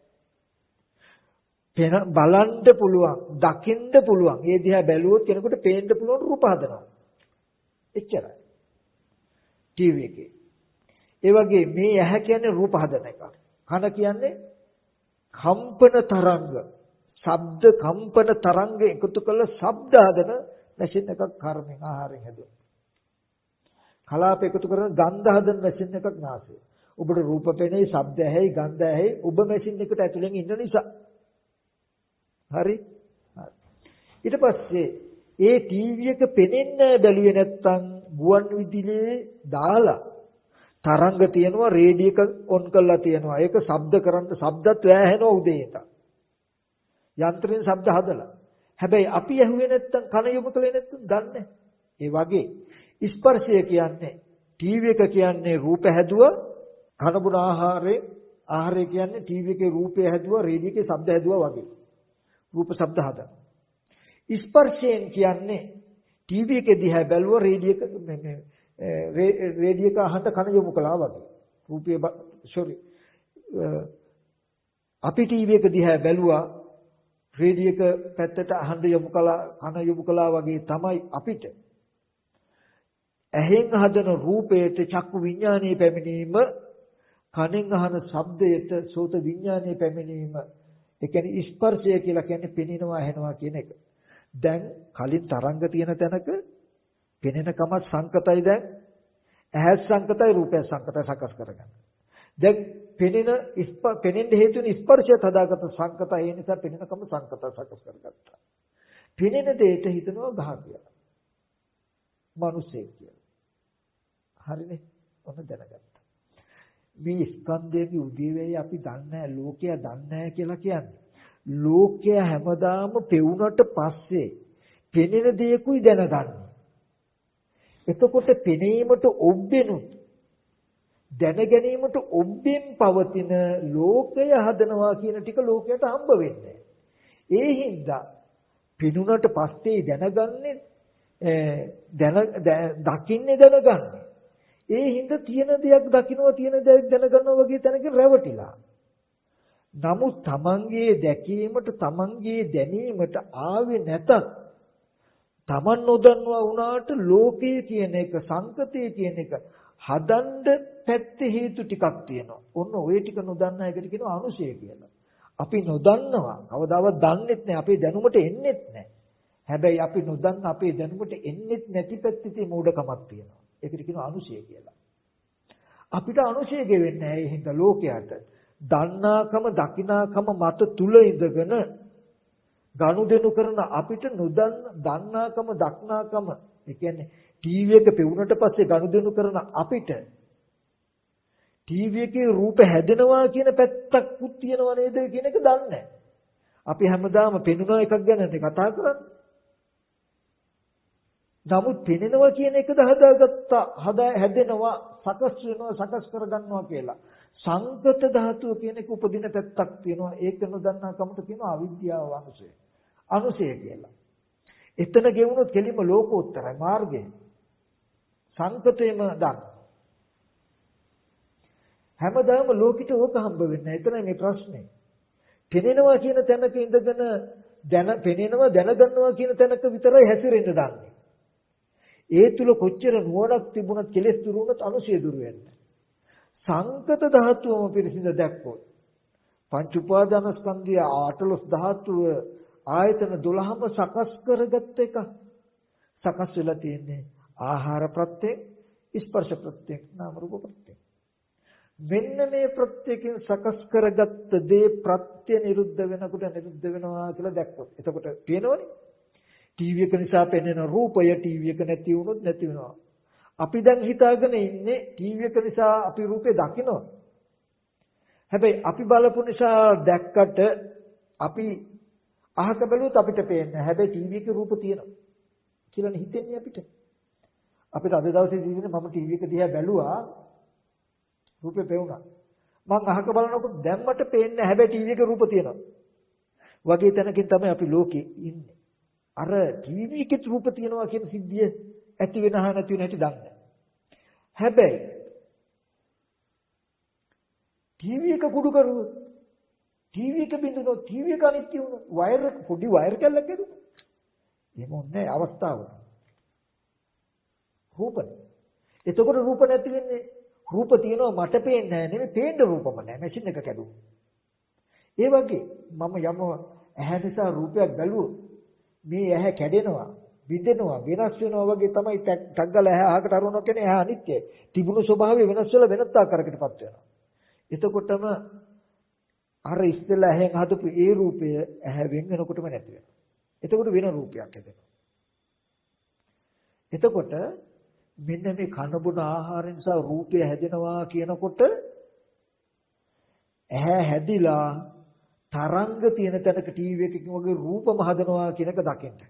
බලන්න පුළුවන්, දකින්න පුළුවන්. ඒ දිහා බැලුවොත් කෙනෙකුට පේන්න පුළුවන් රූප හදනවා. එච්චරයි. ටීවී එකේ. ඒ වගේ මේ ඇහැ කියන්නේ රූප හදන එක. කන කියන්නේ කම්පන තරංග, ශබ්ද කම්පන තරංග එකතු කරලා ශබ්ද හදන මැෂින් එකක් කර්මෙන් ආහාරයෙන් හැදුවා. කලාප එකතු කරන ගන්ධ හදන මැෂින් එකක් නාසය. ඔබට රූප පෙනේ, ශබ්ද ඇහෙයි, ගන්ධ ඇහෙයි. ඔබ මැෂින් එකට ඇතුලෙන් ඉන්න නිසා. හරි? ඊට පස්සේ ඒ ටීවී එක පෙනෙන්නේ බැලුවේ නැත්තම් ගුවන් විදුලියේ දාලා තරංග තියෙනවා, රේඩියෝ එක ඔන් කරලා තියෙනවා. ඒක ශබ්ද කරන්න, ශබ්දත් වැහෙනවා උදේට. යන්ත්‍රයෙන් ශබ්ද හදලා. හැබැයි අපි ඇහුවේ නැත්තම්, කන යොමු කළේ නැත්තම් දන්නේ. ඒ වගේ ස්පර්ශය කියන්නේ ටීවී එක කියන්නේ රූප හැදුවා, කන බුන ආහාරය කියන්නේ ටීවී එකේ රූපය හැදුවා, රේඩියෝ එකේ ශබ්ද හැදුවා වගේ. රූප ශබ්ද හදන. ස්පර්ශයෙන් කියන්නේ ටීවී එකේ දිහා බැලුවා, රේඩියෝ එක අහන්න කන යොමු කළා වගේ. අපි ටීවී එක දිහා බැලුවා, රේඩියෝ එක පැත්තට අහන්න යොමු කළා, කන යොමු කළා වගේ තමයි අපිට ඇහෙන් හදන රූපයට චක්කු විඥානයේ පැමිණීම, කනෙන් අහන ශබ්දයට සෝත විඥානයේ පැමිණීම. ඒ කියන්නේ ස්පර්ශය කියලා කියන්නේ පෙනෙනවා, ඇහෙනවා කියන එක. දැන් කලින් තරංග තියෙන තැනක පෙනෙනකම සංකතයි, දැන් ඇහැ සංකතයි, රූපය සංකතයි සකස් කරගන්න. දැන් පෙනෙන්න හේතු වෙන ස්පර්ශයත් හදාගත්ත සංකතය, ඒ නිසා පෙනෙනකම සංකතය සකස් කරගත්තා. පෙනෙන දෙයට හිතනවා ගහ කියලා. මිනිස්සෙක් කියලා. හරිනේ? ඔන්න දැනගත්තා. මේ ස්කන්ධයේ උදේවැය අපි දන්නේ නැහැ, ලෝකයා දන්නේ නැහැ කියලා කියන්නේ. ලෝකයා හැමදාම පෙවුනට පස්සේ පෙනෙන දේකුයි දැනගන්නේ. එතකොට පෙනීමට ඔබ්බෙනුත් දැන ගැනීමට ඔබ්බෙන් පවතින ලෝකය හදනවා කියන ටික ලෝකයට හම්බ වෙන්නේ. ඒ හින්දා පෙනුනට පස්සේ දැනගන්නේ, දකින්නේ දැනගන්නේ. ඒ හින්දා තියෙන දෙයක් දකින්නවා තියෙන දෙයක් දැනගන්නවා වගේ තැනකින් රැවටිලා. නමුත් තමන්ගේ දැකීමට තමන්ගේ දැනීමට ආවේ නැතත් තමන් නොදන්නවා වුණාට ලෝකයේ කියන එක සංකතයේ කියන එක හදන්න පැත්තේ හේතු ටිකක් තියෙනවා. ඔන්න ওই ටික නොදන්නා එකට කියනවා අනුශය කියලා. අපි නොදන්නවා කවදාවත් දන්නෙත් නැහැ. අපේ දැනුමට එන්නෙත් නැහැ. හැබැයි අපි නොදන්න අපේ දැනුමට එන්නෙත් නැති පැත්තේ මෝඩකමක් තියෙනවා. ඒකට කියනවා අනුශය කියලා. අපිට අනුශය ගෙවෙන්නේ නැහැ. ඒ හින්දා ලෝකයට දන්නාකම දකිනාකම මත තුල ඉඳගෙන ගනුදෙනු කරන අපිට දන්නාකම දක්නාකම ඒ කියන්නේ ටීවී එක පෙවුනට පස්සේ ගනුදෙනු කරන අපිට ටීවී එකේ රූප හැදෙනවා කියන පැත්තකුත් තියෙනව නේද කියන එක දන්නේ නැහැ. අපි හැමදාම පෙනුන එකක් ගැනනේ කතා කරන්නේ. නමුත් පෙනෙනවා කියන එකද හැදෙනවා සකස් වෙනවා සකස් කරගන්නවා කියලා. සංකත ධාතුව කියන එක උපදින පැත්තක් තියෙනවා. ඒක නොදන්නා කමට කියනවා අවිද්‍යාව අනුසය. අනුසය කියලා. එතන ගෙවුනොත් කෙලිම ලෝකෝත්තරයි මාර්ගය. සංකතේම දන්න. හැමදාම ලෝකිට ඕක හම්බ වෙන්නේ නැහැ. එතනයි මේ ප්‍රශ්නේ. පෙනෙනවා කියන තැනක ඉඳගෙන පෙනෙනවා දැනගන්නවා කියන තැනක විතරයි හැසිරෙන්න දන්නේ. ඒ තුල කොච්චර නුවණක් තිබුණත් කෙලෙස් දුරු වුණත් අනුශය දුරු වෙන්නේ. සංකත ධාතුවම පිරිසිඳ දැක්කොත් පංච උපාදානස්කන්ධය 18 ධාතුව ආයතන 12ම සකස් කරගත්ත එක. සකස් වෙලා තියෙන්නේ ආහාර ප්‍රත්‍යයෙන් ස්පර්ශ ප්‍රත්‍යයෙන් නාම රූප ප්‍රත්‍යයෙන්. මෙන්න මේ ප්‍රත්‍යයෙන් සකස් කරගත්ත දේ ප්‍රත්‍ය නිරුද්ධ වෙනකොට නිරුද්ධ වෙනවා කියලා දැක්කොත් එතකොට පේනවනේ ටීවී එක නිසා පෙනෙන රූපය ටීවී එක නැති වුණොත් නැති වෙනවා. අපි දැන් හිතාගෙන ඉන්නේ ටීවී එක නිසා අපි රූපේ දකිනවා. හැබැයි අපි බලපු නිසා දැක්කට අපි අහක බැලුවොත් අපිට පේන්නේ. හැබැයි ටීවී එකේ රූප තියෙනවා කියලා හිතෙන්නේ අපිට. අපිට අද දවසේ ජීවිතේ මම ටීවී එක දිහා බැලුවා රූපේ පෙවුනා. මම අහක බලනකොට දැන් මට පේන්නේ හැබැයි ටීවී එකේ රූප තියෙනවා. වගේ තැනකින් තමයි අපි ලෝකේ ඉන්නේ. අර ටීවී එකේ රූප තියෙනවා කියන සිද්ධිය ඇති වෙන හා නැති වෙන හැටි දන්නේ. හැබැයි ටීවී එක කුඩු කරුවොත් ටීවී එක බින්දුනොත් ටීවී එක අනිත්‍ය වුණොත් වයර් පොඩි වයර් කැල්ලක් ඇදුණා. එහෙම ඕනේ අවස්ථාව. රූපනේ. එතකොට රූප නැති වෙන්නේ රූප තියෙනවා මට පේන්නේ නැහැ නෙමෙයි පේන්න රූපම නැහැ මැෂින් එක කැඩුවා. ඒ වගේ මම යම ඇහැ නිසා රූපයක් බැලුවොත් මේ ඇහැ කැඩෙනවා බිඳෙනවා වෙනස් වෙනවා වගේ තමයි ටක් ගාලා ඇහැ අහකට අරවනවා කියන්නේ ඇහැ අනිත්‍යයි. තිබුණු ස්වභාවය වෙනස් වෙලා වෙනත් ආකාරයකටපත් වෙනවා. එතකොටම අර ඉස්සෙල්ලා ඇහෙන් හදපු ඒ රූපය ඇහැ වෙන වෙනකොටම නැති වෙනවා. එතකොට වෙන රූපයක් හැදෙනවා. එතකොට මෙන්න මේ කන බොන ආහාර නිසා රූපය හැදෙනවා කියනකොට ඇහැ හැදිලා තරංග තියෙන තැනක ටීවී එකකින් වගේ රූපම හදනවා කියන එක දකින්න.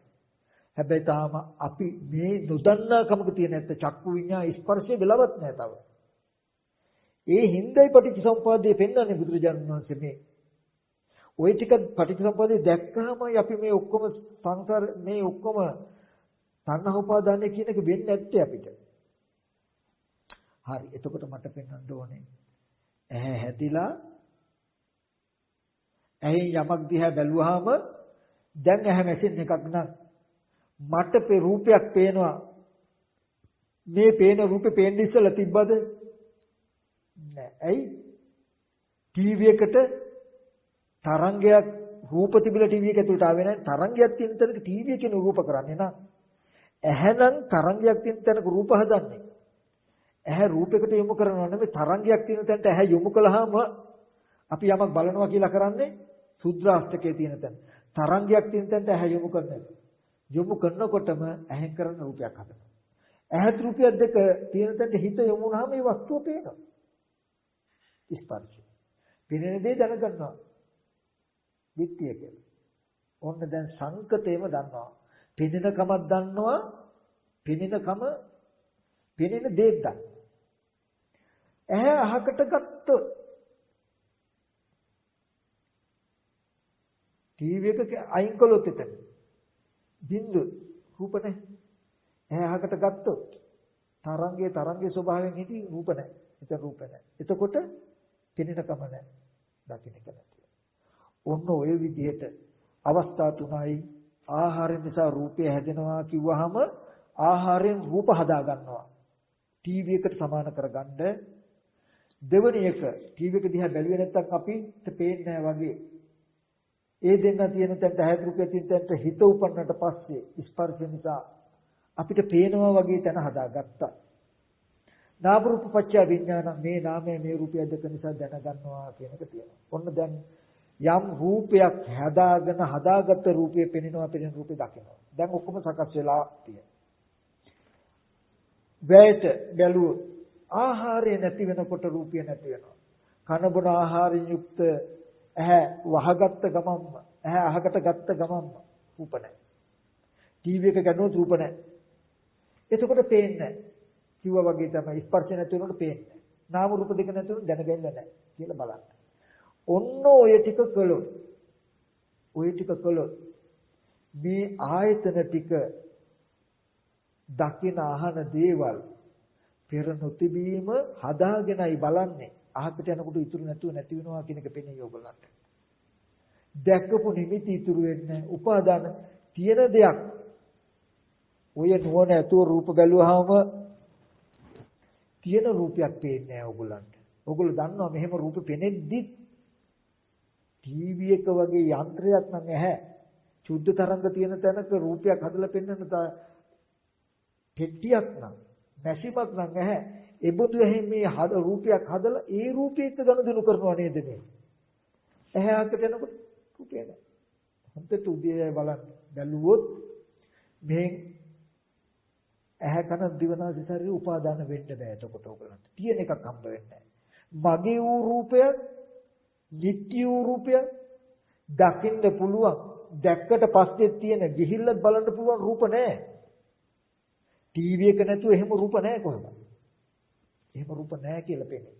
හැබැයි තාම අපි මේ නොදන්නා කමක තියෙන ඇත්ත චක්කු විඤ්ඤා ස්පර්ශය වෙලවත් නැහැ තව. ඒ හින්දයි පටිච්චසමුපාදයේ පෙන්වන්නේ බුදුරජාණන් වහන්සේ මේ. ওই ටික පටිච්චසමුපාදයේ දැක්කහමයි අපි මේ ඔක්කොම සංසාර මේ ඔක්කොම තණ්හා උපාදානය කියන එක වෙන්නේ නැත්තේ අපිට. හරි. එතකොට මට පෙන්වන්න ඕනේ. ඇහැ හැදිලා ඇයි යමක් දිහා බැලුවාම දැන් ඇහැ මැෂින් එකක් නම් මට රූපයක් පේනවා. මේ පේන රූපේ පේන්න ඉස්සලා තිබ්බද? නෑ. ඇයි? ටීවී එකට තරංගයක් රූප තිබිලා ටීවී එක ඇතුළට ආවේ නැහැ. තරංගයක් තියෙන තැනක ටීවී එකේ රූප කරන්නේ නෑ. ඇහැනම් තරංගයක් තියෙන තැනක රූප හදන්නේ. ඇහැ රූපයකට යොමු කරනවා නෙවෙයි තරංගයක් තියෙන තැනට ඇහැ යොමු කළාම අපි යමක් බලනවා කියලා කරන්නේ සුද්‍රාෂ්ටකයේ තියෙන තැන. තරංගයක් තියෙන තැනට ඇහැ යොමු කරන්නේ. යොමු කරනකොටම ඇහෙන් කරන රූපයක් හදනවා. ඇහත් රූපයක් දෙක තියෙන තැනට හිත යොමු වුණාම මේ වස්තුව පේනවා. ස්පර්ශය. පෙනෙන දේ දැනගන්නවා. විත්‍ය කියලා. ඔන්න දැන් සංකතේම දන්නවා. පෙනෙන කමක් දන්නවා. පෙනෙන දේ දන්නවා. ඇහැ අහකට ගත්තොත් ටීවී එක අයින් කළොත් එතන බින්දු රූප නැහැ. ඇහැ අහකට ගත්තොත් තරංගේ ස්වභාවයෙන් හිටි රූප නැහැ. එතන රූප නැහැ. එතකොට පෙනෙනකම නැහැ. දකින්න එක නැති. ඔන්න ඔය විදිහට අවස්ථා තුනයි ආහාර නිසා රූපය හැදෙනවා කිව්වහම ආහාරයෙන් රූප හදා ගන්නවා. ටීවී එකට සමාන කරගන්න. දෙවෙනි එක ටීවී එක දිහා බැලුවේ නැත්නම් අපිට පේන්නේ නැහැ වගේ. ඒ දෙන්න තියෙන තැනට හැද රූපය තියෙන තැනට හිත උපන්නට පස්සේ ස්පර්ශ නිසා අපිට පේනවා වගේ තැන හදාගත්තා. නාම රූප පත්‍ය විඥාන මේ නාමය මේ රූපය දෙක නිසා දැනගන්නවා කියන එක තියෙනවා. ඔන්න දැන් යම් රූපයක් හදාගත්ත රූපය පෙනෙනවා පෙනෙන රූපය දකිනවා. දැන් ඔක්කොම සකස් වෙලා තියෙනවා. වැයට බැලුවොත් ආහාරය නැති වෙනකොට රූපය නැති වෙනවා. කන බොන ආහාරයෙන් යුක්ත ඇහැ වහගත්ත ගමන්ම ඇහැ අහකට ගත්ත ගමන්ම රූප නැහැ. ටීවී එක ගන්නොත් රූප නැහැ. එතකොට පේන්නේ නැහැ. කිව්වා වගේ තමයි ස්පර්ශ නැති වෙනකොට පේන්නේ. නාම රූප දෙක නැති වෙනකොට දැනගන්නේ නැහැ කියලා බලන්න. ඔන්න ඔය ටික කළොත් මේ ආයතන ටික දකින අහන දේවල් පෙර නොතිබීම හදාගෙනයි බලන්නේ. අහකට යනකොට ඉතුරු නැතුව නැති වෙනවා කියන එක පෙනේ ඔයගොල්ලන්ට. දැක්කපු නිමිති ඉතුරු වෙන්නේ උපාදාන තියෙන දෙයක්. ඔය නුවණ ඇතුව රූප බැලුවාම තියෙන රූපයක් පේන්නේ නැහැ ඔයගොල්ලන්ට. ඔයගොල්ලෝ දන්නවා මෙහෙම රූප පෙනෙද්දි ටීවී එක වගේ යන්ත්‍රයක් නම් නැහැ. සුද්ධ තරංග තියෙන තැනක රූපයක් හදලා පෙන්වන්න පෙට්ටියක් නම් මැෂිමක් නම් නැහැ. ඒබඳු එහෙන් මේ රූපයක් හදලා ඒ රූපෙත් ගනුදෙනු කරනවා නේද මේ? ඇහැකට යනකොට රූපය නැහැ. හොඳට උදේ බලන්න බැලුවොත් මේ ඇහැ කන දිවනාසය ශරීරය උපාදාන වෙන්න බෑ. එතකොට ඔයගලන්ට තියෙන එකක් හම්බ වෙන්නේ නැහැ. මගේ වූ රූපයක්, නිට්ටි වූ රූපයක් දකින්න පුළුවන්. දැක්කට පස්සේ තියෙන ගිහිල්ලත් බලන්න පුළුවන් රූප නැහැ. ටීවී එක නැතුව එහෙම රූප නැහැ කොහොමද? එහෙම රූප නැහැ කියලා පෙනේ.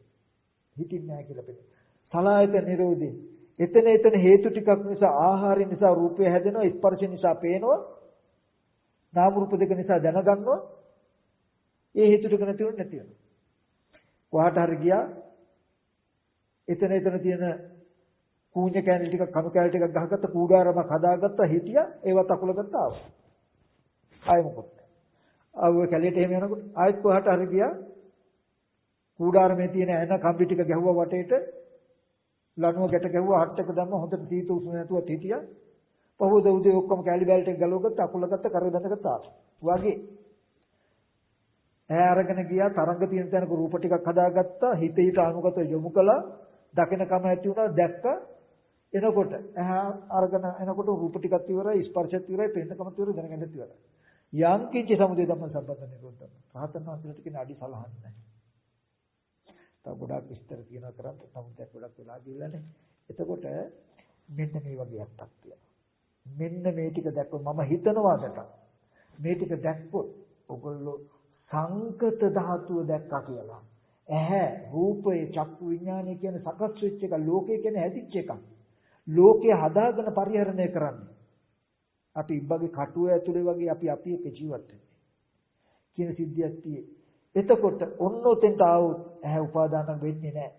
හිතින් නැහැ කියලා පෙනේ. සලආයතන නිරෝධේ. එතන හේතු ටිකක් නිසා ආහාරය නිසා රූපය හැදෙනවා, ස්පර්ශ නිසා පේනවා. නාම රූප දෙක නිසා දැනගන්නවා. ඒ හේතු ටික නැති වෙනවා. කොහාට හරි ගියා. එතන තියෙන කූඤ්ඤ කෑලි ටික කණු කෑලි ටිකක් ගහගත්ත කූඩාරමක් හදාගත්ත හිටියා. ඒවත් අකුල ගත්තා ආවා. ආයෙ මොකද? ආව කැලියට එහෙම යනකොට ආයෙත් කොහාට හරි ගියා. කූඩාරමේ තියෙන එන කම්බි ටික ගැහුවා වටේට. ලණුව ගැට ගැහුවා හට්ටක දැම්ම හොඳට සීත උෂ්ණ නැතුව හිටියා. පහුවද උදේ ඔක්කොම කැලි බැලට ගලවගත්ත අකුල ගත්ත කරේ බඳගත්ත ආවා. වගේ ඈ අරගෙන ගියා තරංග තියෙන තැනක රූප ටිකක් හදාගත්තා. හිතේට අනුගත යොමු කළා. දකිනකම ඇති වුණා දැක්කා. එනකොට ඈ අරගෙන එනකොට රූප ටිකක් ඉවරයි ස්පර්ශත් ඉවරයි පෙන්නකම ඉවරයි දැනගන්නත් ඉවරයි. යම් කිංච සමුදය ධම්ම සම්බන්ධ නිරෝධය. රහතන් වහන්සේට කියන අඩි සලහන්නේ නැහැ. තව ගොඩාක් විස්තර කියනවා කරත් නමුත් ඒක ගොඩක් වෙලා ගිල්ලානේ. එතකොට මෙන්න මේ වගේ අත්තක් තියෙනවා. මෙන්න මේ ටික දැක්කොත් මම හිතනවාකට මේ ටික දැක්කොත් ඔයගොල්ලෝ සංකත ධාතුව දැක්කා කියලා. ඇහැ රූපේ චක්කු විඥානය කියන්නේ සකස් වෙච්ච එක. ලෝකය කියන්නේ හැදිච්ච එකක්. ලෝකය හදාගෙන පරිහරණය කරන්නේ. අපි ඉබ්බගේ කටුව ඇතුලේ වගේ අපි එක ජීවත් වෙන්නේ. කියන සිද්ධියක් තියෙන්නේ. එතකොට ඔන්න ඔතෙන්ට ආවොත් ඇහැ උපාදාන වෙන්නේ නැහැ.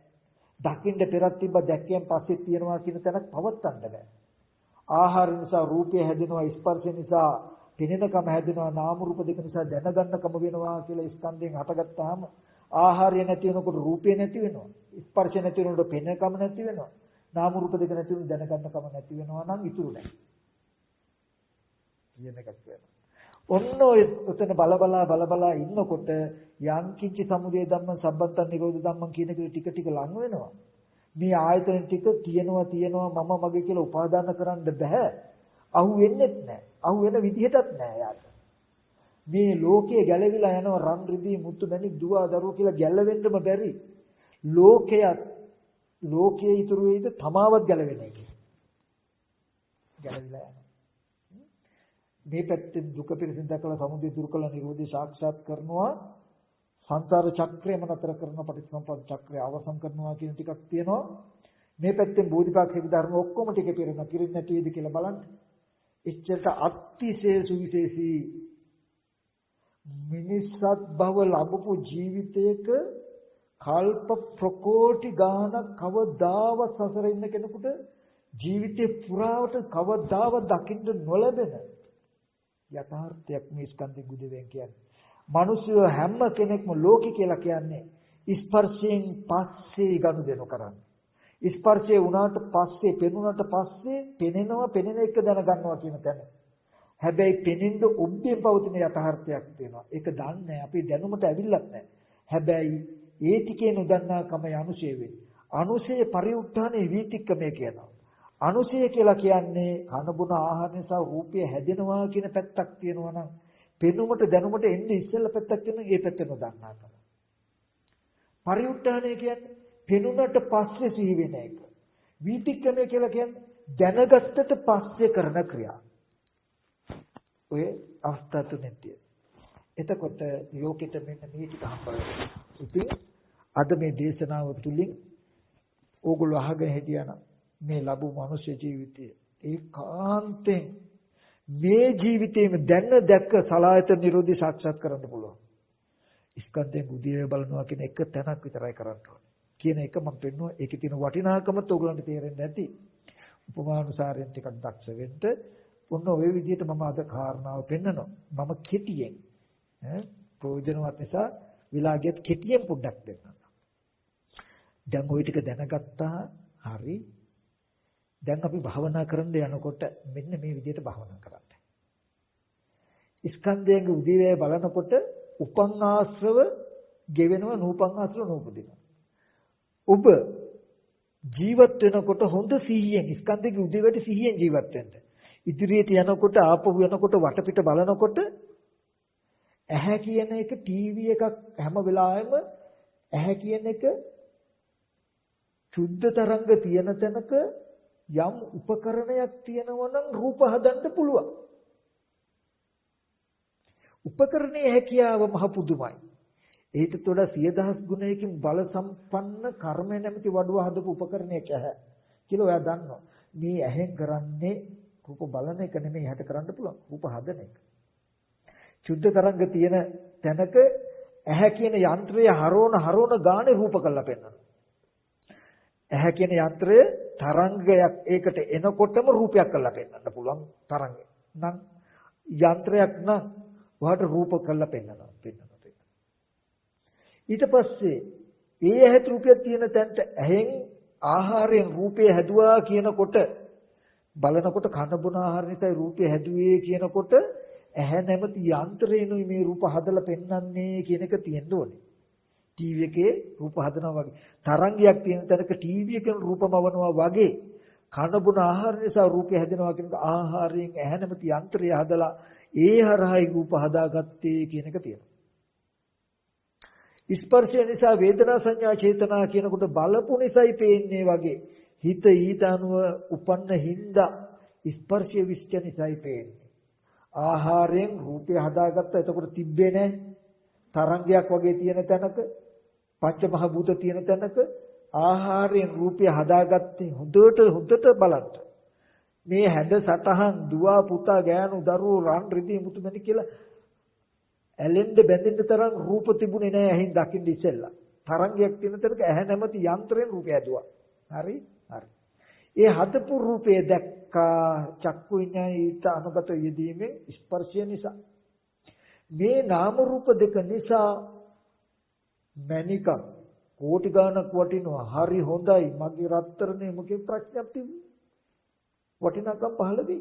දකින්න පෙරත් තිබ්බ දැක්කයන් පස්සේ තියනවා කියන තැනක් පවත්තන්න බෑ. ආහාර නිසා රූපය හැදෙනවා, ස්පර්ශ නිසා පෙනෙනකම හැදෙනවා, නාම රූප දෙක නිසා දැනගන්නකම වෙනවා කියලා ස්කන්ධයෙන් හටගත්තාම ආහාරය නැති වෙනකොට රූපය නැති වෙනවා, ස්පර්ශ නැති වෙනකොට පෙනෙනකම නැති වෙනවා, නාම රූප දෙක නැති වෙනකොට දැනගන්නකම නැති වෙනවා නම් ඉතුරු නැහැ. කියන එකක් වෙනවා. ඔන්න ඔය උතන බලබලා ඉන්නකොට යම් කිංචි සමුදය ධම්ම සම්බන්තන් නිරෝධ ධම්ම කියන ටික ලඟ වෙනවා. මේ ආයතන ටික තියෙනවා මම මගේ කියලා උපාදාන කරන්න බෑ. අහු වෙන්නෙත් නැහැ. අහු වෙන විදිහටත් නැහැ යාට. මේ ලෝකයේ ගැලවිලා යනවා රන් රිදී මුතු මැණික් දුව දරුවෝ කියලා ගැලවෙන්නම බැරි. ලෝකයේ ඉතුරු වෙයිද තමාවත් ගැලවෙන්නේ නැහැ. ගැලවිලා යනවා. මේ පැත්තේ දුක පිරසින් දැකලා සමුදය දුරු කළ නිරෝධය සාක්ෂාත් කරනවා. සංසාර චක්‍රයම නතර කරන පටිච්චසමුප්පාද චක්‍රය අවසන් කරනවා කියන ටිකක් තියෙනවා. මේ පැත්තෙන් බෝධිපාක්ෂික ධර්ම ඔක්කොම ටික පිරෙනවා. කිරින් නැති වේද කියලා බලන්න. එච්චරට අතිශය සුවිශේෂී මිනිස්සත් භව ලැබපු ජීවිතයක කල්ප ප්‍රකෝටි ගානක් කවදාවත් සසර ඉන්න කෙනෙකුට ජීවිතේ පුරාවට කවදාවත් දකින්න නොලැබෙන යථාර්ථයක් මේ ස්කන්ධ ගුදෙවෙන් කියන්නේ. මිනිස්සු හැම කෙනෙක්ම ලෝකේ කියලා කියන්නේ ස්පර්ශයෙන් පස්සේ ගනුදෙනු කරන්නේ. ස්පර්ශය වුණාට පස්සේ පෙනුනට පස්සේ පෙනෙනවා පෙනෙන එක දැනගන්නවා කියන තැන. හැබැයි පෙනෙන්න ඔබ්බේ පවතින යථාර්ථයක් තියෙනවා. ඒක දන්නේ අපි දැනුමට ඇවිල්ලත් නැහැ. හැබැයි ඒ ටිකේ නොදන්නාකම අනුශය වේ. අනුශය පරිඋත්ථානේ වීතික්කමේ කියනවා. අනුශය කියලා කියන්නේ කනබුන ආහාර නිසා රූපය හැදෙනවා කියන පැත්තක් තියෙනවා නම් පෙනුමට දැනුමට එන්නේ ඉස්සෙල්ලා පැත්තක් තියෙනවා. ඒ පැත්ත නොදන්නාකම. පරිඋත්ථානේ කියන්නේ පෙනුනට පස්සේ සිහි වෙන එක. වීතික්කමේ කියලා කියන්නේ දැනගත්තට පස්සේ කරන ක්‍රියා. ඔය අවස්ථා තුනෙන් තියෙන. එතකොට යෝගිත මෙන්න මේ ටික හම්බවෙනවා. ඉතින් අද මේ දේශනාව තුලින් ඕගොල්ලෝ අහගෙන හිටියනම් මේ ලැබු මනුෂ්‍ය ජීවිතය ඒකාන්තයෙන් මේ ජීවිතේම දැන්න දැක්ක සලායත නිරෝධي සාක්ෂාත් කරන්න පුළුවන්. ස්කන්ධයෙන් බුදියේ බලනවා කියන එක තැනක් විතරයි කරන්න ඕනේ. කියන එක මම පෙන්නුවා. ඒකේ තියෙන වටිනාකමත් ඕගොල්ලන්ට තේරෙන්නේ නැති. උපමානුසාරයෙන් ටිකක් දක්ෂ වෙන්න ඔන්න ඔය විදිහට මම අද කාරණාව පෙන්නනවා. මම කෙටියෙන් ප්‍රයෝජනවත් නිසා විලාගියත් කෙටියෙන් පොඩ්ඩක් දෙන්නම්. දැන් ওই ටික දැනගත්තා හරි. දැන් අපි භාවනා කරන්න යනකොට මෙන්න මේ විදිහට භාවනා කරන්න. ස්කන්ධයන්ගේ උදේවැය බලනකොට උපන් ආශ්‍රව ගෙවෙනවා නූපන් ආශ්‍රව නූපදිනවා. ඔබ ජීවත් වෙනකොට හොඳ සිහියෙන් ස්කන්ධයේ උදේවැයට සිහියෙන් ජීවත් වෙන්න. ඉදිරියට යනකොට ආපහු යනකොට වටපිට බලනකොට ඇහැ කියන එක ටීවී එකක් හැම වෙලාවෙම ඇහැ කියන එක සුද්ධ තරංග තියෙන තැනක යම් උපකරණයක් තියෙනවා නම් රූප හදන්න පුළුවන්. උපකරණයේ හැකියාව මහ පුදුමයි. ඒකට වඩා 10000 ගුණයකින් බල සම්පන්න කර්මය නැමැති වඩුව හදපු උපකරණයක් ඇහැ කියලා ඔයා දන්නවා. මේ ඇහෙන් කරන්නේ රූප බලන එක නෙමෙයි හැට කරන්න පුළුවන් රූප හදන එක. සුද්ධ තරංග තියෙන තැනක ඇහැ කියන යන්ත්‍රය හරවන ගානේ රූප කළා පෙන්වනවා. ඇහැ කියන යන්ත්‍රය තරංගයක් ඒකට එනකොටම රූපයක් කළා පෙන්වන්න පුළුවන් තරංගය. නම් යන්ත්‍රයක් නම් ඔයාට රූප කළා පෙන්වනවා. ඊට පස්සේ ඒ ඇහත් රූපයක් තියෙන තැනට ඇහෙන් ආහාරයෙන් රූපය හැදුවා කියනකොට බලනකොට කන බොන ආහාර නිසා රූපය හැදුවේ කියනකොට ඇහැ නැමැති යන්ත්‍රේනුයි මේ රූප හදලා පෙන්වන්නේ කියන එක තියෙන්න ඕනේ. ටීවී එකේ රූප හදනවා වගේ තරංගයක් තියෙන තැනක ටීවී එකෙන් රූපමවනවා වගේ කන බොන ආහාර නිසා රූපය හැදෙනවා කියන ආහාරයෙන් ඇහැ නැමැති යන්ත්‍රය හදලා ඒ හරහායි රූප හදාගත්තේ කියන එක තියෙනවා. ස්පර්ශය නිසා වේදනා සංඥා චේතනා කියනකොට බලපු නිසායි පේන්නේ වගේ හිත ඊට අනුව උපන්න හින්දා ස්පර්ශය විශ්ච නිසායි පේන්නේ. ආහාරයෙන් රූපය හදාගත්තා. එතකොට තිබ්බේ නැහැ. තරංගයක් වගේ තියෙන තැනක පංච මහ භූත තියෙන තැනක ආහාරයෙන් රූපය හදාගත්තේ හොඳට බලන්න. මේ හැඩ සටහන් දුව පුතා ගෑනු දරුවෝ රන් රිදී මුතුමැණි කියලා ඇලෙන්න බැඳෙන්න තරම් රූප තිබුණේ නැහැ ඇහින් දකින්න ඉස්සෙල්ලා. තරංගයක් තියෙන තැනක ඇහැ නැමැති යන්ත්‍රයෙන් රූපය හැදුවා. හරි? හරි. ඒ හදපු රූපය දැක්කා චක්කු විඤ්ඤාණයට අනුගත යෙදීමෙන් ස්පර්ශය නිසා. මේ නාම රූප දෙක නිසා මණික කෝටි ගණක් වටිනවා. හරි හොඳයි. මගේ රත්තරනේ මොකේ ප්‍රඥප්ති වටිනාකම් පහළ වෙයි.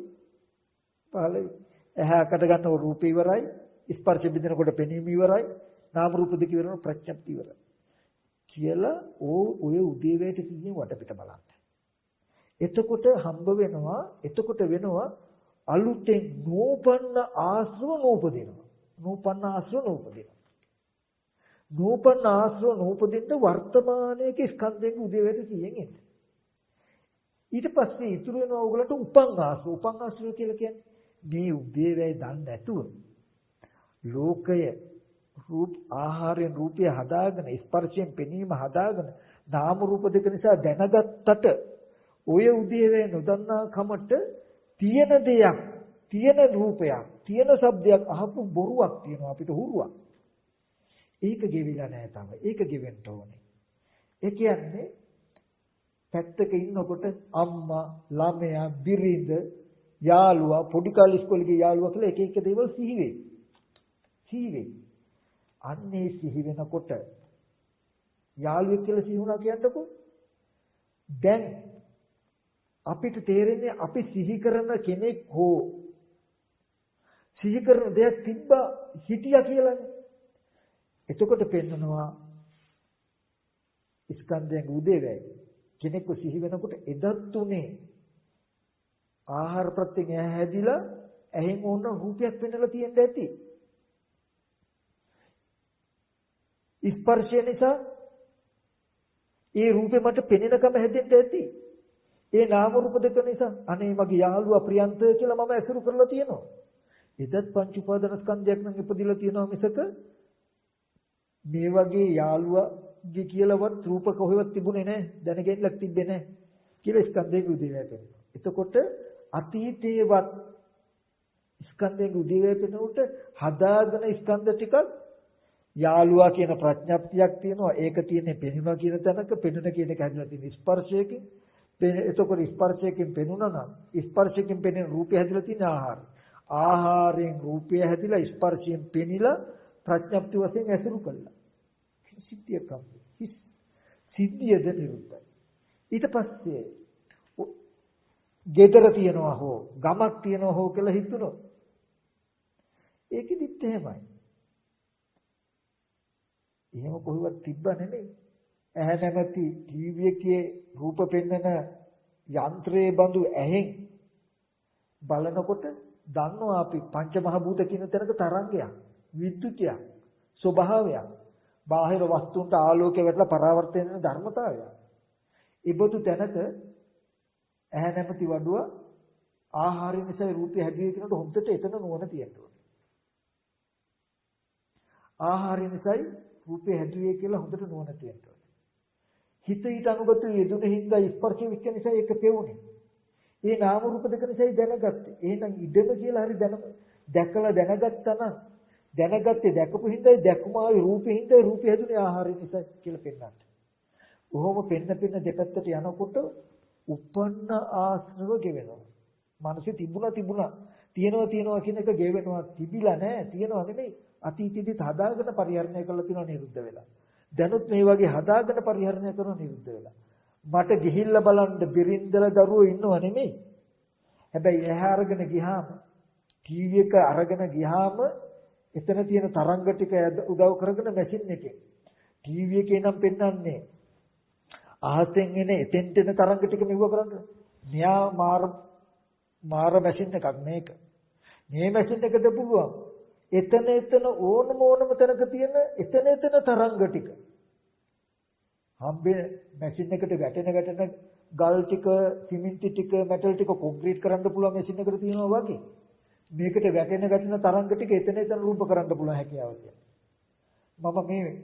ඇහැ අකට ගන්න රූපය ඉවරයි. ස්පර්ශ බින්දනකොට පෙනීම ඉවරයි. නාම රූප දෙක ඉවරන ප්‍රඥප්ති ඉවරයි. කියලා ඔය උදේවැයට සිහින් වටපිට බලන්න. එතකොට හම්බ වෙනවා අලුතෙන් නූපන්න ආශ්‍රව නූපදිනවා. නූපන්න ආශ්‍රව නූපදින්න වර්තමානයේ ස්කන්ධයෙන් උදේවැයට සිහින් එන්න. ඊට පස්සේ ඉතුරු වෙනවා ඔයගලට උපන් ආශ්‍රව කියලා කියන්නේ මේ උදේවැය දන්නේ නැතුව ලෝකය රූප ආහාරයෙන් රූපය හදාගෙන ස්පර්ශයෙන් පෙනීම හදාගෙන නාම රූප දෙක නිසා දැනගත්තට ඔය උදේවේ නොදන්නා කමට තියෙන දෙයක් තියෙන රූපයක් තියෙන શબ્දයක් අහපු බොරුවක් තියෙනවා අපිට හුරුවක්. ඒක ගෙවිලා නැහැ තාම. ඒක ගෙවෙන්න ඕනේ. ඒ කියන්නේ පැත්තක ඉන්නකොට අම්මා, ළමයා, බිරිඳ, යාළුවා, පොඩි කාලේ ඉස්කෝලේ ගිය යාළුවා කියලා එක එක දේවල් සිහි වෙයි. සිහි වෙයි. අන්නේ සිහි වෙනකොට යාළුවෙක් කියලා සිහි වුණා කියන්නකො. දැන් අපිට තේරෙන්නේ අපි සිහි කරන කෙනෙක් හෝ සිහි කරන දෙයක් තිබ්බා හිටියා කියලානේ. එතකොට පෙන්නනවා ස්කන්ධයන් උදේවැය. කෙනෙක්ව සිහි වෙනකොට එදත් උනේ ආහාර ප්‍රත්‍යයෙන් ඇහැ හැදිලා ඇහෙන් ඕන රූපයක් පෙන්වලා තියෙන්න ඇති. ස්පර්ශය නිසා ඒ රූපේ මට පෙනෙනකම හැදෙන්න ඇති. ඒ නාම රූප දෙක නිසා අනේ මගේ යාළුවා ප්‍රියන්ත කියලා මම ඇසුරු කරලා තියෙනවා. එදත් පංච උපාදාන ස්කන්ධයක් නම් ඉපදිලා තියෙනවා මිසක මේ වගේ යාළුවාගේ කියලාවත් රූප කොහෙවත් තිබුණේ නැහැ. දැනගෙන්නක් තිබ්බේ නැහැ කියලා ස්කන්ධයේ උදේවැය පෙනෙනවා. එතකොට අතීතේවත් ස්කන්ධයේ උදේවැය පෙනුනට හදාගෙන ස්කන්ධ ටිකක් යාළුවා කියන ප්‍රඥප්තියක් තියෙනවා. ඒක තියෙන්නේ පෙනුනා කියන තැනක පෙනුන කියන එක හැදලා තියෙන ස්පර්ශයකින්. එතකොට ස්පර්ශයකින් පෙනුනා නම් ස්පර්ශයකින් පෙනෙන රූපය හැදලා තියෙන ආහාරය. ආහාරයෙන් රූපය හැදිලා ස්පර්ශයෙන් පෙනිලා ප්‍රඥප්ති වශයෙන් ඇසුරු කළා. සිද්ධියක් අපේ. සිද්ධියද නිරුද්ධයි. ඊට පස්සේ ගෙදර තියනවා හෝ ගමක් තියනවා හෝ කියලා හිතුනොත් ඒකෙදිත් එහෙමයි. එහෙම කොහෙවත් තිබ්බ නෙමෙයි. ඇහැ නැමැති ටීවී එකේ රූප පෙන්වන යන්ත්‍රයේ බඳු ඇහෙන් බලනකොට දන්නවා අපි පංච මහ භූත කියන තැනක තරංගයක්, විද්‍යුතයක්, ස්වභාවයක්, බාහිර වස්තුන්ට ආලෝකය වැටලා පරාවර්තන වෙන ධර්මතාවයක්. ඉබ්බතු තැනක ඇහැ නැමැති වඩුව ආහාරය නිසා රූපය හැදුවේ කියනකොට හොඳට එතන නුවණ තියෙනවා. ආහාරය නිසායි රූපය හැදුවේ කියලා හොඳට නුවණ තියෙනවා. හිත ඊට අනුගත යෙදුනේ හින්දා ස්පර්ශ විච්ඡ නිසා ඒක පෙවුනේ. ඒ නාම රූප දෙක නිසායි දැනගත්තේ. එහෙනම් ඉඩම කියලා හරි දැකලා දැනගත්තා නම් දැනගත්තේ දැකපු හින්දායි දැකුම ආවේ රූපේ හින්දායි රූපය හැදුනේ ආහාරය නිසා කියලා පෙන්නන්න. කොහොම පෙන්න දෙපැත්තට යනකොට උපන්න ආශ්‍රව ගෙවෙනවා. මනසේ තිබුණා තියෙනවා කියන එක ගෙවෙනවා. තිබිලා නැහැ තියනවා නෙමෙයි. අතීතයේදී හදාගෙන පරිහරණය කරලා තියෙනවා නිරුද්ධ වෙලා. දැනුත් මේ වගේ හදාගෙන පරිහරණය කරන නිරුද්ධ වෙලා. මට ගිහිල්ලා බලන්න බිරින්දලා දරුවෝ ඉන්නව නෙමෙයි. හැබැයි එහා අරගෙන ගියාම ටීවී එක අරගෙන ගියාම එතන තියෙන තරංග ටික උදව් කරගෙන මැෂින් එකේ ටීවී එකේ නම් පෙන්වන්නේ අහසෙන් එන එතෙන්ට එන තරංග ටික මෙව කරන්නේ. මෙයා මාර මැෂින් එකක් මේක. මේ මැෂින් එකද පුළුවන්. එතන ඕනම තැනක තියෙන එතන තරංග ටික. හම්බේ මැෂින් එකට වැටෙන ගල් ටික, සිමෙන්ති ටික, මෙටල් ටික කොන්ක්‍රීට් කරන්න පුළුවන් මැෂින් එකට තියෙනවා වගේ. මේකට වැටෙන තරංග ටික එතන රූප කරන්න පුළුවන් හැකියාව තියෙනවා. මම මේ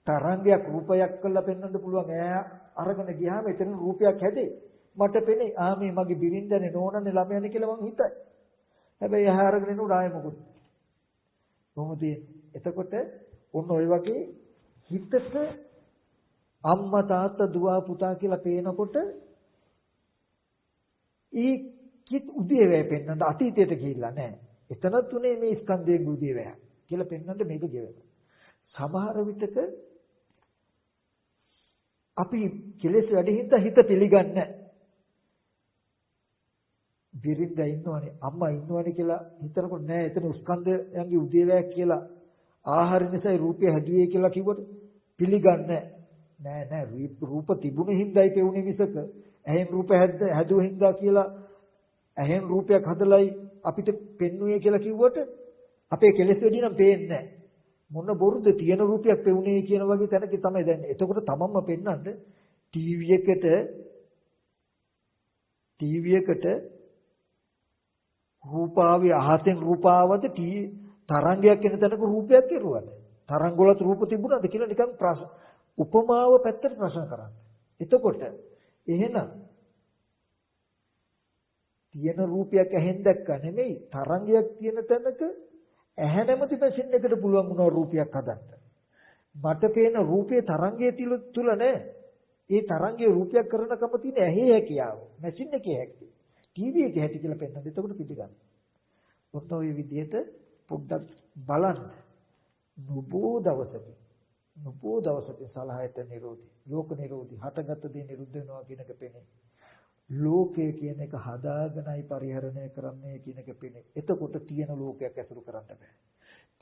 තරංගයක් රූපයක් කරලා පෙන්වන්න පුළුවන් ඈ අරගෙන ගියාම එතන රූපයක් හැදේ. මට පෙනේ මේ මගේ බිරින්දනේ නෝනනේ ළමයානේ කියලා මං හිතයි. හැබැයි එහා අරගෙන එනු ඩාය මොකුත්. කොහොමද එතකොට ඔන්න ඔය වගේ හිතට අම්මා තාත්තා දුව පුතා කියලා පේනකොට ඒ කිත් උදේවැය පෙන්වන්න අතීතයට ගිහිල්ලා නැහැ. එතනත් උනේ මේ ස්කන්ධයේ උදේවැය කියලා පෙන්වන්න මේක ගෙවෙනවා. සමහර විටක අපි කෙලෙස් වැඩි හින්දා හිත පිළිගන්නේ බිරිඳ ඉන්නවනේ අම්මා ඉන්නවනේ කියලා හිතනකොට නෑ එතන ස්කන්ධයන්ගේ උදේවැය කියලා ආහාර නිසා රූපය හැදුවේ කියලා කිව්වට පිළිගන්නේ නෑ රූප තිබුණේ හින්දායි පෙවුනේ මිසක ඇහෙන් රූප හැදුවේ හින්දා කියලා ඇහෙන් රූපයක් හදලයි අපිට පෙන්වුවේ කියලා කිව්වට අපේ කෙලෙස් වැඩි නම් පේන්නේ නෑ මොන බොරුද තියෙන රූපයක් පෙවුනේ කියන වගේ තැනක තමයි දැන්. එතකොට තමන්ම පෙන්නන්න ටීවී එකට රූපාවේ අහසෙන් රූපාවද තරංගයක් එන තැනක රූපයක් කෙරුවද තරංග වලත් රූප තිබුණාද කියලා නිකන් උපමාව පැත්තට ප්‍රශ්න කරන්න. එතකොට එහෙනම් තියෙන රූපයක් ඇහෙන් දැක්ක නෙමෙයි තරංගයක් තියෙන තැනක ඇහැ නැමැති මැෂින් එකට පුළුවන් වුණා රූපයක් හදන්න. මට පේන රූපේ තරංගයේ තුල නෑ. ඒ තරංගයේ රූපයක් කරනකම තියෙන ඇහි හැකියාව. මැෂින් එකේ හැකියාව. ටීවී එකේ හැටි කියලා පෙන්නන. එතකොට පිටිගන්න. ඔන්න ඔය විදිහට පොඩ්ඩක් බලන්න. නුබෝ දවසක සලහයට නිරෝධි. ලෝක නිරෝධි. හටගත් දේ නිරුද්ධ වෙනවා කියන එක පෙනේ. ලෝකය කියන එක හදාගෙනයි පරිහරණය කරන්නේ කියන එක පෙනේ. එතකොට තියෙන ලෝකයක් ඇසුරු කරන්න බෑ.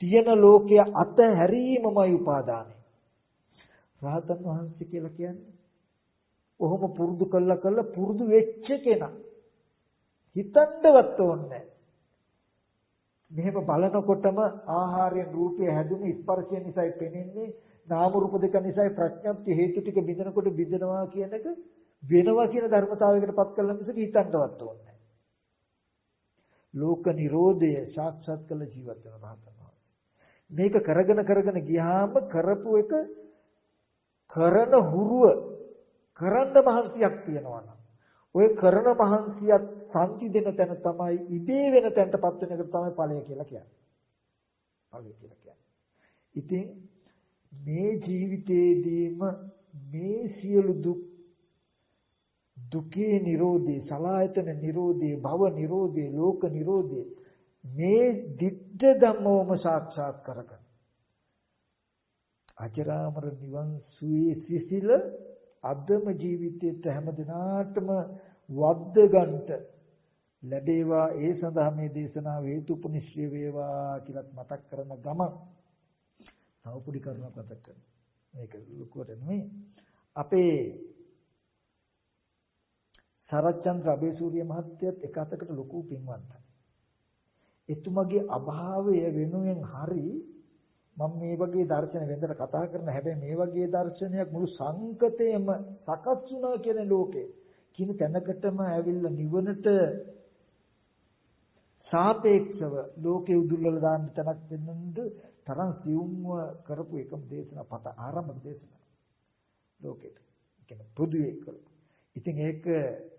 තියෙන ලෝකය අතහැරීමමයි උපාදානයි. රහතන් වහන්සේ කියලා කියන්නේ ඔහොම පුරුදු කළා පුරුදු වෙච්ච කෙනා. හිතන්නවත් ඕනේ. මෙහෙම බලනකොටම ආහාරයෙන් රූපය හැදුණු ස්පර්ශය නිසායි පෙනෙන්නේ. නාම රූප දෙක නිසායි ප්‍රඥප්ති හේතු ටික බිඳනකොට බිඳනවා කියන එක වෙනවා කියන ධර්මතාවයකට පත් කළා මිසක හිතන්නවත් ඕනේ. ලෝක නිරෝධය සාක්ෂාත් කළ ජීවත් වෙන රහතන්. මේක කරගෙන ගියාම කරපු එක කරන හුරුව කරන්න මහන්සියක් තියනවා නම් ඔය කරන මහන්සියක් සම්පි දෙන තැන තමයි ඉබේ වෙන තැනටපත් වෙන එක තමයි ඵලය කියලා කියන්නේ. ඉතින් මේ ජීවිතේදීම මේ සියලු දුකේ නිරෝධේ, සලායතන නිරෝධේ, භව නිරෝධේ, ලෝක නිරෝධේ මේ දිට්ඨ ධම්මෝම සාක්ෂාත් කරගන්න. අජරාමර නිවන් සුවේ සිසිල අදම ජීවිතයේ හැම දිනාටම වද්ද ගන්නට ලැබේවා. ඒ සඳහා මේ දේශනාව හේතුපනිශ්‍රය වේවා කියලා මතක් කරන ගම සෞපුඩි කරුණක් මතක් කරනවා. මේක ලොකුවට නෙමෙයි. අපේ සරච්චන්ද්‍ර අබේසූරිය මහත්තයත් එක අතකට ලොකු පින්වන්තයි. එතුමගේ අභාවය වෙනුවෙන් හරි මම මේ වගේ දර්ශන වෙනදට කතා කරන හැබැයි මේ වගේ දර්ශනයක් මුළු සංකතයම සකස් වුණා කියන ලෝකේ කින තැනකටම ඇවිල්ලා නිවනට සාපේක්ෂව ලෝකේ උදුල්වල දාන්න තැනක් වෙනඳ තරම් සියුම්ව කරපු එකම දේශනා පත ආරම්භක දේශනා ලෝකෙට කියන පොදුවේ කළා. ඉතින් ඒක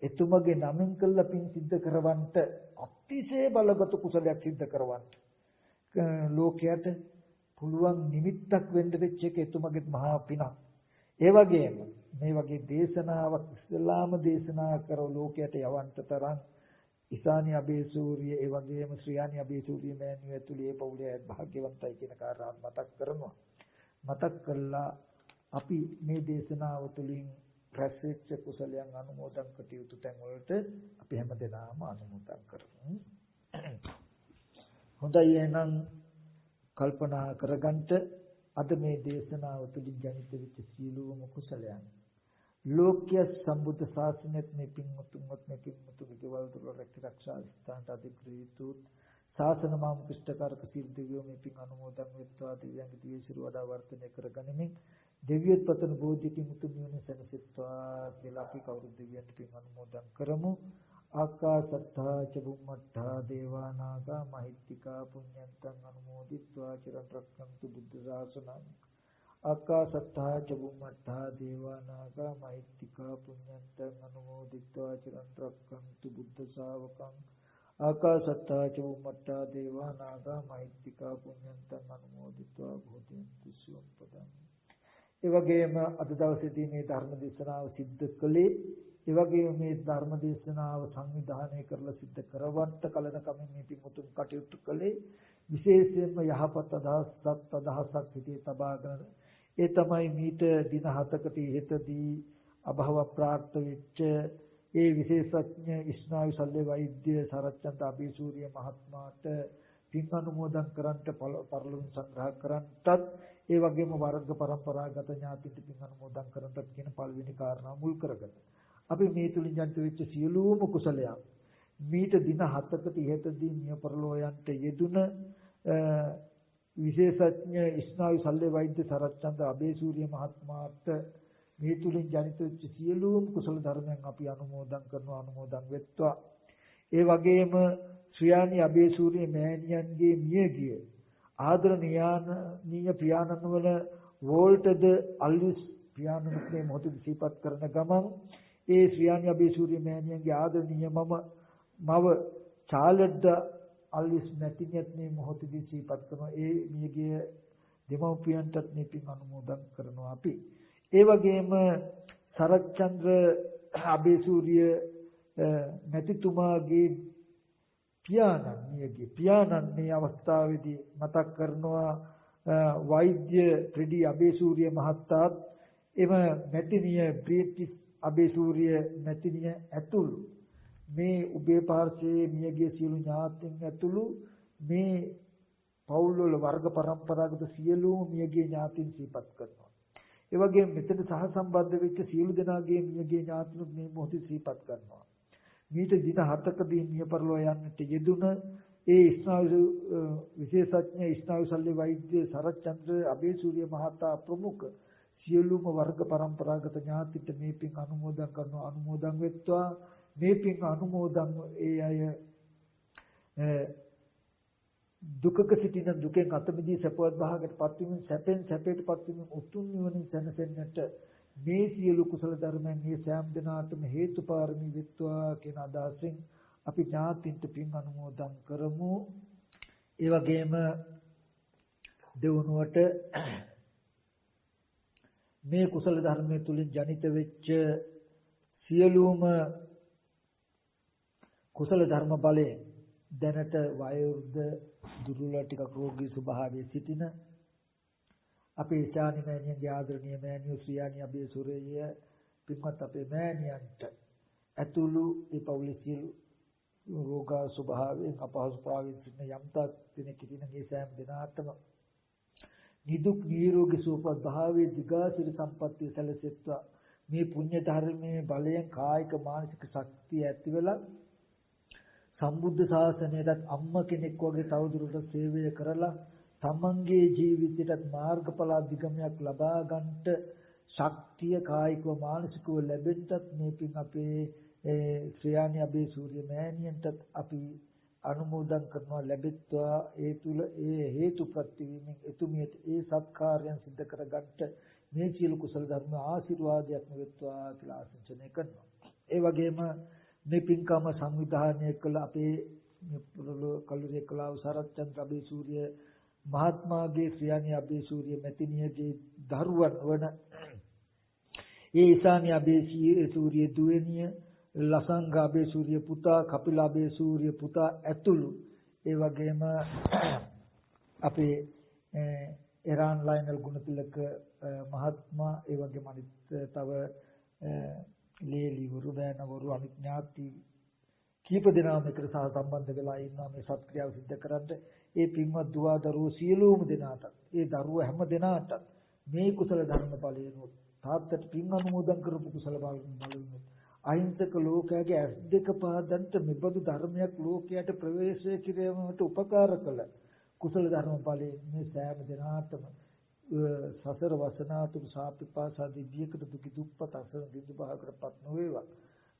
එතුමගේ නමින් කළා පින් සිද්ධ කරවන්නට අතිශය බලගත් කුසලයක් සිද්ධ කරවන්න ලෝකයට පුළුවන් නිමිත්තක් වෙන්න වෙච්ච එක එතුමගේ මහා පිනක්. ඒ වගේම මේ වගේ දේශනාවක් ඉස්ලාම දේශනා කරව ලෝකයට යවන්න තරම් ඉසානි අබේසූරිය ඒ වගේම ශ්‍රියානි අබේසූරිය මෑණියෝ ඇතුළේ ඒ පවුලේ භාග්‍යවන්තයි කියන කාරණා මතක් කරනවා. මතක් කළා අපි මේ දේශනාව තුළින් ප්‍රසෙච්ච කුසලයන් අනුමෝදන් කටයුතු තැන් වලට අපි හැමදෙනාම අනුමෝදන් කරමු. හොඳයි එහෙනම් කල්පනා කරගන්න අද මේ දේශනාව තුළින් ජනිත වෙච්ච සීලෝම කුසලයන් ලෝක්‍ය සම්බුද්ධ ශාසනයත් මේ පින්මුතුන්වත් මේ පින්මුතුගේ දේවල් දුර රැකරක්ෂා ස්ථානට අධිග්‍රහීතු ශාසන මාම් ක්ෂ්ඨකාරක සිල් දෙවියෝ මේ පින් අනුමෝදන් වෙත්වා දිව්‍යංග දිවිසිරු වඩා වර්ධනය කරගනිමින් දෙවියොත් පතන බෝධිකින් උතුම් නිවන සැනසෙත්වා කියලා අපි කවුරුත් දෙවියන්ට පින් අනුමෝදන් කරමු. ආකාසත්තා ච බුම්මත්තා දේවා නාග මහිත්‍තිකා පුඤ්ඤන්තං අනුමෝදිත්වා චිරන් රක්ඛන්තු බුද්ධ ශාසනං. ආකාසත්තා ච බුම්මත්තා දේවා නාග මහිත්‍තිකා පුඤ්ඤන්තං අනුමෝදිත්වා චිරන් රක්ඛන්තු බුද්ධ ශාවකං. ආකාසත්තා ච බුම්මත්තා දේවා නාග මහිත්‍තිකා පුඤ්ඤන්තං අනුමෝදිත්වා භූතේන්තු සුවපදං. ඒ වගේම අද දවසේදී මේ ධර්ම දේශනාව සිද්ධ කළේ ඒ වගේම මේ ධර්ම දේශනාව සංවිධානය කරලා සිද්ධ කරවන්න කලන කමින් මේ පිටුතුන් කටයුතු කළේ විශේෂයෙන්ම යහපත් අදහසක් හිතේ තබාගෙන ඒ තමයි මීට දින 7කට ඉහතදී අභව ප්‍රාප්ත වෙච්ච ඒ විශේෂඥ ස්නායු ශල්‍ය වෛද්‍ය සරච්චන්ත අබේසූරිය මහත්මයාට පින් අනුමෝදන් කරන්ට පරිලෝක සංග්‍රහ කරන්ටත් ඒ වගේම වර්ග પરම්පරාගත ඥාතිට පින් අනුමෝදන් කරන්ටත් කියන පළවෙනි කාරණාව මුල් කරගෙන අපි මේ තුලින් ජනිත වෙච්ච සියලුම කුසලයන් මීට දින 7කට ඉහතදී මිය පරලෝයන්ට යෙදුන විශේෂඥ ස්නායු ශල්‍ය වෛද්‍ය සරච්චන්ද අබේසූරිය මහත්මයාට මේ තුලින් ජනිත වෙච්ච සියලුම කුසල ධර්මයන් අපි අනුමෝදන් කරනවා අනුමෝදන් වෙත්වා. ඒ වගේම ශ්‍රියානි අබේසූරිය මෑණියන්ගේ මියගිය ආදරණීය ප්‍රියානන් වල වෝල්ටද අල්විස් ප්‍රියානන්ගේ මොහොතේ සිහිපත් කරන ගමන් ඒ ශ්‍රියානි අබේසූරිය මෑණියන්ගේ ආදරණීය මම මව චාලෙද්ද අල්විස් නැතිනියත් මේ මොහොතදී සිහිපත් කරනවා. ඒ මියගිය දෙමව්පියන්ටත් මේ පින් අනුමෝදන් කරනවා අපි. ඒ වගේම සරච්චන්ද්‍ර අබේසූරිය නැතිතුමාගේ පියාණන් මේ අවස්ථාවේදී මතක් කරනවා වෛද්‍ය ත්‍රිඩි අබේසූරිය මහතාත් එම මැතිනිය ප්‍රීතිස් අබේසූරිය මැතිනිය ඇතුළු මේ උභය පාර්ශ්වයේ මියගිය සියලු ඥාතීන් ඇතුළු මේ පවුල් වල වර්ග પરම්පරාගත සියලුම මියගිය ඥාතීන් සිහිපත් කරනවා. ඒ වගේම මෙතන සහසම්බන්ධ වෙච්ච සියලු දෙනාගේ මියගිය ඥාතීන් මේ මොහොතේ සිහිපත් කරනවා. මීට දින 7කදී මිය පරලෝ යන්නට යෙදුන ඒ ස්නායු විශේෂඥ ස්නායු ශල්‍ය වෛද්‍ය සරච්චන්ද්‍ර අබේසූරිය මහතා ප්‍රමුඛ සියලුම වර්ග પરම්පරාගත ඥාතිට මේ පින් අනුමෝදන් කරනවා. අනුමෝදන් වෙත්වා මේ පින් අනුමෝදන් ඒ අය දුකක සිටින දුකෙන් අත මිදී සපවත් භාගයට පත්වීමෙන් සැපෙන් සැපයට පත්වීමෙන් උතුම් නිවනින් සැනසෙන්නට මේ සියලු කුසල ධර්මයන් මේ සෑම දිනාටම හේතුපාරමී වෙත්වා කියන අදහසින් අපි ඥාතින්ට පින් අනුමෝදන් කරමු. ඒ වගේම දෙවනුවට මේ කුසල ධර්මයේ තුලින් ජනිත වෙච්ච සියලුම කුසල ධර්ම බලයෙන් දැනට වයෝවෘද්ධ දුර්වල ටිකක් රෝගී ස්වභාවයේ සිටින අපේ ඊශානි මෑණියන්ගේ ආදරණීය මෑණියෝ ශ්‍රියානි අබේසූරිය පින්වත් අපේ මෑණියන්ට ඇතුළු ඒ පවුලේ සියලු රෝග ස්වභාවයෙන් අපහසුතාවයෙන් සිටින යම්තාක් දෙනෙක් ඉතින මේ සෑම දිනාටම නිදුක් නිරෝගී සුවපත් භාවයේ දිගාසිරි සම්පත්තිය සැලසෙත්වා මේ පුණ්‍ය ධර්මයේ බලයෙන් කායික මානසික ශක්තිය ඇති වෙලා සම්බුද්ධ ශාසනයටත් අම්ම කෙනෙක් වගේ තවදුරටත් සේවය කරලා තමන්ගේ ජීවිතයට මාර්ගඵල අධිගමනයක් ලබා ගන්නට ශක්තිය කායිකව මානසිකව ලැබෙන්නත් මේ පින් අපේ ශ්‍රියානි අබේසූරිය මෑණියන්ටත් අපි අනුමෝදන් කරනවා ලැබෙත්වා. ඒ තුල ඒ හේතු ප්‍රතිවීමෙන් එතුමියට ඒ සත්කාරයන් සිද්ධ කර ගන්නට මේ සියලු කුසල ධර්ම ආශිර්වාදයක් වෙත්වා කියලා ආශිර්වාදනය කරනවා. ඒ වගේම මේ පින්කම සංවිධානය කළ අපේ කලුරිය කලාව සරච්චන්ද්‍ර අබේසූරිය මහත්මාගේ ශ්‍රියානි අබේසූරිය මැතිණියගේ දරුවන් වන ඒ ඊශානි අබේසූරිය දුවණිය ලසංග අබේසූරිය පුතා කපිල අබේසූරිය පුතා ඇතුළු ඒ වගේම අපේ එරාන් ලයිනල් ගුණතිලක මහත්මයා ඒ වගේම අනිත් තව ලේලිවරු බෑනවරු අනිත් ඥාති කීප දෙනාම එකට සහ සම්බන්ධ වෙලා ඉන්නවා මේ සත්ක්‍රියාව සිද්ධ කරන්න. ඒ පින්වත් දුවා දරුවෝ සියලුම දෙනාට ඒ දරුවෝ හැම දෙනාට මේ කුසල ධර්ම බලයෙන් තාත්තට පින් අනුමෝදන් කරපු කුසල බලයෙන් අහිංසක ලෝකයේ ඇස් දෙක පාදන්ට මෙබඳු ධර්මයක් ලෝකයට ප්‍රවේශ කිරීමට උපකාර කළ කුසල ධර්ම බලයෙන් මේ සෑම දිනාටම සසර වසනාතුරු සාපිපාසා දිව්‍යකට දුකි දුප්පත් අසන බිඳු පහකටපත් නොවේවා.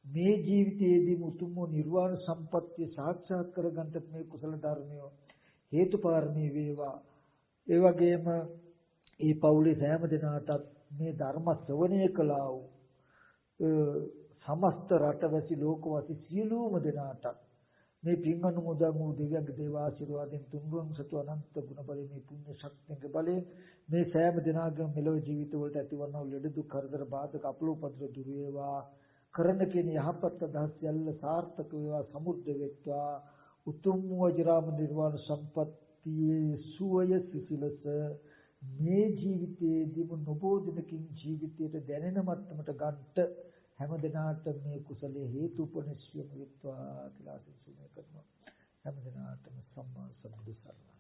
මේ ජීවිතයේදී මුතුම් නිර්වාණ සම්පත්තිය සාක්ෂාත් කරගන්නට මේ කුසල ධර්මය හේතුපාරමී වේවා. ඒ වගේම මේ පවුලේ සෑම දිනාටත් මේ ධර්ම ශ්‍රවණය කළා වූ සමස්ත රටවැසි ලෝකවාසී සියලුම දෙනාට මේ පින් අනුමෝදන් වූ දෙවියන්ගේ දේව ආශිර්වාදයෙන් තුන්වන් සතු අනන්ත ගුණ බලයෙන් මේ පුණ්‍ය ශක්තියගේ බලයෙන් මේ සෑම දිනාගම මෙලොව ජීවිත වලට ඇතිවන ලෙඩ දුක් කරදර බාධක අපල උපද්‍ර දුර වේවා. කරන කියන යහපත් අදහස් යල්ල සාර්ථක වේවා සමුද්ද වෙත්වා. උතුම් වජරාම නිර්වාණ සම්පත්තියේ සුවය සිසිලස මේ ජීවිතයේදීම නොබෝ දිනකින් ජීවිතයට දැනෙන මට්ටමට ගන්නට හැම දිනාට මේ කුසලයේ හේතුපනිශ්චය වෙත්වා කියලා ආශිර්වාද කරනවා. හැම දිනාටම සම්මා සම්බුදු සරණයි.